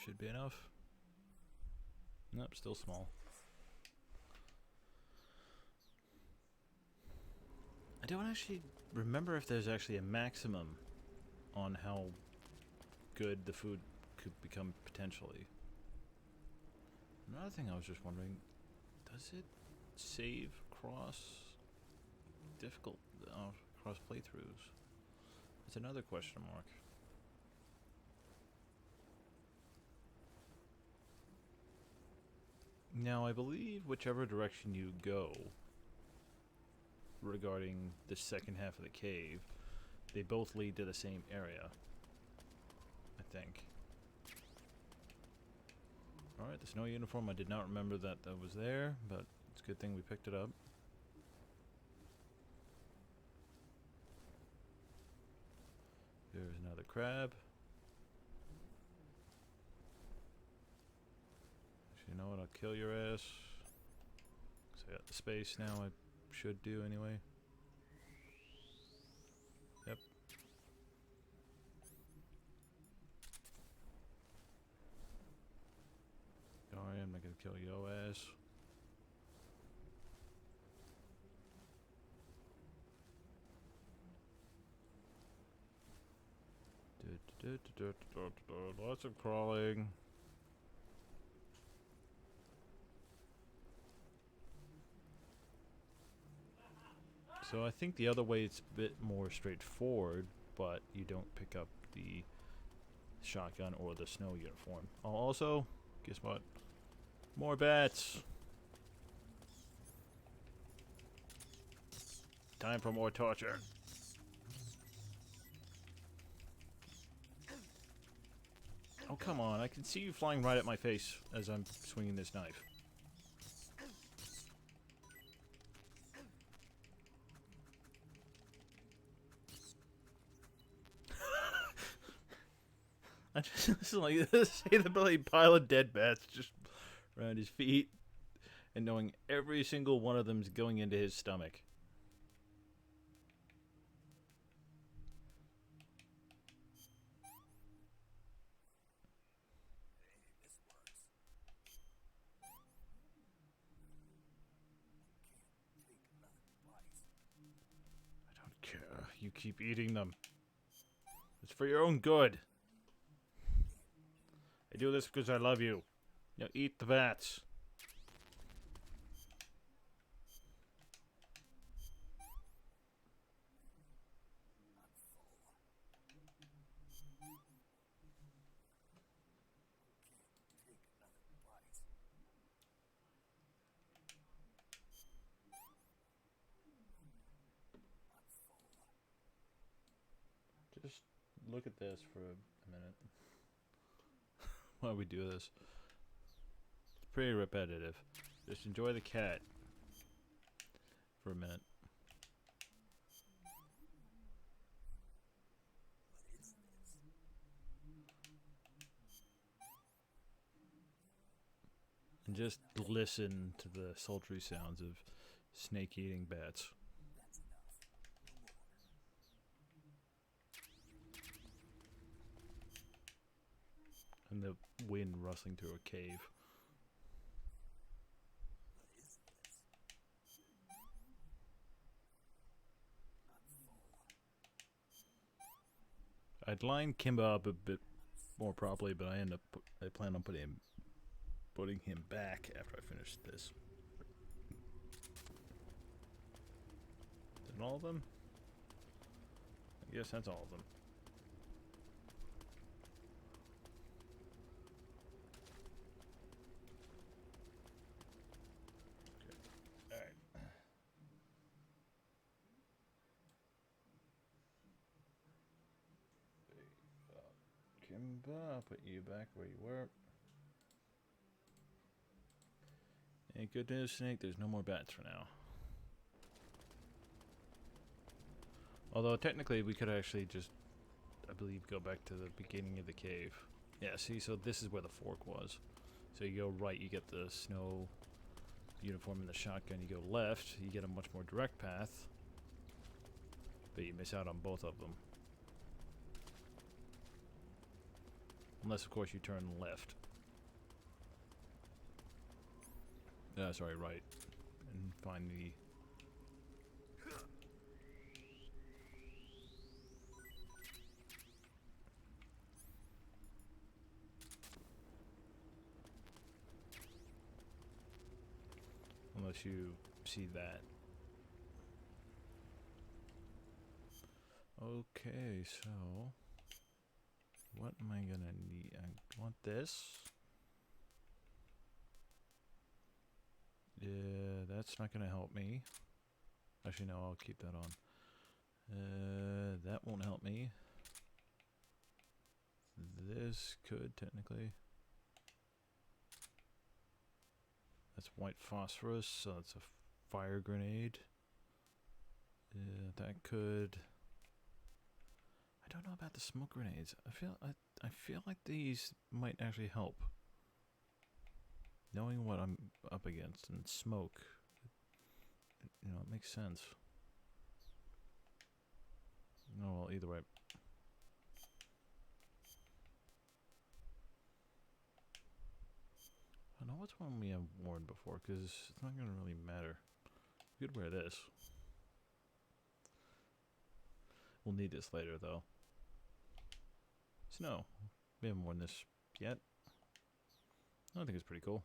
Should be enough. Nope, still small. I don't actually remember if there's actually a maximum on how good the food could become potentially. Another thing I was just wondering, does it save cross cross playthroughs? That's another question mark. Now, I believe whichever direction you go regarding the second half of the cave, they both lead to the same area, I think. Alright, the snow uniform, I did not remember that was there, but it's a good thing we picked it up. There's another crab. You know what, I'll kill your ass. 'Cause I got the space now, I should do anyway. Yep. Sorry, I'm not gonna kill your ass. Lots of crawling. So I think the other way it's a bit more straightforward, but you don't pick up the shotgun or the snow uniform. Oh, also, guess what? More bats! Time for more torture. Oh, come on. I can see you flying right at my face as I'm swinging this knife. I just like see the bloody pile of dead bats just around his feet, and knowing every single one of them's going into his stomach. I don't care. You keep eating them. It's for your own good. I do this because I love you. Now eat the bats. Just look at this for a minute. Why we do this? It's pretty repetitive. Just enjoy the cat for a minute. And just listen to the sultry sounds of snake eating bats. And the wind rustling through a cave. I'd line Kimba up a bit more properly, but I plan on putting him back after I finish this. Is that all of them? I guess that's all of them. Okay. Alright. Kimba, I'll put you back where you were. And good news, Snake, there's no more bats for now. Although, technically, we could actually just, I believe, go back to the beginning of the cave. Yeah, see, so this is where the fork was. So you go right, you get the snow uniform and the shotgun. You go left, you get a much more direct path. But you miss out on both of them. Unless, of course, you turn left. Sorry, right. And find the... Unless you see that. Okay, so... What am I gonna need? I want this. Yeah, that's not gonna help me. Actually, no, I'll keep that on. That won't help me. This could, technically. That's white phosphorus, so that's a fire grenade. That could... I don't know about the smoke grenades. I feel like these might actually help. Knowing what I'm up against and smoke, you know, it makes sense. Oh well, either way. I know what's one we have worn before, because it's not going to really matter. We could wear this. We'll need this later, though. Snow. We haven't worn this yet. I think it's pretty cool.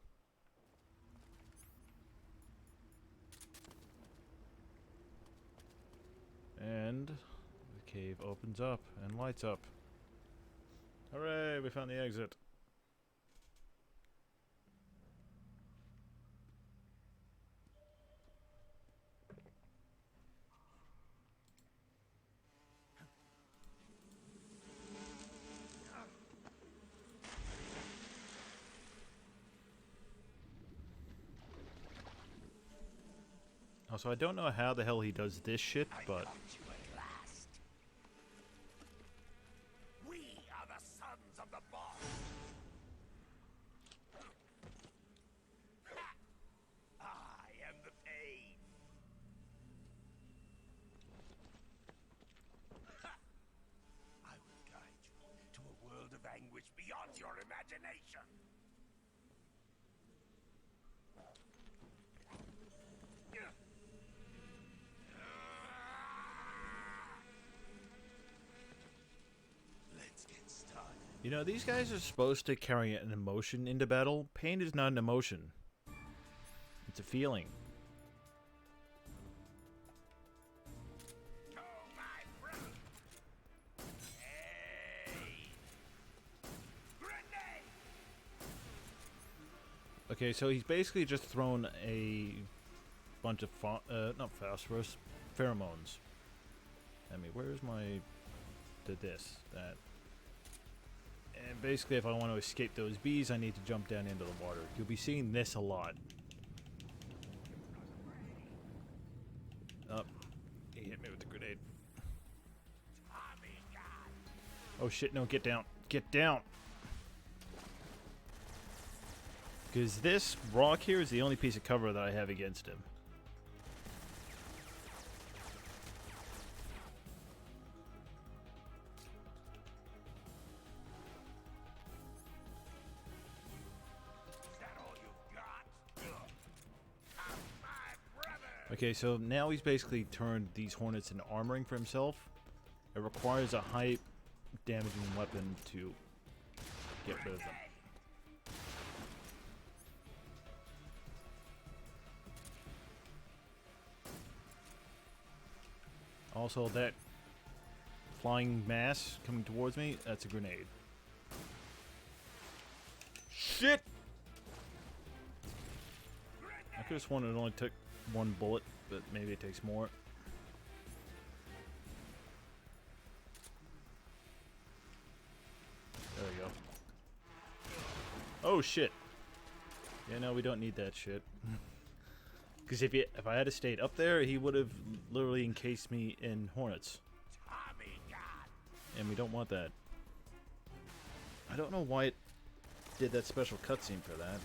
And the cave opens up and lights up. Hooray, we found the exit. Also, I don't know how the hell he does this shit, but... We are the sons of the boss. I am the pain. I will guide you to a world of anguish beyond your imagination. Let's get started. You know, these guys are supposed to carry an emotion into battle. Pain is not an emotion. It's a feeling. Oh, my friend. Hey. Grenade. Okay, so he's basically just thrown a bunch of not phosphorus, pheromones. I mean, where's my that? And basically, if I want to escape those bees, I need to jump down into the water. You'll be seeing this a lot. Oh, he hit me with the grenade. Oh shit, no, get down. Get down! Because this rock here is the only piece of cover that I have against him. Okay, so now he's basically turned these hornets into armoring for himself. It requires a high damaging weapon to get rid of them. Also, that flying mass coming towards me, that's a grenade. Shit! I could have sworn it only took one bullet, but maybe it takes more. There we go. Oh shit! Yeah, no, we don't need that shit. Because if I had stayed up there, he would have literally encased me in hornets. And we don't want that. I don't know why it did that special cutscene for that.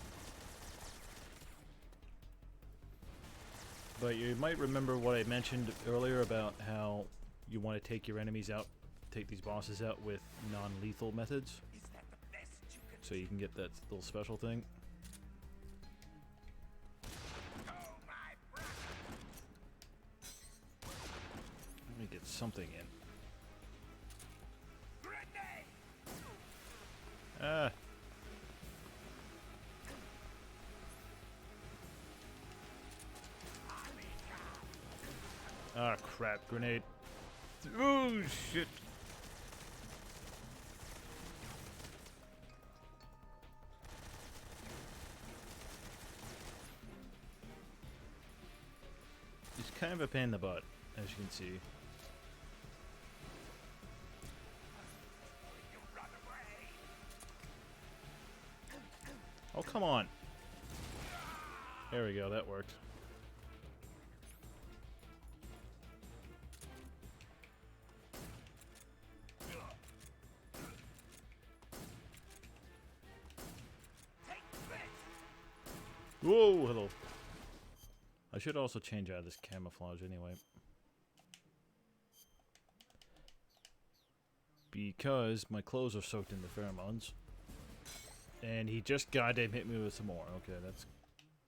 But you might remember what I mentioned earlier about how you want to take your enemies out, take these bosses out with non-lethal methods. So you can get that little special thing. Let me get something in. Ah. Ah, crap. Grenade. Oh, shit. It's kind of a pain in the butt, as you can see. Oh, come on. There we go, that worked. Whoa, hello. I should also change out of this camouflage anyway. Because my clothes are soaked in the pheromones. And he just goddamn hit me with some more. Okay, that's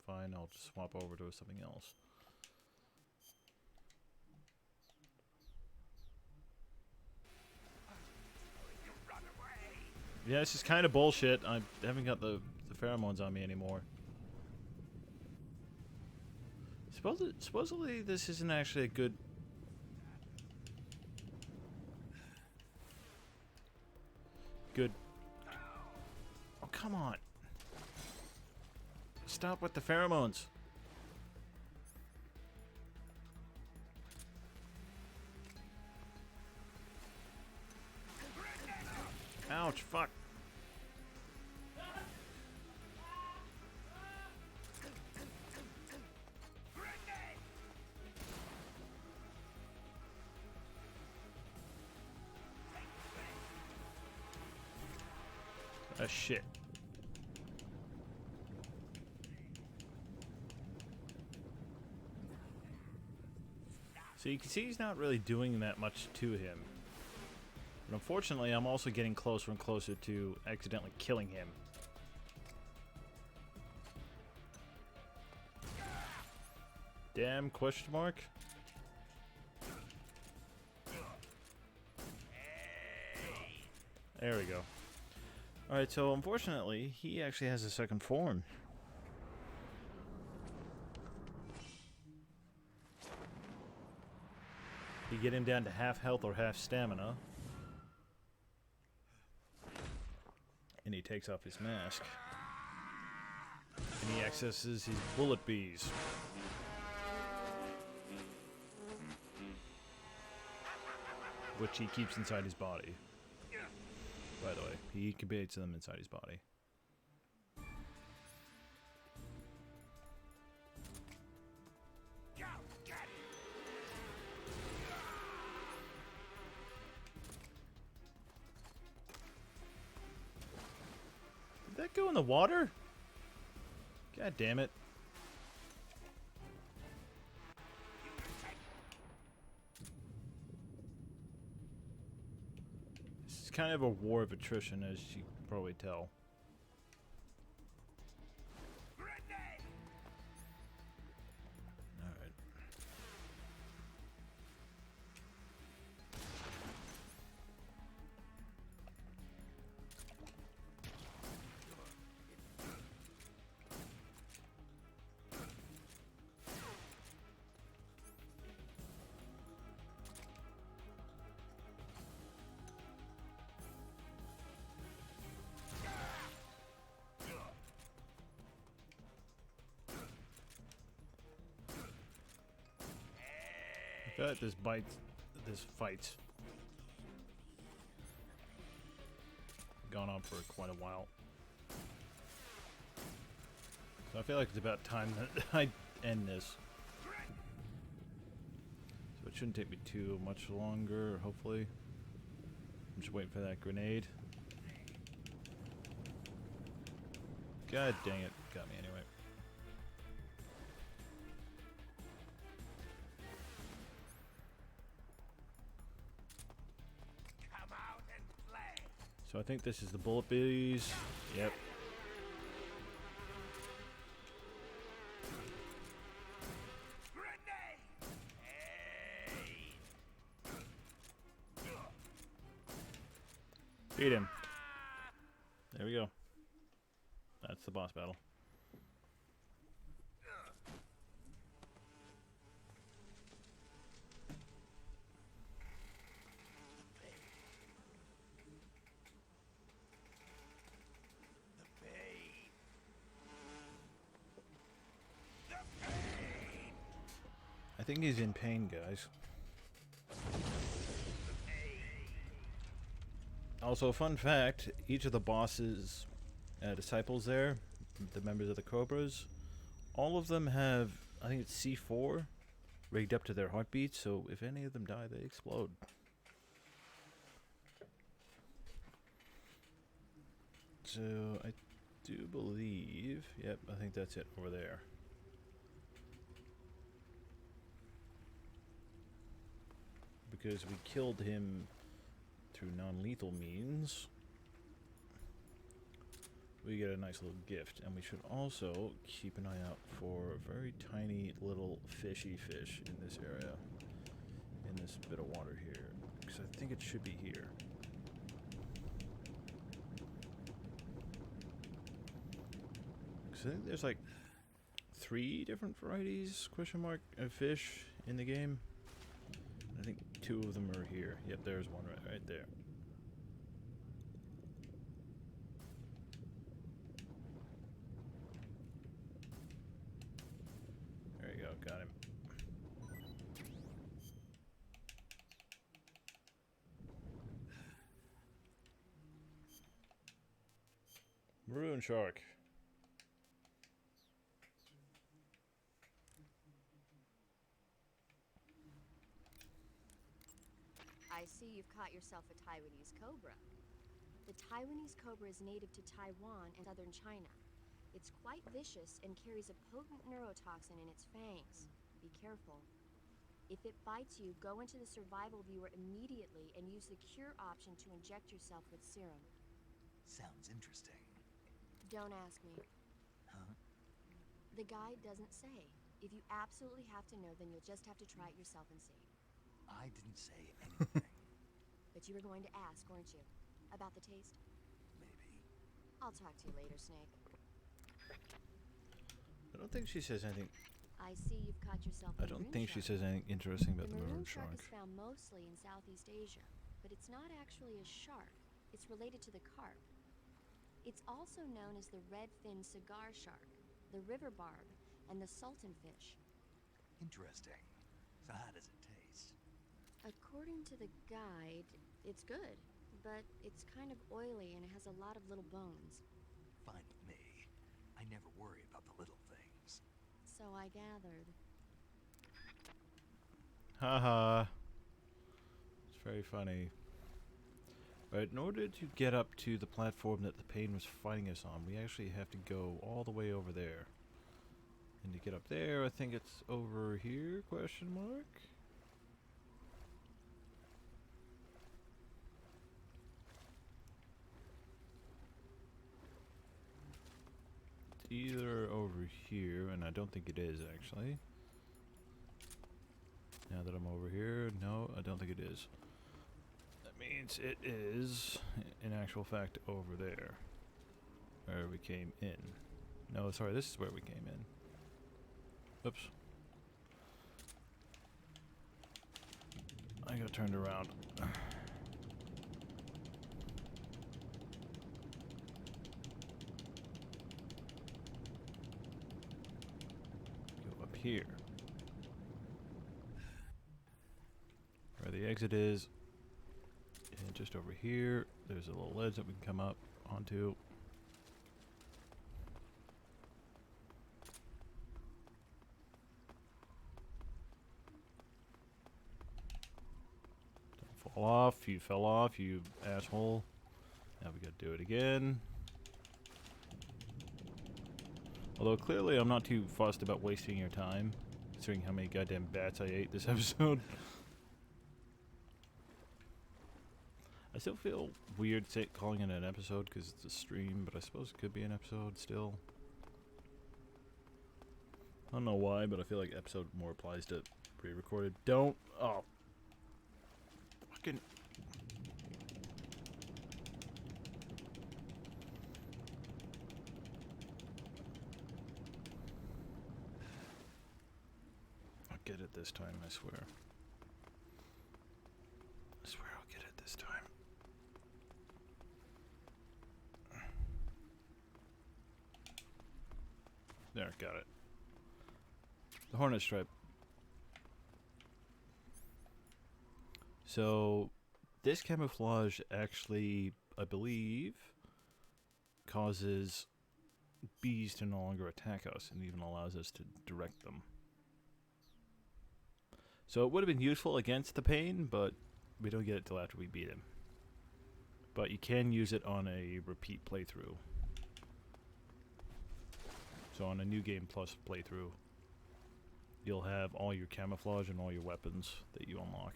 fine. I'll just swap over to something else. Yeah, this is kind of bullshit. I haven't got the pheromones on me anymore. Supposedly this isn't actually a good... Oh, come on. Stop with the pheromones. Ouch, fuck. Ah, shit. So you can see he's not really doing that much to him. But unfortunately, I'm also getting closer and closer to accidentally killing him. Damn, question mark? There we go. Alright, so unfortunately, he actually has a second form. You get him down to half health or half stamina. And he takes off his mask. And he accesses his bullet bees. Which he keeps inside his body. By the way, he incubates them inside his body. Did that go in the water? God damn it. This is kind of a war of attrition, as you can probably tell. Alright. Got this bites, this fight's gone on for quite a while. So I feel like it's about time that I end this. So it shouldn't take me too much longer, hopefully. I'm just waiting for that grenade. God dang it, got me anyway. Come out and play. So I think this is the bullet bees. Yep. Grenade! Hey! Beat him. There we go. That's the boss battle. The pain. The pain. I think he's in pain, guys. Also, fun fact, each of the bosses, disciples there, the members of the Cobras, all of them have, I think it's C4, rigged up to their heartbeats, so if any of them die, they explode. So, I do believe, yep, I think that's it over there. Because we killed him through non-lethal means, we get a nice little gift. And we should also keep an eye out for a very tiny little fishy fish in this area, in this bit of water here, because I think it should be here. Because I think there's like 3 different varieties, question mark, of fish in the game. I think 2 of them are here. Yep, there's one right there. There you go, got him. Maroon shark. I see you've caught yourself a Taiwanese Cobra. The Taiwanese Cobra is native to Taiwan and southern China. It's quite vicious and carries a potent neurotoxin in its fangs. Be careful. If it bites you, go into the survival viewer immediately and use the cure option to inject yourself with serum. Sounds interesting. Don't ask me. Huh? The guide doesn't say. If you absolutely have to know, then you'll just have to try it yourself and see. I didn't say anything. But you were going to ask, weren't you? About the taste? Maybe. I'll talk to you later, Snake. I don't think she says anything. I see you've caught yourself I a don't maroon think she shark. says anything interesting about The the maroon maroon shark shark. is found mostly in Southeast Asia, but it's not actually a shark. It's related to the carp. It's also known as the red-fin cigar shark, the river barb, and the sultan fish. Interesting. So how does it taste? According to the guide, it's good, but it's kind of oily and it has a lot of little bones. Fine with me. I never worry about the little things. So I gathered. Haha. It's very funny. But in order to get up to the platform that the pain was fighting us on, we actually have to go all the way over there. And to get up there, I think it's over here, question mark? It's either over here, and I don't think it is actually. Now that I'm over here, no, I don't think it is. That means it is, in actual fact, over there. Where we came in. No, sorry, this is where we came in. Oops. I got turned around. Go up here. the exit is. And just over here, there's a little ledge that we can come up onto. Don't fall off. You fell off, you asshole. Now we gotta do it again. Although clearly I'm not too fussed about wasting your time, considering how many goddamn bats I ate this episode. I still feel weird calling it an episode because it's a stream, but I suppose it could be an episode still. I don't know why, but I feel like episode more applies to pre-recorded. Don't. Oh. Fucking. I'll get it this time, I swear. I swear I'll get it this time. There, got it. The Hornet Stripe. So, this camouflage actually, I believe, causes bees to no longer attack us and even allows us to direct them. So it would have been useful against the pain, but we don't get it till after we beat him. But you can use it on a repeat playthrough. So on a New Game Plus playthrough, you'll have all your camouflage and all your weapons that you unlock.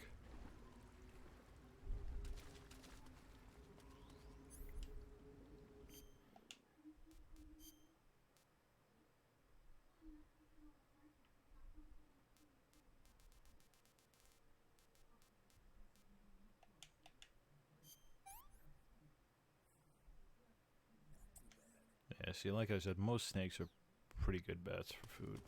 Yeah, see, like I said, most snakes are pretty good bets for food.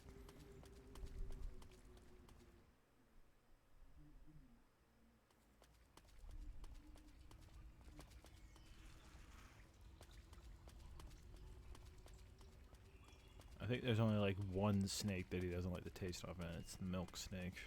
I think there's only like one snake that he doesn't like the taste of, and it's the milk snake.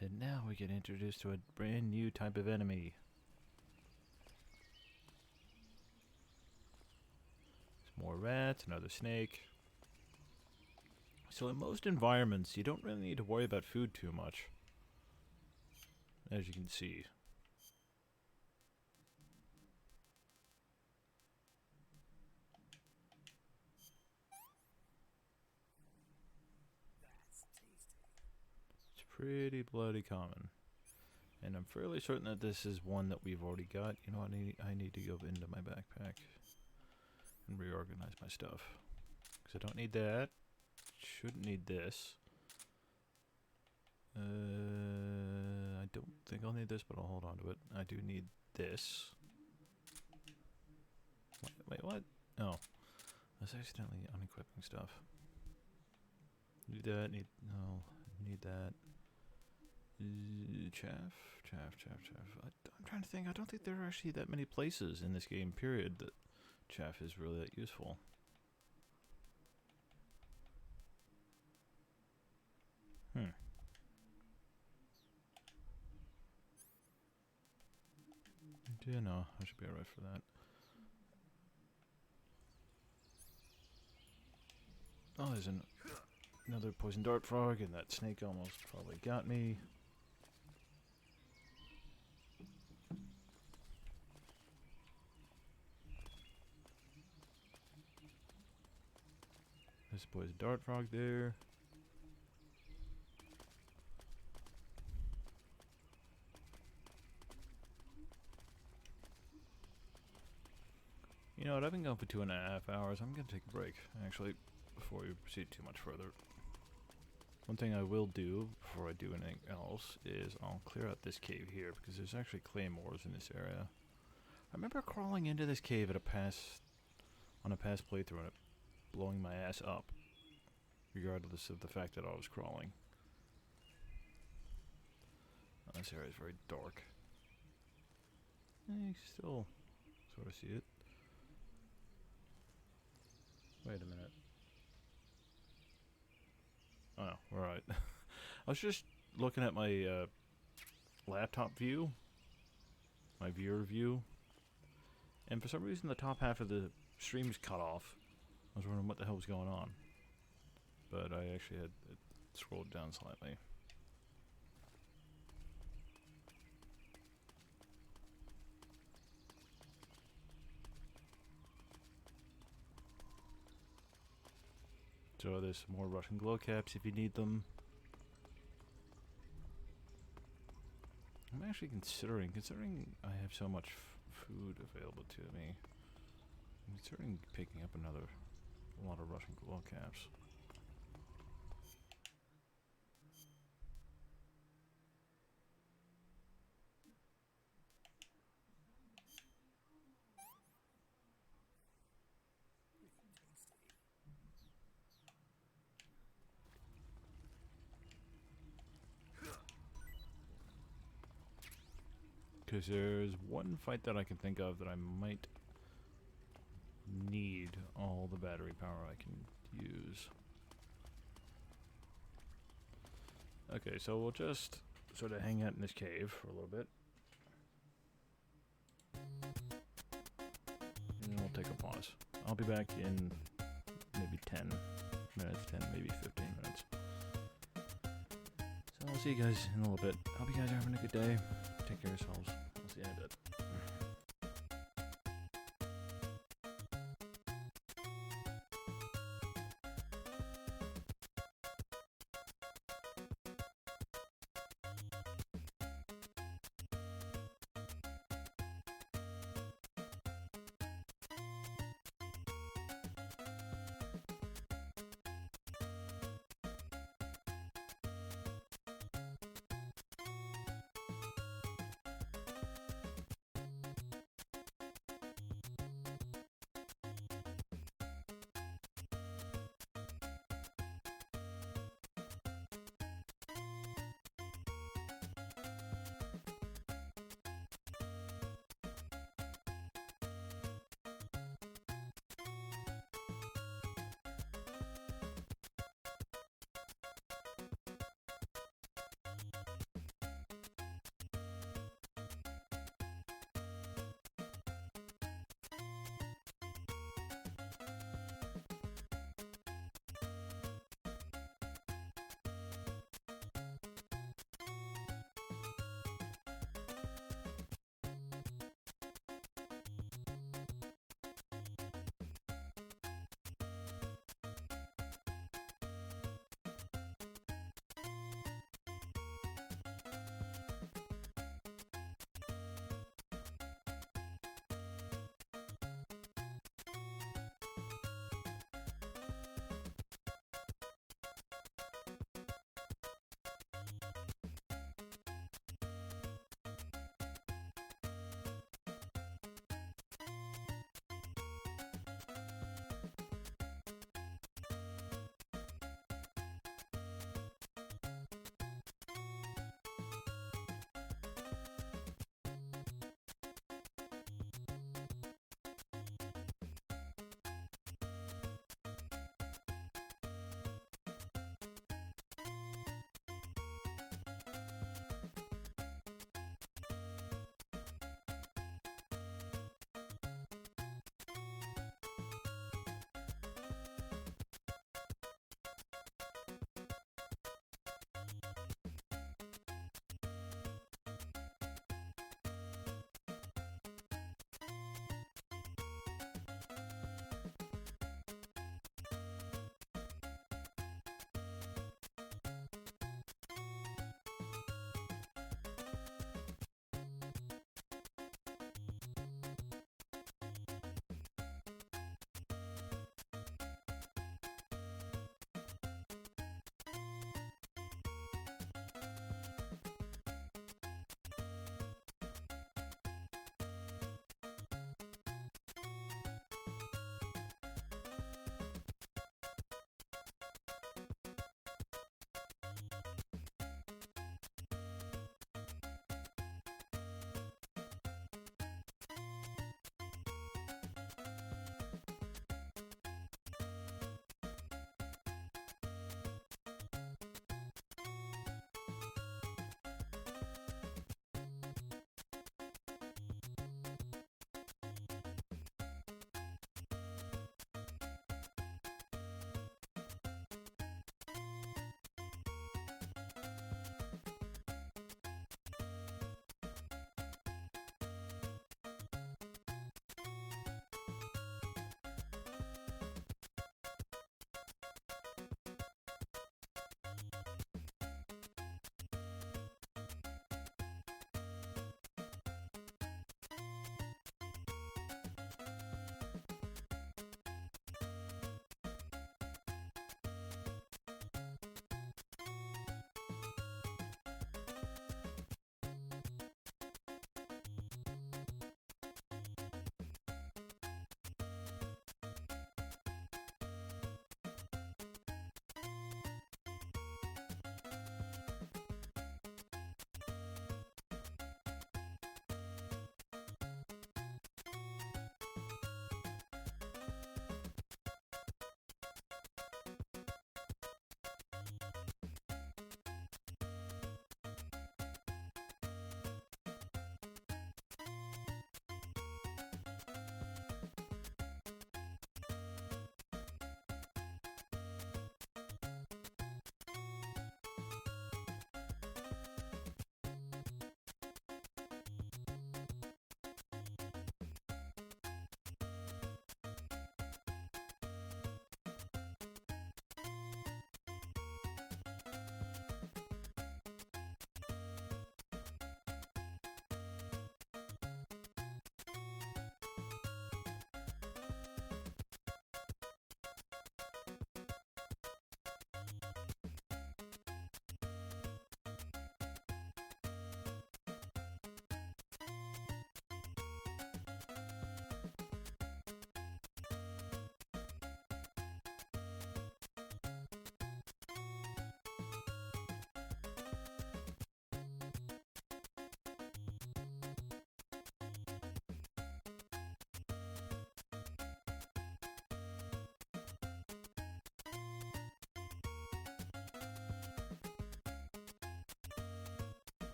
And now we get introduced to a brand new type of enemy. There's more rats, another snake. So in most environments, you don't really need to worry about food too much. As you can see. It's pretty bloody common. And I'm fairly certain that this is one that we've already got. You know what, I need to go into my backpack and reorganize my stuff. Because I don't need that. Shouldn't need this. I don't think I'll need this, but I'll hold on to it. I do need this. Wait, what? Oh. I was accidentally unequipping stuff. Need that, no, need that. Chaff. I'm trying to think, I don't think there are actually that many places in this game, period, that chaff is really that useful. Yeah, no, I should be alright for that. Oh, there's another poison dart frog, and that snake almost probably got me. There's a poison dart frog there. You know what, I've been going for 2.5 hours. I'm going to take a break, actually, before we proceed too much further. One thing I will do, before I do anything else, is I'll clear out this cave here, because there's actually claymores in this area. I remember crawling into this cave at on a past playthrough, and it blowing my ass up, regardless of the fact that I was crawling. This area is very dark. You can still sort of see it. Wait a minute. Oh, no, alright. I was just looking at my laptop view, my viewer view, and for some reason the top half of the stream is cut off. I was wondering what the hell was going on, but I actually had it scrolled down slightly. So there's some more Russian glow caps if you need them. I'm actually considering I have so much food available to me, I'm considering picking up a lot of Russian glow caps. Because there's one fight that I can think of that I might need all the battery power I can use. Okay, so we'll just sort of hang out in this cave for a little bit. And we'll take a pause. I'll be back in maybe 10 minutes, maybe 15 minutes. So I'll see you guys in a little bit. Hope you guys are having a good day. Take care of yourselves. I'll see you in a bit.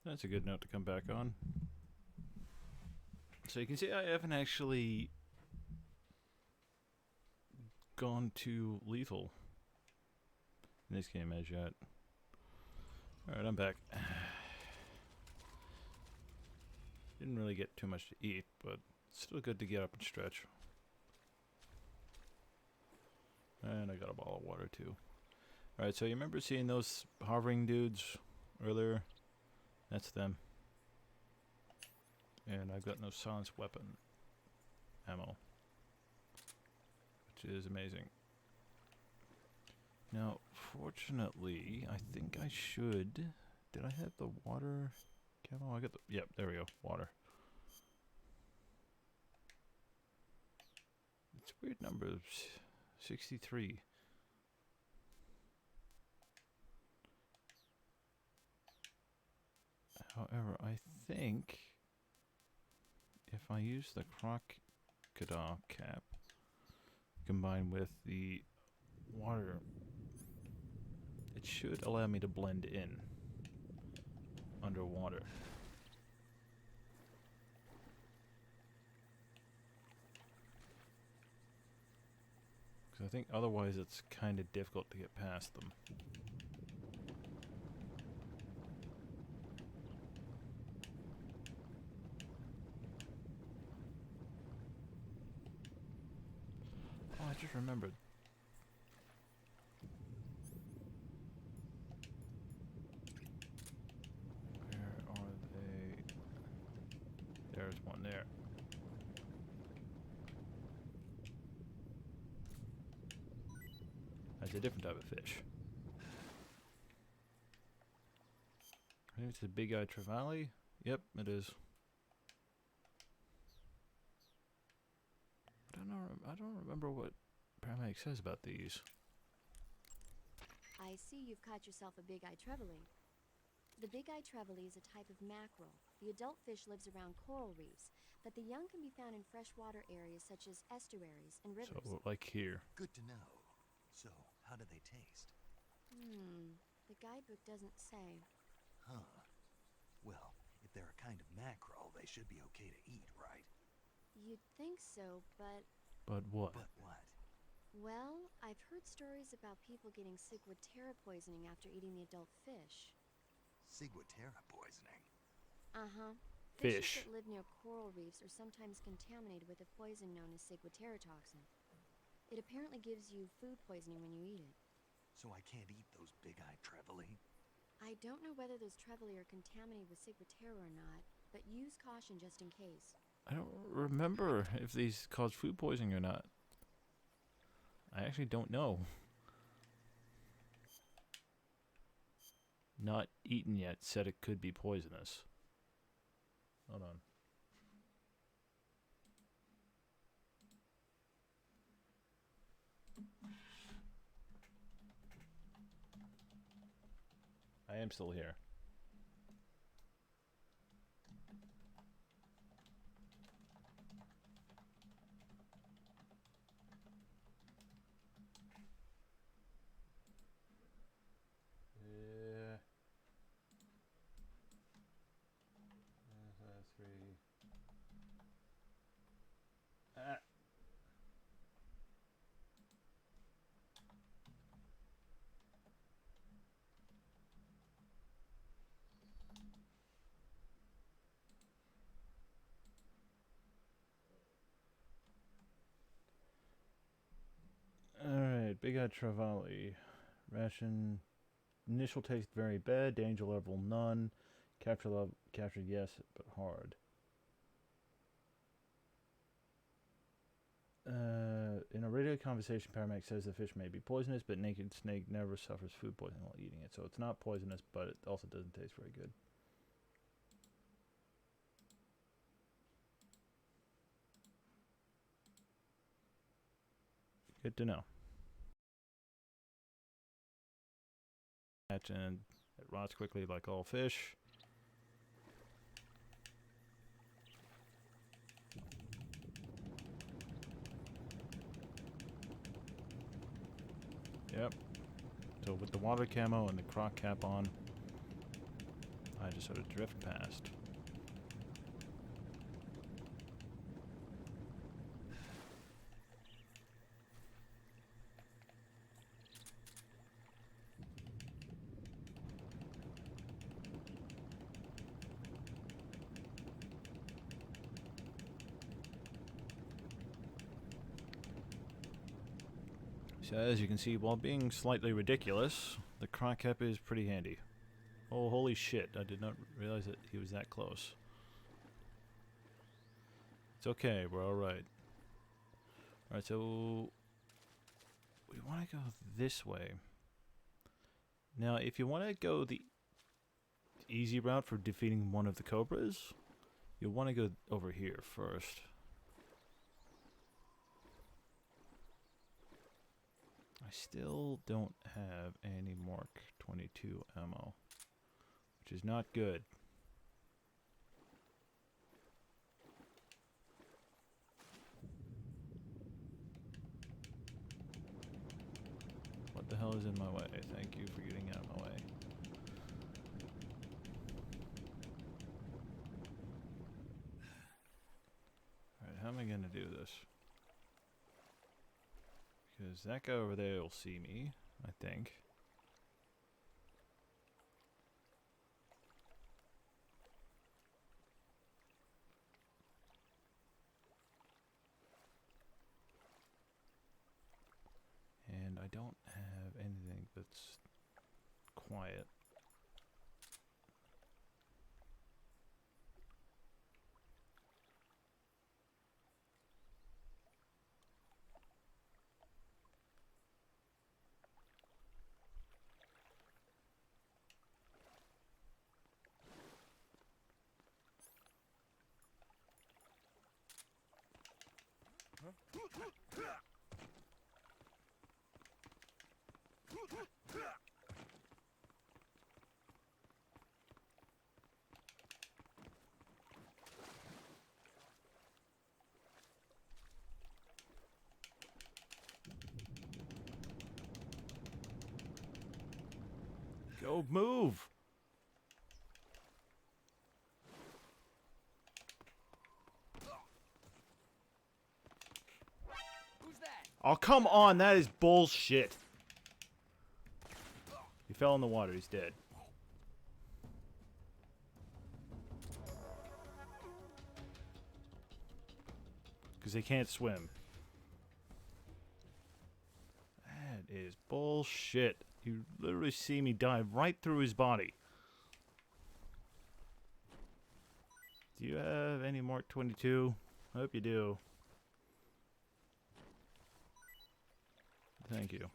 That's a good note to come back on. So you can see I haven't actually gone to lethal in this game as yet. Alright, I'm back. Didn't really get too much to eat, but still good to get up and stretch. And I got a bottle of water too. Alright, so you remember seeing those hovering dudes earlier? That's them. And I've got no silenced weapon ammo, which is amazing. Now, fortunately, I think I should... Did I have the water camo? I got the... Yep, there we go. Water. It's a weird number. 63. However, I think if I use the Croc Cap combined with the water, it should allow me to blend in underwater. Because I think otherwise it's kind of difficult to get past them. Oh, I just remembered. Where are they? There's one there. That's a different type of fish. I think it's a big-eyed trevally. Yep, it is. I don't remember what paramedic says about these. I see you've caught yourself a big-eyed trevally. The big-eyed trevally is a type of mackerel. The adult fish lives around coral reefs, but the young can be found in freshwater areas such as estuaries and rivers. So, like here. Good to know. So, how do they taste? The guidebook doesn't say. Huh. Well, if they're a kind of mackerel, they should be okay to eat, right? You'd think so, but... But what? But what? Well, I've heard stories about people getting ciguatera poisoning after eating the adult fish. Ciguatera poisoning? Uh-huh. Fish. Fishes that live near coral reefs are sometimes contaminated with a poison known as ciguatera toxin. It apparently gives you food poisoning when you eat it. So I can't eat those big-eyed trevally? I don't know whether those trevally are contaminated with ciguatera or not, but use caution just in case. I don't remember if these cause food poisoning or not. I actually don't know. Not eaten yet said it could be poisonous. Hold on. I am still here. Yeah. 3. Ah. Alright, big-eyed trevally. Ration. Initial taste very bad. Danger level none. Capture level captured yes, but hard. In a radio conversation, paramedic says the fish may be poisonous, but naked snake never suffers food poisoning while eating it. So it's not poisonous, but it also doesn't taste very good. Good to know. And it rots quickly like all fish. Yep. So with the water camo and the Croc Cap on, I just sort of drift past. So as you can see, while being slightly ridiculous, the Croc Cap is pretty handy. Oh, holy shit, I did not realize that he was that close. It's okay, we're alright. Alright, so we want to go this way. Now, if you want to go the easy route for defeating one of the Cobras, you'll want to go over here first. I still don't have any Mark 22 ammo, which is not good. What the hell is in my way? Thank you for getting out of my way. Alright, how am I going to do this? Because that guy over there will see me, I think. And I don't have anything that's quiet. Go move! Who's that? Oh, come on, that is bullshit. He fell in the water, he's dead. Because they can't swim. That is bullshit. You literally see me dive right through his body. Do you have any Mark 22? I hope you do. Thank you.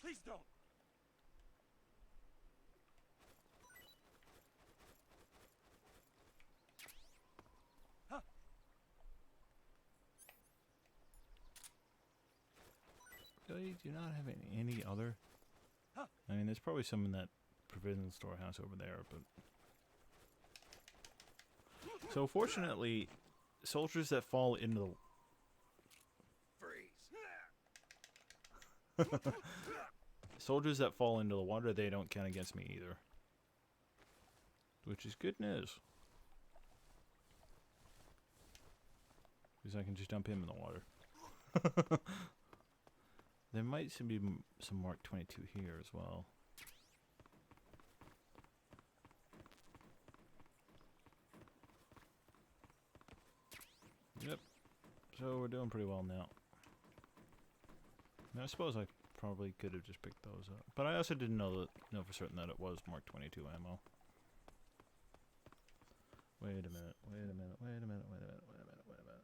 Please don't. Huh. Really? Do you not have any other? I mean, there's probably some in that provision storehouse over there, but... So, fortunately, soldiers that fall into the... Soldiers that fall into the water, they don't count against me either. Which is good news. Because I can just dump him in the water. There might be some Mark 22 here as well. Yep. So we're doing pretty well now. I suppose I probably could have just picked those up. But I also didn't know for certain that it was Mark 22 ammo. Wait a minute, wait a minute, wait a minute, wait a minute, wait a minute, wait a minute.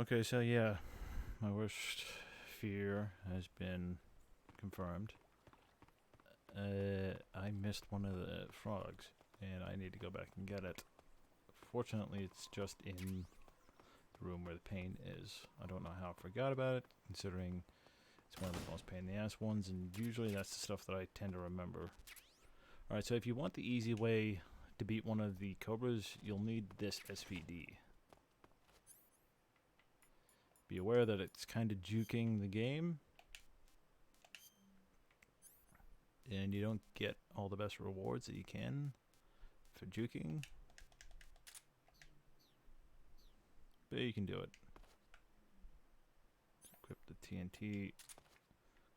Okay, so yeah, my worst fear has been confirmed. I missed one of the frogs, and I need to go back and get it. Fortunately, it's just in the room where the pain is. I don't know how I forgot about it, considering it's one of the most pain in the ass ones, and usually that's the stuff that I tend to remember. Alright, so if you want the easy way to beat one of the cobras, you'll need this SVD. Be aware that it's kind of juking the game, and you don't get all the best rewards that you can for juking, but you can do it. Equip the TNT,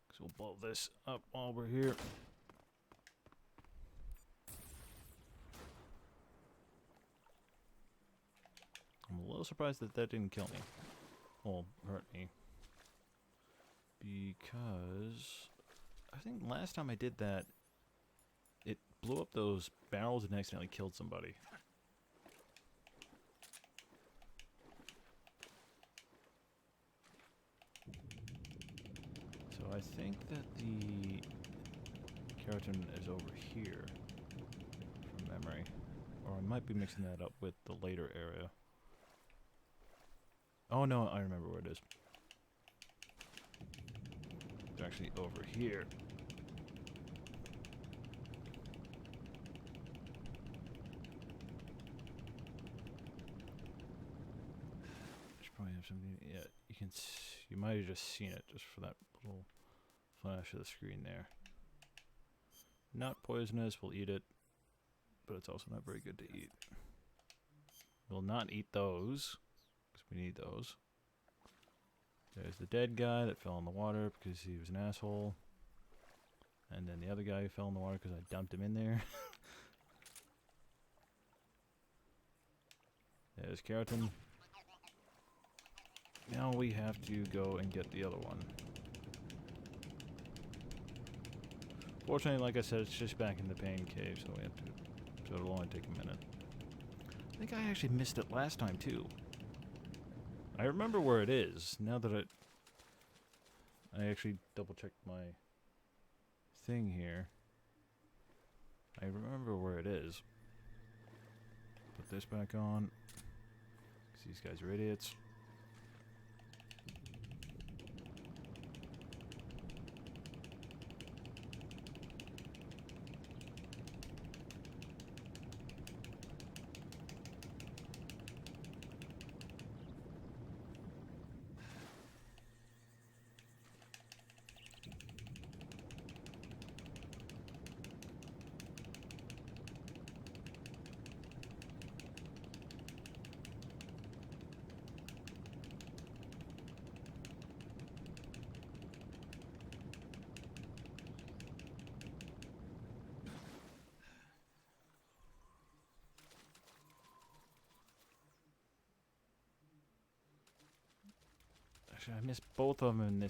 because we'll blow this up while we're here. I'm a little surprised that that didn't kill me. Well, hurt me. Because I think last time I did that, it blew up those barrels and accidentally killed somebody. So I think that the keratin is over here, from memory. Or I might be mixing that up with the later area. Oh no, I remember where it is. It's actually over here. Should probably have something. Yeah, you can. You might have just seen it just for that little flash of the screen there. Not poisonous. We'll eat it, but it's also not very good to eat. We'll not eat those because we need those. There's the dead guy that fell in the water because he was an asshole. And then the other guy who fell in the water because I dumped him in there. There's keratin. Now we have to go and get the other one. Fortunately, like I said, it's just back in the pain cave, so we have to. So it'll only take a minute. I think I actually missed it last time too. I remember where it is. Now that I actually double checked my thing here. I remember where it is. Put this back on. 'Cause these guys are idiots. Actually, I missed both of them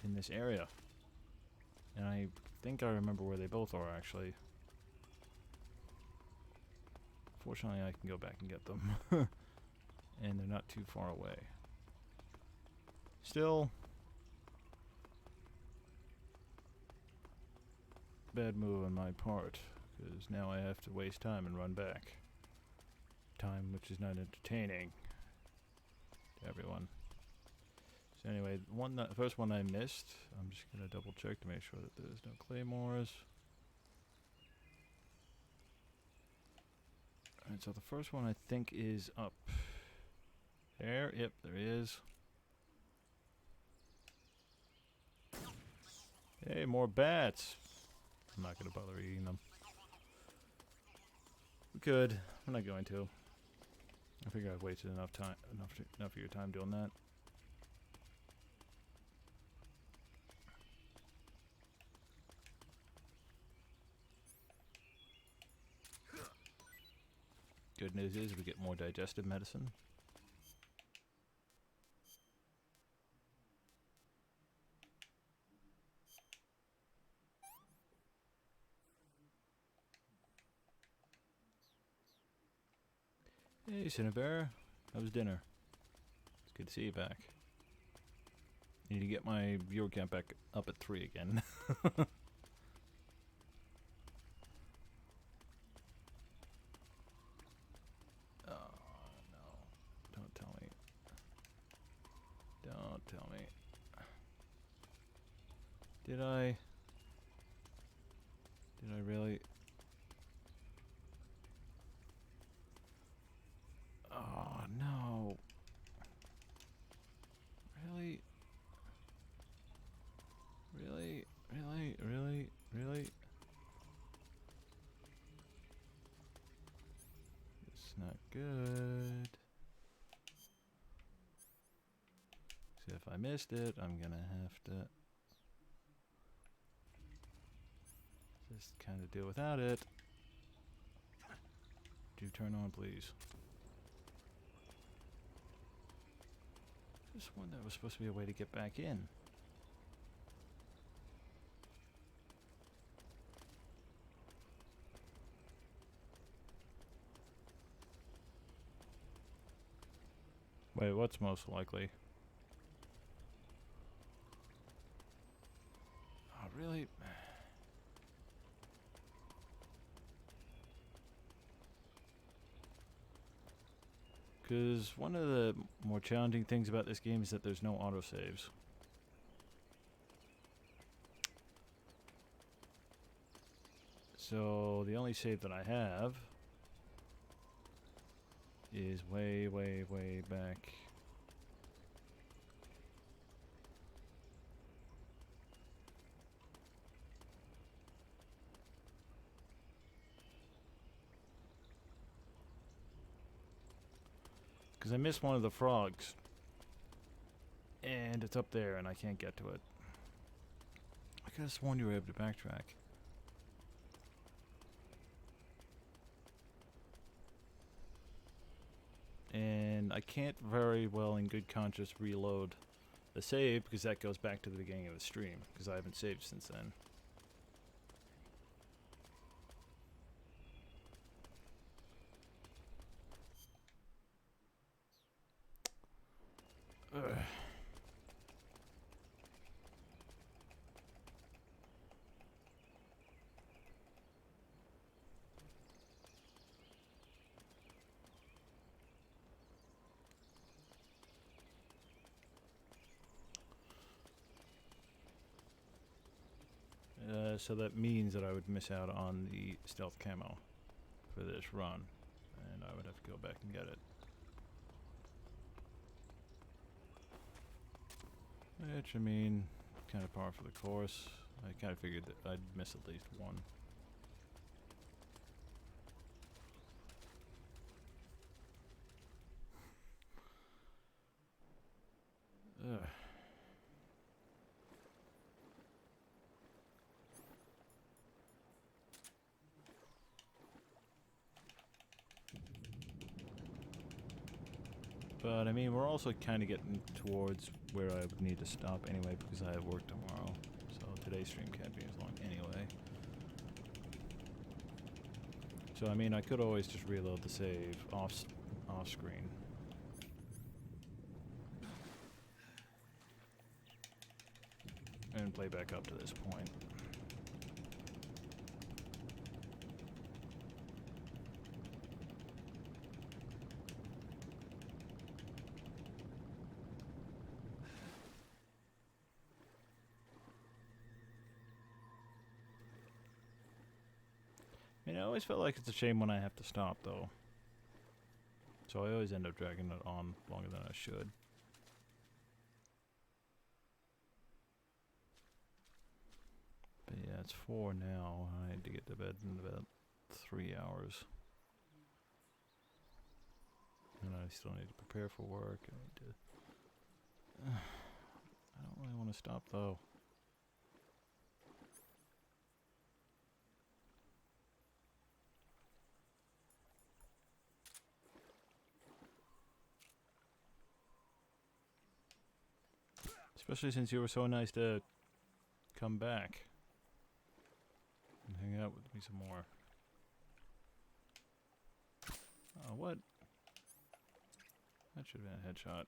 in this area, and I think I remember where they both are actually. Fortunately, I can go back and get them, and they're not too far away. Still, bad move on my part, because now I have to waste time and run back. Time which is not entertaining to everyone. So anyway, the first one I missed, I'm just going to double check to make sure that there's no claymores. Alright, so the first one I think is up there. Yep, there is. Hey, more bats. I'm not going to bother eating them. We could. I'm not going to. I figure I've wasted enough of your time doing that. Good news is we get more digestive medicine. Hey, Cinnabar. How was dinner? Good to see you back. Need to get my viewer count back up at 3 again. Oh, no. Don't tell me. Don't tell me. Did I really? Oh, no. Really? Really? Really? Really? Really? It's not good. See, if I missed it, I'm gonna have to just kind of deal without it. Do turn on, please. Just one that was supposed to be a way to get back in. Wait, what's most likely? Oh, really? Because one of the more challenging things about this game is that there's no autosaves. So the only save that I have is way, way, way back. Because I missed one of the frogs. And it's up there and I can't get to it. I could have sworn you were able to backtrack. And I can't very well in good conscience reload the save because that goes back to the beginning of the stream because I haven't saved since then. Ugh. So that means that I would miss out on the stealth camo for this run, and I would have to go back and get it. Which, I mean, kind of par for the course. I kind of figured that I'd miss at least one. Ugh. But I mean, we're also kind of getting towards where I would need to stop anyway because I have work tomorrow. So today's stream can't be as long anyway. So I mean, I could always just reload the save off screen. And play back up to this point. I mean, I always felt like it's a shame when I have to stop, though. So I always end up dragging it on longer than I should. But yeah, it's 4 now. I need to get to bed in about 3 hours. And I still need to prepare for work. I need to... I don't really want to stop, though. Especially since you were so nice to come back and hang out with me some more. Oh, what? That should have been a headshot.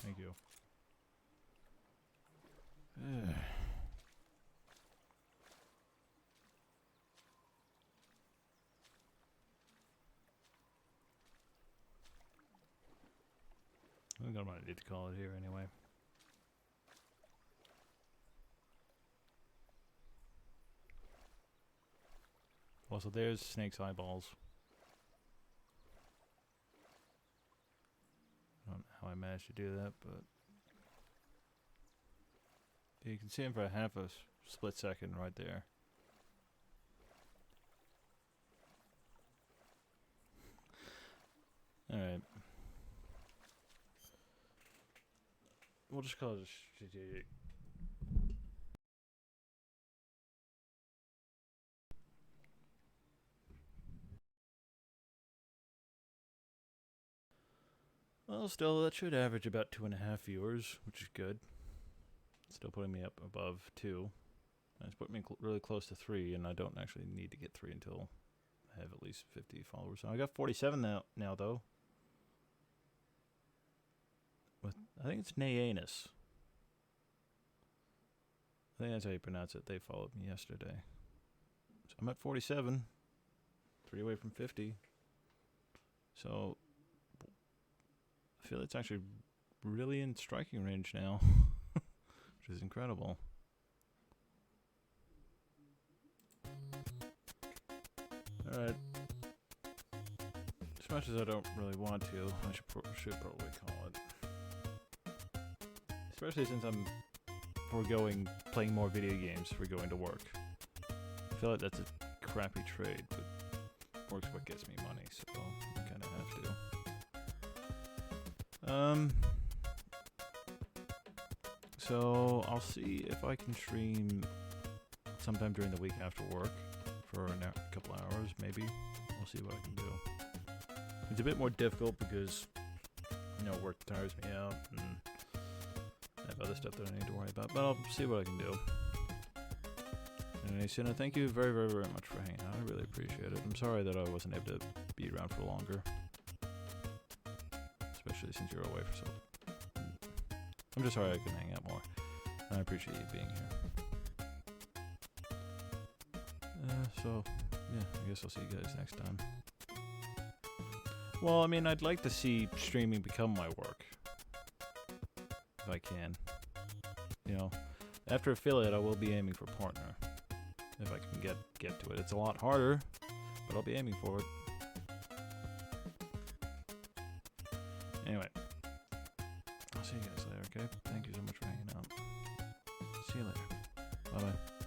Thank you. I think I might need to call it here anyway. Also, there's Snake's eyeballs. I don't know how I managed to do that, but you can see him for a half a split second right there. Alright. We'll just call it a strategic. Well, still, that should average about 2.5 viewers, which is good. Still putting me up above 2. It's put me really close to 3, and I don't actually need to get 3 until I have at least 50 followers. So I got 47 now though. With, I think it's Nayanus. I think that's how you pronounce it. They followed me yesterday. So I'm at 47. 3 away from 50. So I feel it's actually really in striking range now, which is incredible. Alright. As much as I don't really want to, I should probably call it. Especially since I'm foregoing playing more video games for going to work. I feel like that's a crappy trade, but work's what gets me money, so I kind of have to. So I'll see if I can stream sometime during the week after work for a couple hours, maybe. We'll see what I can do. It's a bit more difficult because, you know, work tires me out and I have other stuff that I need to worry about, but I'll see what I can do. Anyway, Sina, thank you very, very, very much for hanging out. I really appreciate it. I'm sorry that I wasn't able to be around for longer. Especially since you're away for so long. I'm just sorry I couldn't hang out more. And I appreciate you being here. So, yeah, I guess I'll see you guys next time. Well, I mean, I'd like to see streaming become my work. If I can. You know, after affiliate, I will be aiming for partner. If I can get to it. It's a lot harder, but I'll be aiming for it. Anyway, I'll see you guys later, okay? Thank you so much for hanging out. See you later. Bye-bye.